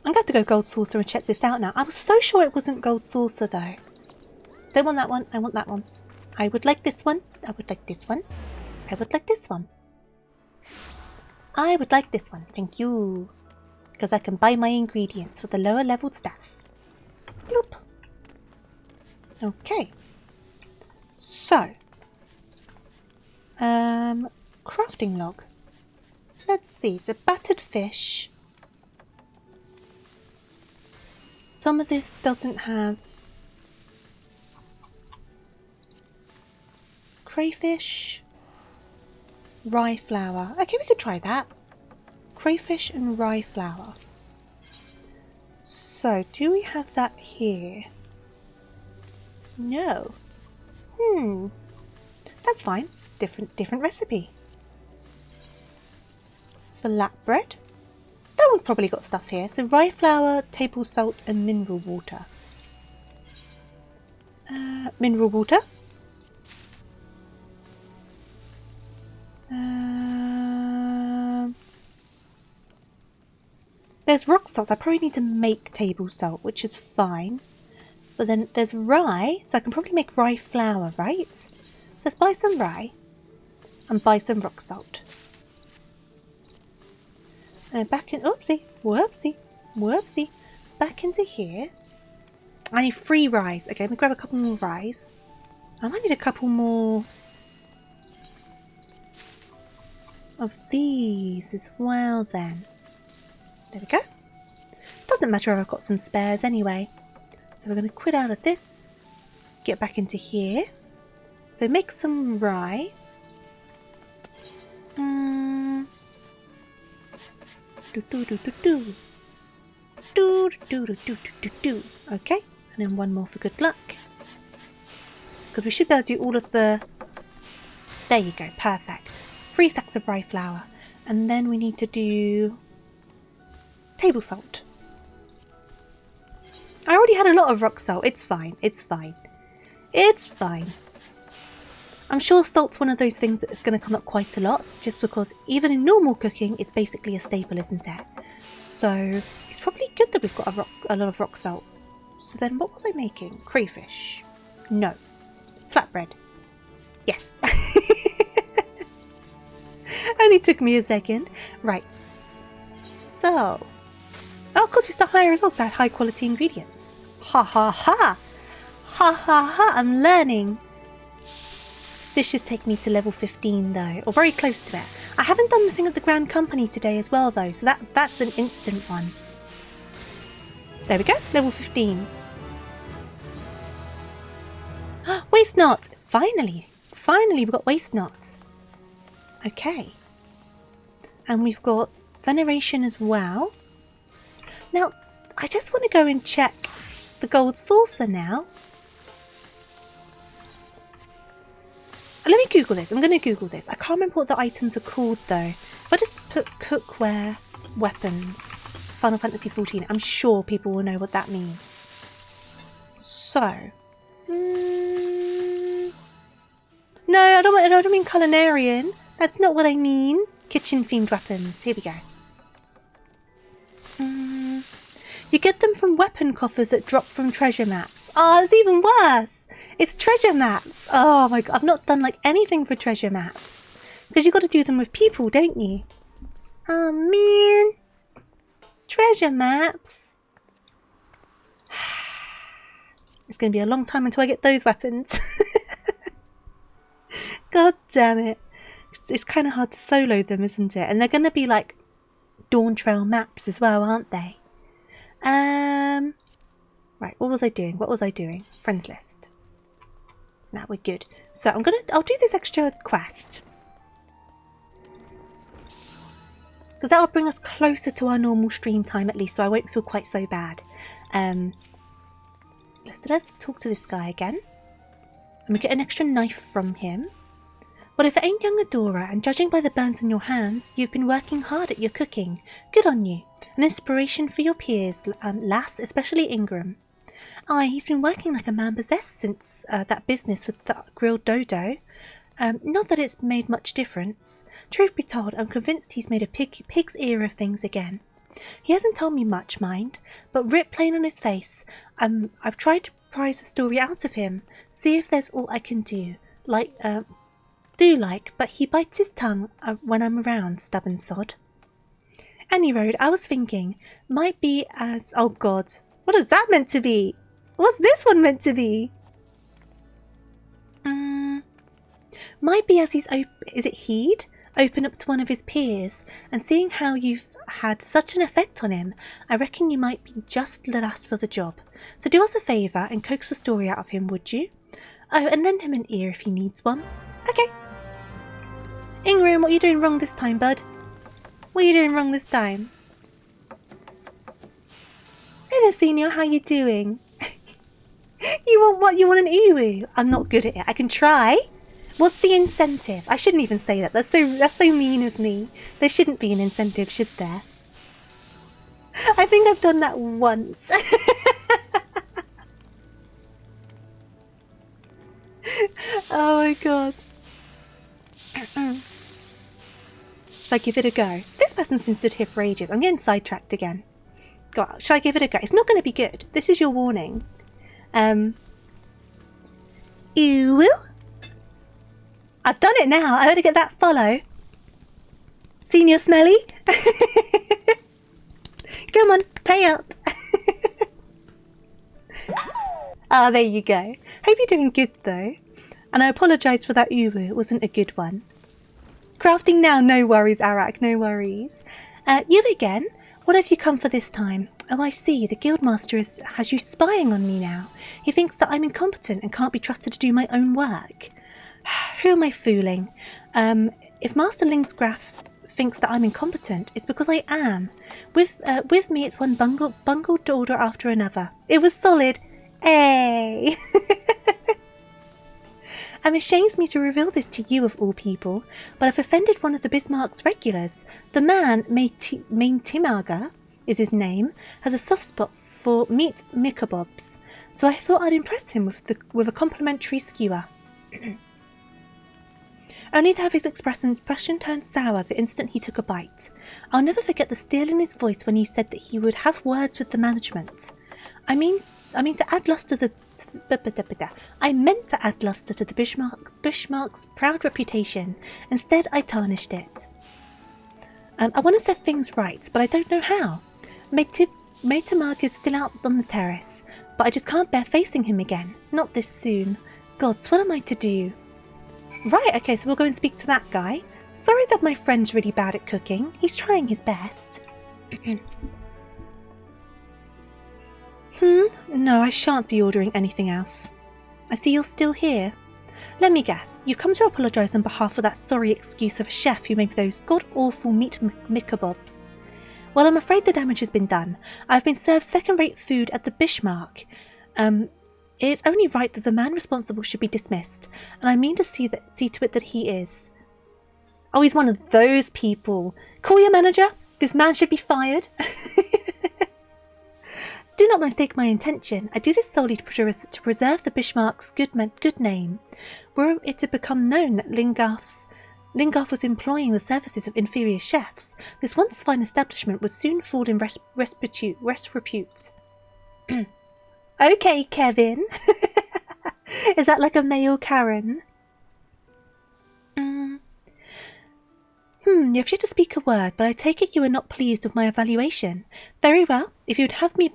going to have to go Gold Saucer and check this out now. I was so sure it wasn't Gold Saucer though. Don't want that one, I want that one. I would like this one, I would like this one, I would like this one. I would like this one, thank you. Because I can buy my ingredients for the lower level stuff. Bloop. Okay. So. Crafting log. Let's see, so battered fish. Some of this doesn't have crayfish. Rye flour. Okay, we could try that. Crayfish and rye flour. So, do we have that here? No. That's fine. Different recipe. Flatbread. That one's probably got stuff here. So, rye flour, table salt, and mineral water. Mineral water. There's rock salt, so I probably need to make table salt, which is fine. But then there's rye, so I can probably make rye flour, right? So let's buy some rye and buy some rock salt. And back in, oopsie, whoopsie, back into here. I need 3 ryes. Okay, let me grab a couple more ryes. I might need a couple more of these as well then. There we go. Doesn't matter if I've got some spares anyway. So we're going to quit out of this. Get back into here. So make some rye. Okay. And then one more for good luck. Because we should be able to do all of the... There you go. Perfect. 3 sacks of rye flour. And then we need to do... table salt. I already had a lot of rock salt. It's fine. It's fine. It's fine. I'm sure salt's one of those things that's going to come up quite a lot, just because even in normal cooking, it's basically a staple, isn't it? So it's probably good that we've got a lot of rock salt. So then what was I making? Crayfish. No. Flatbread. Yes. Only took me a second. Right. So. Oh, of course we start higher as well because I had high quality ingredients. Ha ha ha. Ha ha ha. I'm learning. Dishes take me to level 15 though. Or very close to it. I haven't done the thing at the Grand Company today as well though. So that's an instant one. There we go. Level 15. Waste knot! Finally! Finally we've got waste knot. Okay. And we've got veneration as well. Now, I just want to go and check the gold saucer now. Let me Google this. I'm going to Google this. I can't remember what the items are called though. If I just put cookware, weapons, Final Fantasy XIV, I'm sure people will know what that means. So... No, I don't mean culinarian. That's not what I mean. Kitchen themed weapons. Here we go. You get them from weapon coffers that drop from treasure maps. Oh, it's even worse. It's treasure maps. Oh my god, I've not done like anything for treasure maps. Because you've got to do them with people, don't you? Oh man. Treasure maps. It's going to be a long time until I get those weapons. God damn it. It's kind of hard to solo them, isn't it? And they're going to be like Dawn Trail maps as well, aren't they? Right, what was I doing? Friends list. Now we're good. So I'll do this extra quest. Because that will bring us closer to our normal stream time at least, so I won't feel quite so bad. Let's talk to this guy again. And we get an extra knife from him. Well, if it ain't young Adora, and judging by the burns on your hands, you've been working hard at your cooking. Good on you. An inspiration for your peers, lass, especially Ingram. Aye, he's been working like a man possessed since that business with the grilled dodo. Not that it's made much difference. Truth be told, I'm convinced he's made a pig's ear of things again. He hasn't told me much, mind, but writ plain on his face. I've tried to prise a story out of him, see if there's all I can do. But he bites his tongue when I'm around, stubborn sod. Any road, I was thinking, might be as... Oh god, what is that meant to be? What's this one meant to be? Might be as he's is it he'd open up to one of his peers, and seeing how you've had such an effect on him, I reckon you might be just the lass for the job. So do us a favour and coax a story out of him, would you? Oh, and lend him an ear if he needs one. Okay. Ingram, what are you doing wrong this time, bud? What are you doing wrong this time? Hey there, Senior, how you doing? You want what? You want an uwu? I'm not good at it. I can try. What's the incentive? I shouldn't even say that. That's so mean of me. There shouldn't be an incentive, should there? I think I've done that once. Oh my god. Should I give it a go? This person's been stood here for ages. I'm getting sidetracked again. God, should I give it a go? It's not going to be good. This is your warning. Ew. I've done it now. I better get that follow. Senior Smelly. Come on, pay up. Ah, there you go. Hope you're doing good though. And I apologise for that uwu. It wasn't a good one. Crafting now. No worries, Arak. No worries. You again? What have you come for this time? Oh, I see. The Guildmaster has you spying on me now. He thinks that I'm incompetent and can't be trusted to do my own work. Who am I fooling? If Master Lingsgraf thinks that I'm incompetent, it's because I am. With me, it's one bungled order after another. It was solid. Hey! It shames me to reveal this to you of all people, but I've offended one of the Bismarck's regulars. The man, Main Timaga is his name, has a soft spot for meat mikabobs, so I thought I'd impress him with a complimentary skewer. Only to have his expression turn sour the instant he took a bite. I'll never forget the steel in his voice when he said that he would have words with the management. I mean to add luster to the... I meant to add luster to the Bishmark's proud reputation. Instead, I tarnished it. I want to set things right, but I don't know how. Mate Mark is still out on the terrace, but I just can't bear facing him again. Not this soon. Gods, what am I to do? Right, okay, so we'll go and speak to that guy. Sorry that my friend's really bad at cooking. He's trying his best. No, I shan't be ordering anything else. I see you're still here. Let me guess, you've come to apologise on behalf of that sorry excuse of a chef who made those god-awful meat mikebabs. Well, I'm afraid the damage has been done. I've been served second-rate food at the Bishmark. It is only right that the man responsible should be dismissed, and I mean to see to it that he is. Oh, he's one of those people. Call your manager. This man should be fired. Do not mistake my intention. I do this solely to preserve the Bishmark's good name. Were it to become known that Lingarth was employing the services of inferior chefs, this once fine establishment would soon fall in repute. Okay, Kevin. Is that like a male Karen? You have yet to speak a word, but I take it you are not pleased with my evaluation. Very well. If you would have me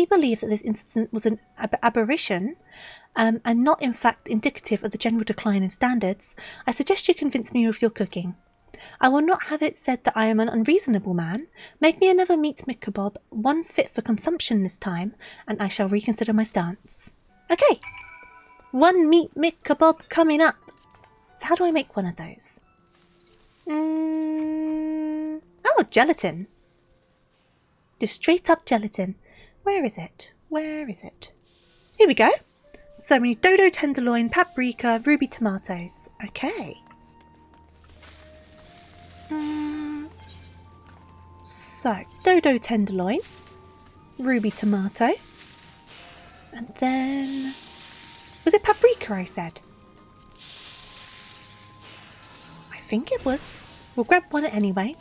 believe that this incident was an aberration, and not in fact indicative of the general decline in standards, I suggest you convince me of your cooking. I will not have it said that I am an unreasonable man. Make me another meat mikebab, one fit for consumption this time, and I shall reconsider my stance. Okay, one meat mikebab coming up. So how do I make one of those? Oh, gelatin. Just straight up gelatin. Where is it? Where is it? Here we go. So many dodo tenderloin, paprika, ruby tomatoes. Okay. So, dodo tenderloin, ruby tomato, and then... Was it paprika I said? I think it was. We'll grab one anyway.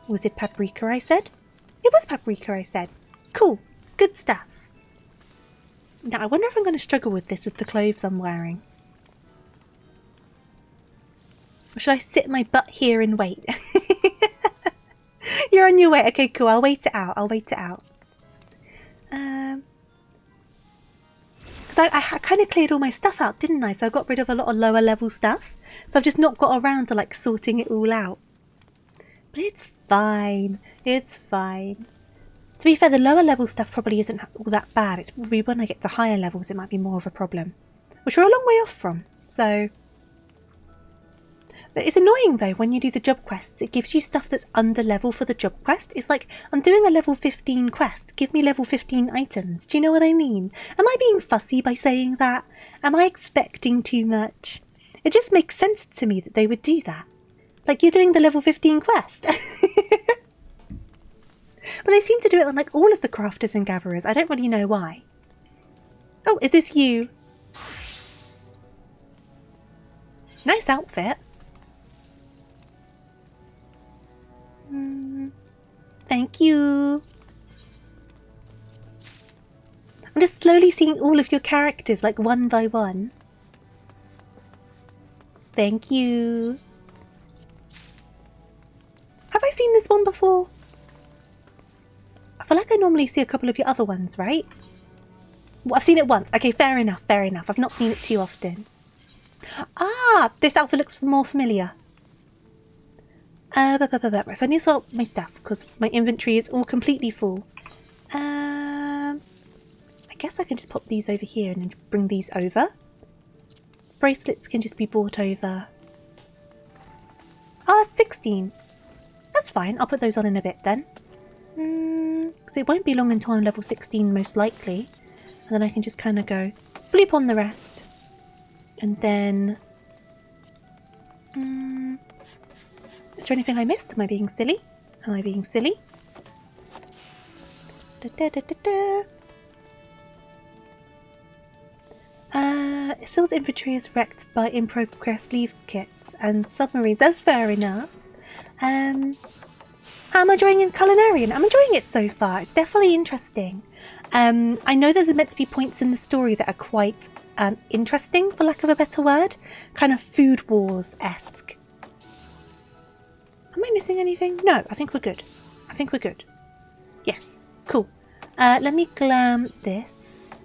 Was it paprika I said? It was paprika I said. Cool. Good stuff. Now, I wonder if I'm going to struggle with this with the clothes I'm wearing. Or should I sit my butt here and wait? You're on your way. Okay, cool. I'll wait it out. I'll wait it out. Because I kind of cleared all my stuff out, didn't I? So I got rid of a lot of lower level stuff. So I've just not got around to like sorting it all out. But it's fine. It's fine. To be fair, the lower level stuff probably isn't all that bad. It's probably when I get to higher levels it might be more of a problem. Which we're a long way off from. So... But it's annoying though when you do the job quests. It gives you stuff that's under level for the job quest. It's like, I'm doing a level 15 quest. Give me level 15 items. Do you know what I mean? Am I being fussy by saying that? Am I expecting too much? It just makes sense to me that they would do that. Like, you're doing the level 15 quest. But they seem to do it on like all of the crafters and gatherers. I don't really know why. Oh, is this you? Nice outfit. Thank you. I'm just slowly seeing all of your characters, like one by one. Thank you. Have I seen this one before? I feel like I normally see a couple of your other ones, right? Well, I've seen it once. Okay, fair enough, fair enough. I've not seen it too often. Ah, this outfit looks more familiar. So I need to sort my stuff because my inventory is all completely full. I guess I can just pop these over here and then bring these over. Bracelets can just be brought over. Ah, 16. That's fine. I'll put those on in a bit then. Because it won't be long until I'm level 16 most likely. And then I can just kind of go bleep on the rest. And then... is there anything I missed? Am I being silly? Am I being silly? Sill's inventory is wrecked by in-progress leave kits and submarines. That's fair enough. I'm enjoying Culinarian. I'm enjoying it so far. It's definitely interesting. I know that there's meant to be points in the story that are quite interesting, for lack of a better word. Kind of Food Wars-esque. Am I missing anything? No, I think we're good. I think we're good. Yes, cool. Let me glam this.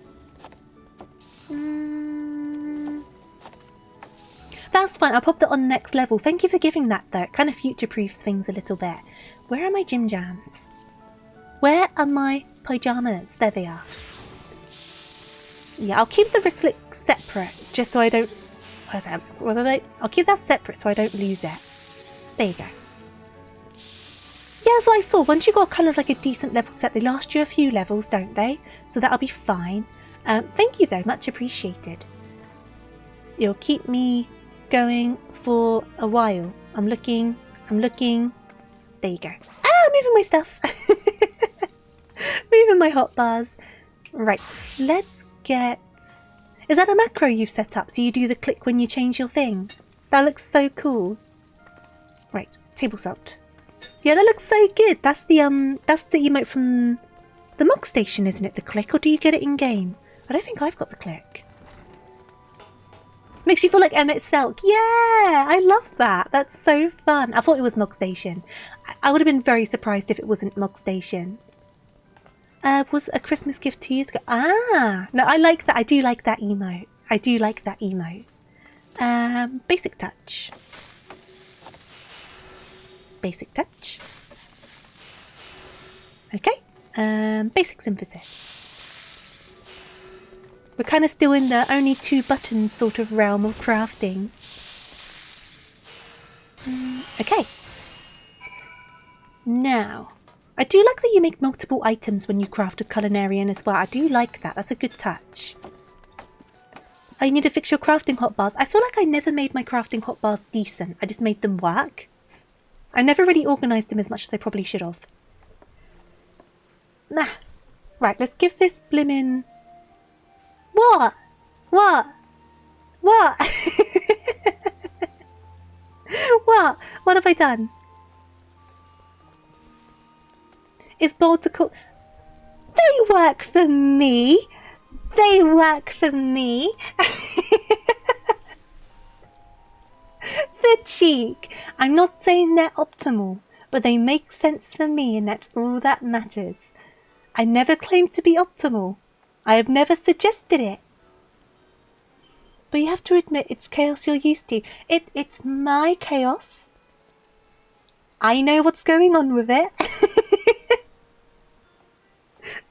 That's fine, I'll pop that on the next level. Thank you for giving that though. It kind of future-proofs things a little bit. Where are my gym jams? Where are my pyjamas? There they are. Yeah, I'll keep the wristlet separate, just so I don't... I'll keep that separate so I don't lose it. There you go. Yeah, that's what I thought. Once you got kind of like a decent level set, they last you a few levels, don't they? So that'll be fine. Thank you though, much appreciated. You'll keep me going for a while. I'm looking. There you go. Ah, moving my stuff. Moving my hot bars. Right, let's get... Is that a macro you've set up so you do the click when you change your thing? That looks so cool. Right, table salt. Yeah, that looks so good. That's the emote from the Mog Station, isn't it? The click, or do you get it in game? I don't think I've got the click. Makes you feel like Emmett Selk. Yeah, I love that. That's so fun. I thought it was Mog Station. I would have been very surprised if it wasn't Mog Station. Was a Christmas gift 2 years ago. Ah, no, I like that. I do like that emote. Basic touch. Basic touch. Okay. Basic synthesis. We're kind of still in the only 2 buttons sort of realm of crafting. Okay. Now, I do like that you make multiple items when you craft as Culinarian as well. I do like that. That's a good touch. I need to fix your crafting hotbars. I feel like I never made my crafting hotbars decent. I just made them work. I never really organised them as much as I probably should have. Nah. Right, let's give this blimmin'... What? What? What have I done? Is bold to cook? They work for me. The cheek. I'm not saying they're optimal, but they make sense for me, and that's all that matters. I never claimed to be optimal. I have never suggested it. But you have to admit it's chaos you're used to. It's my chaos. I know what's going on with it.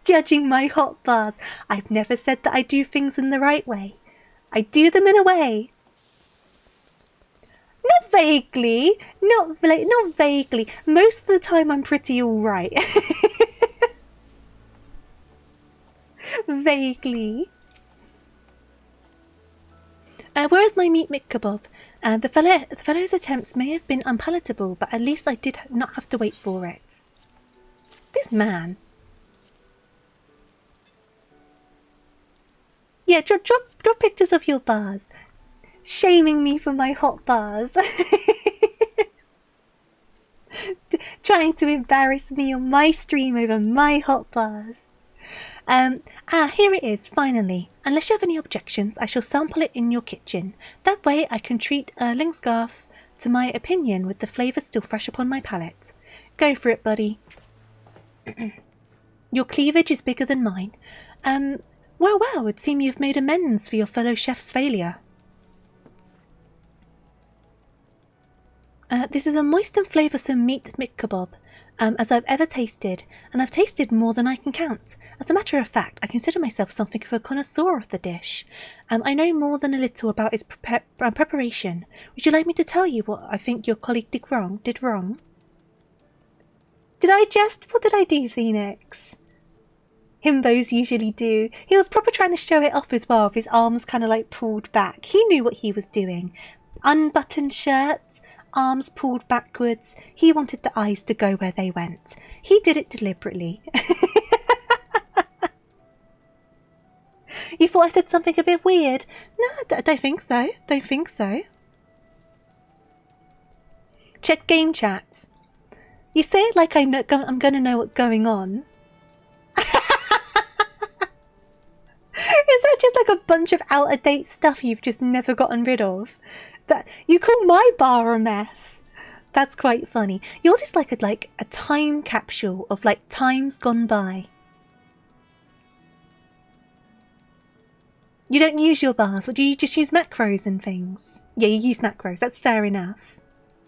Judging my hot bars. I've never said that I do things in the right way. I do them in a way. Not vaguely. Not vaguely. Most of the time I'm pretty alright. Vaguely. Where is my meat kebab? The fellow's attempts may have been unpalatable, but at least I did not have to wait for it. This man. Yeah, drop pictures of your bars. Shaming me for my hot bars. Trying to embarrass me on my stream over my hot bars. Here it is, finally. Unless you have any objections, I shall sample it in your kitchen. That way I can treat Lingsgarth to my opinion with the flavour still fresh upon my palate. Go for it, buddy. Your cleavage is bigger than mine. Well, it would seem you've made amends for your fellow chef's failure. This is a moist and flavoursome meat kebab, as I've ever tasted, and I've tasted more than I can count. As a matter of fact, I consider myself something of a connoisseur of the dish. I know more than a little about its preparation. Would you like me to tell you what I think your colleague did wrong? What did I do, Phoenix? Himbos usually do. He was proper trying to show it off as well, with his arms kind of like pulled back. He knew what he was doing. Unbuttoned shirt, arms pulled backwards. He wanted the eyes to go where they went. He did it deliberately. You thought I said something a bit weird? No, I don't think so. Check game chat. You say it like I'm going to know what's going on. like a bunch of out-of-date stuff you've just never gotten rid of. That you call my bar a mess. That's quite funny. Yours is like a time capsule of like times gone by. You don't use your bars. What, do you just use macros and things? Yeah, you use macros. That's fair enough.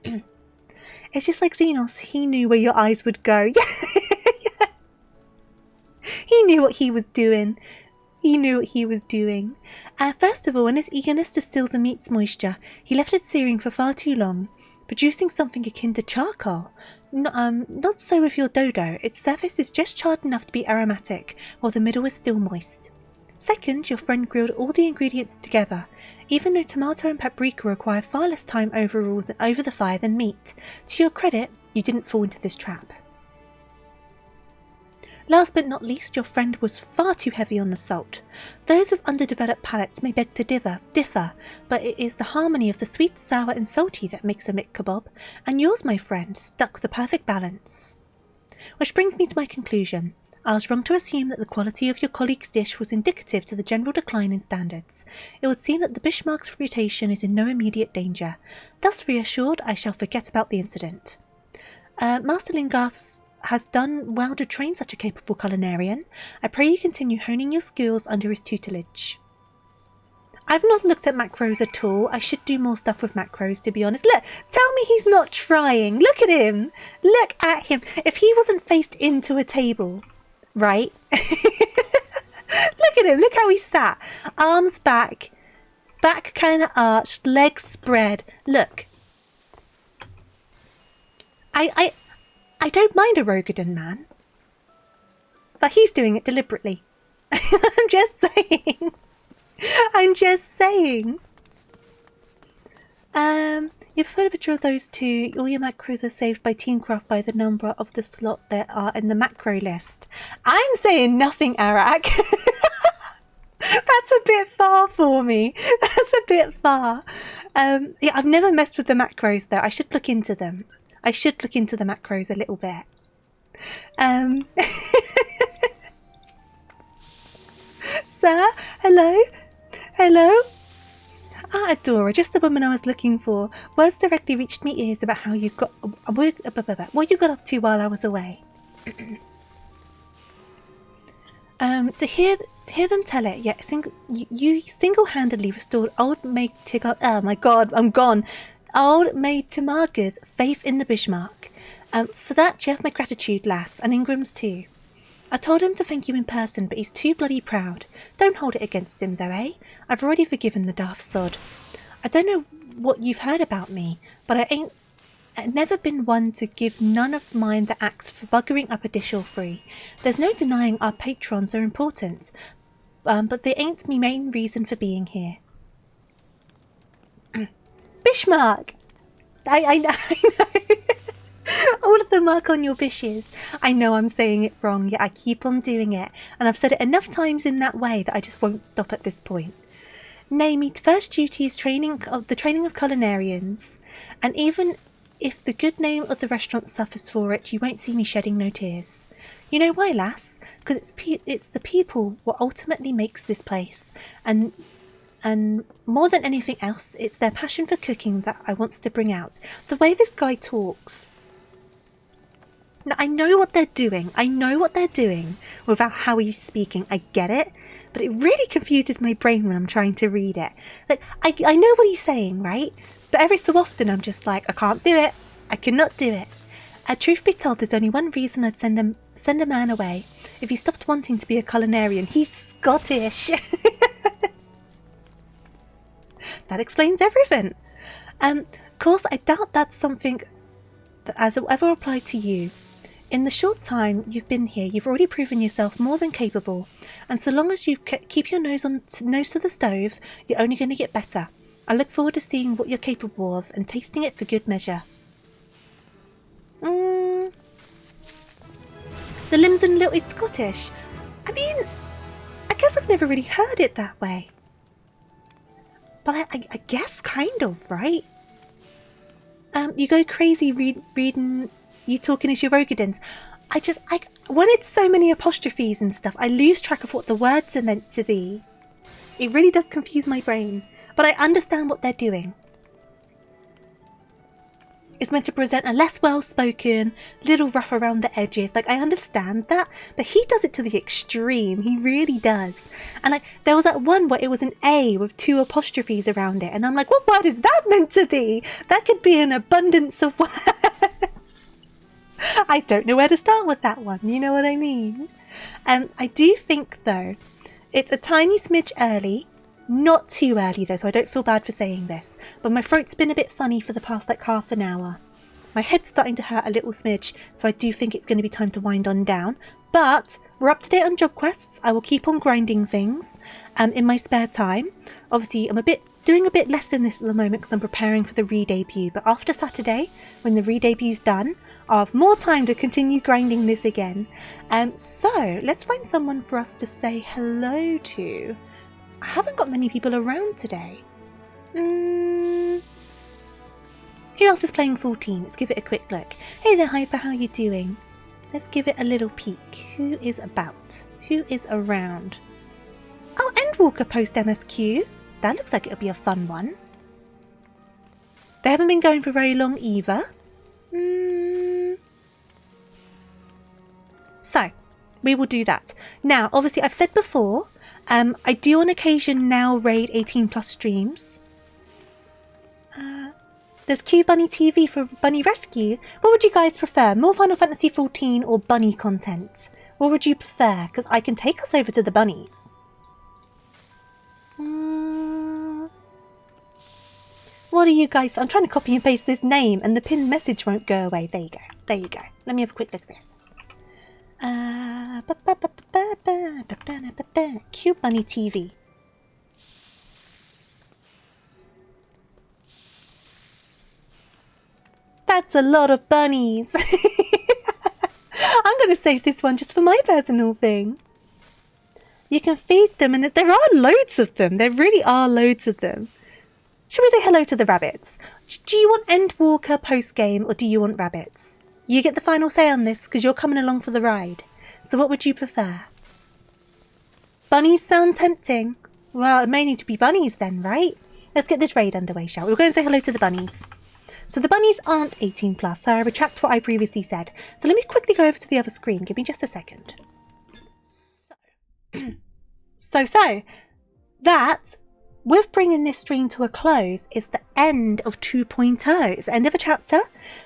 It's just like Xenos. He knew where your eyes would go. Yeah. He knew what he was doing. He knew what he was doing. First of all, in his eagerness to seal the meat's moisture, he left it searing for far too long, producing something akin to charcoal. Not so with your dodo. Its surface is just charred enough to be aromatic, while the middle is still moist. Second, your friend grilled all the ingredients together, even though tomato and paprika require far less time overall over the fire than meat. To your credit, you didn't fall into this trap. Last but not least, your friend was far too heavy on the salt. Those with underdeveloped palates may beg to differ, but it is the harmony of the sweet, sour and salty that makes a mick kebab, and yours, my friend, stuck the perfect balance. Which brings me to my conclusion. I was wrong to assume that the quality of your colleague's dish was indicative to the general decline in standards. It would seem that the Bismarck's reputation is in no immediate danger. Thus reassured, I shall forget about the incident. Master Lingafs has done well to train such a capable culinarian. I pray you continue honing your skills under his tutelage. I've not looked at macros at all. I should do more stuff with macros, to be honest. Look, tell me he's not trying. Look at him. Look at him. If he wasn't faced into a table, right? Look at him. Look how he sat. Arms back. Back kind of arched. Legs spread. Look. I don't mind a Rogadin man. But he's doing it deliberately. I'm just saying. I'm just saying. You prefer a picture of those two. All your macros are saved by Teamcraft by the number of the slot there are in the macro list. I'm saying nothing, Arak. That's a bit far for me. That's a bit far. Yeah, I've never messed with the macros though. I should look into them. I should look into the macros a little bit. Sir? Hello? Hello? Ah, Adora, just the woman I was looking for. Words directly reached me ears about how you got... what you got up to while I was away. To hear them tell it, yeah, you single-handedly restored old maid Tigger... Oh my god, I'm gone. Old maid Tamarga's faith in the Bismarck. For that, you have my gratitude, lass, and Ingram's too. I told him to thank you in person, but he's too bloody proud. Don't hold it against him, though, eh? I've already forgiven the daft sod. I don't know what you've heard about me, but I've never been one to give none of mine the axe for buggering up a dish or three. There's no denying our patrons are important, but they ain't me main reason for being here. Bismarck! I know. All of the mark on your bishes. I know I'm saying it wrong, yet I keep on doing it, and I've said it enough times in that way that I just won't stop at this point. Nay, me first duty is the training of culinarians, and even if the good name of the restaurant suffers for it, you won't see me shedding no tears. You know why, lass? Because it's the people what ultimately makes this place, and more than anything else, it's their passion for cooking that I wants to bring out. The way this guy talks. Now, I know what they're doing. I know what they're doing without how he's speaking. I get it. But it really confuses my brain when I'm trying to read it. Like, I know what he's saying, right? But every so often I'm just like, I can't do it. I cannot do it. Truth be told, there's only one reason I'd send a man away. If he stopped wanting to be a culinarian, he's Scottish. That explains everything. Of course, I doubt that's something that has ever applied to you. In the short time you've been here, you've already proven yourself more than capable, and so long as you keep your nose to the stove, you're only going to get better. I look forward to seeing what you're capable of and tasting it for good measure. The Limson Little is Scottish. I mean, I guess I've never really heard it that way. But I guess kind of, right? You go crazy reading you talking as your Rogadins. When it's so many apostrophes and stuff, I lose track of what the words are meant to be. It really does confuse my brain. But I understand what they're doing. It's meant to present a less well-spoken, little rough around the edges. Like, I understand that, but he does it to the extreme. He really does. And like, there was that one where it was an A with 2 apostrophes around it. And I'm like, what word is that meant to be? That could be an abundance of words. I don't know where to start with that one. You know what I mean? I do think, though, it's a tiny smidge early. Not too early though, so I don't feel bad for saying this, but my throat's been a bit funny for the past like half an hour. My head's starting to hurt a little smidge, so I do think it's going to be time to wind on down. But we're up to date on job quests. I will keep on grinding things in my spare time. Obviously, I'm doing a bit less in this at the moment because I'm preparing for the re-debut, but after Saturday, when the re-debut's done, I'll have more time to continue grinding this again. So let's find someone for us to say hello to. I haven't got many people around today. Who else is playing 14? Let's give it a quick look. Hey there, Hyper, how you doing? Let's give it a little peek. Who is about? Who is around? Oh, Endwalker post MSQ. That looks like it'll be a fun one. They haven't been going for very long either. So, we will do that. Now, obviously, I've said before, I do on occasion now raid 18 plus streams. There's Q Bunny TV for Bunny Rescue. What would you guys prefer? More Final Fantasy 14 or bunny content? What would you prefer? Because I can take us over to the bunnies. What are you guys... I'm trying to copy and paste this name and the pinned message won't go away. There you go. There you go. Let me have a quick look at this. Cute Bunny TV. That's a lot of bunnies. I'm going to save this one just for my personal thing. You can feed them and there are loads of them. There really are loads of them. Should we say hello to the rabbits? Do you want Endwalker post-game or do you want rabbits? You get the final say on this because you're coming along for the ride. So what would you prefer? Bunnies sound tempting. Well, it may need to be bunnies then, right? Let's get this raid underway, shall we? We're going to say hello to the bunnies. So the bunnies aren't 18 plus, so I retract what I previously said. So let me quickly go over to the other screen. Give me just a second. So, that, with bringing this stream to a close, is the end of 2.0. It's the end of a chapter.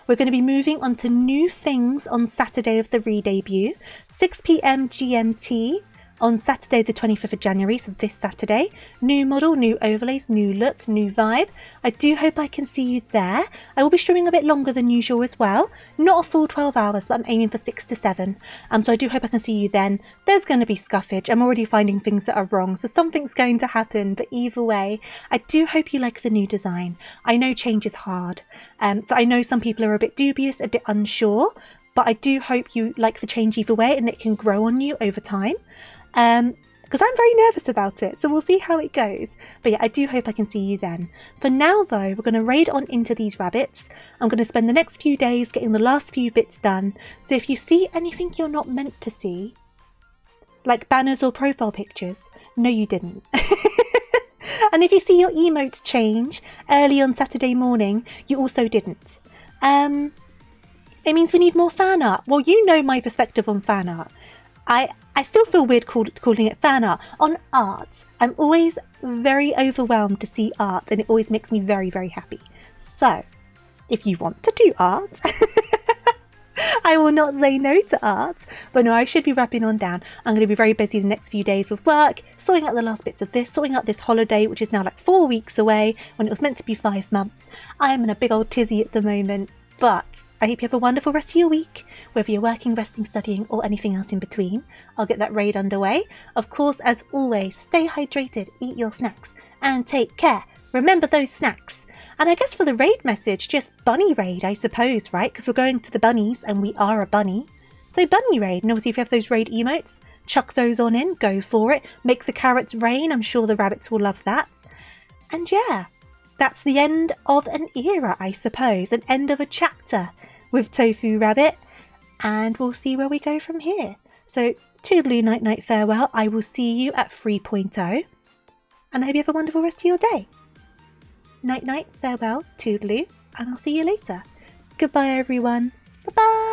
We're going to be moving on to new things on Saturday of the re-debut. 6 PM GMT on Saturday the 25th of January, so this Saturday. New model, new overlays, new look, new vibe. I do hope I can see you there. I will be streaming a bit longer than usual as well. Not a full 12 hours, but I'm aiming for 6 to 7. So I do hope I can see you then. There's going to be scuffage. I'm already finding things that are wrong, so something's going to happen. But either way, I do hope you like the new design. I know change is hard. So I know some people are a bit dubious, a bit unsure, but I do hope you like the change either way and it can grow on you over time. Because I'm very nervous about it, so we'll see how it goes. But yeah, I do hope I can see you then. For now though, we're going to raid on into these rabbits. I'm going to spend the next few days getting the last few bits done. So if you see anything you're not meant to see, like banners or profile pictures, no you didn't. And if you see your emotes change early on Saturday morning, you also didn't. It means we need more fan art. Well, you know my perspective on fan art. I still feel weird calling it fan art. On art, I'm always very overwhelmed to see art and it always makes me very, very happy. So, if you want to do art, I will not say no to art. But no, I should be wrapping on down. I'm going to be very busy the next few days with work, sorting out the last bits of this, sorting out this holiday, which is now like 4 weeks away when it was meant to be 5 months. I am in a big old tizzy at the moment, but I hope you have a wonderful rest of your week, whether you're working, resting, studying, or anything else in between. I'll get that raid underway. Of course, as always, stay hydrated, eat your snacks, and take care. Remember those snacks. And I guess for the raid message, just bunny raid, I suppose, right? Because we're going to the bunnies, and we are a bunny. So bunny raid, and obviously if you have those raid emotes, chuck those on in, go for it. Make the carrots rain, I'm sure the rabbits will love that. And yeah, that's the end of an era, I suppose. An end of a chapter with TofuuRabbit, and we'll see where we go from here. So, to Blue Night Night farewell. I will see you at 3.0, and I hope you have a wonderful rest of your day. Night night, farewell, toodaloo, and I'll see you later. Goodbye everyone. Bye bye.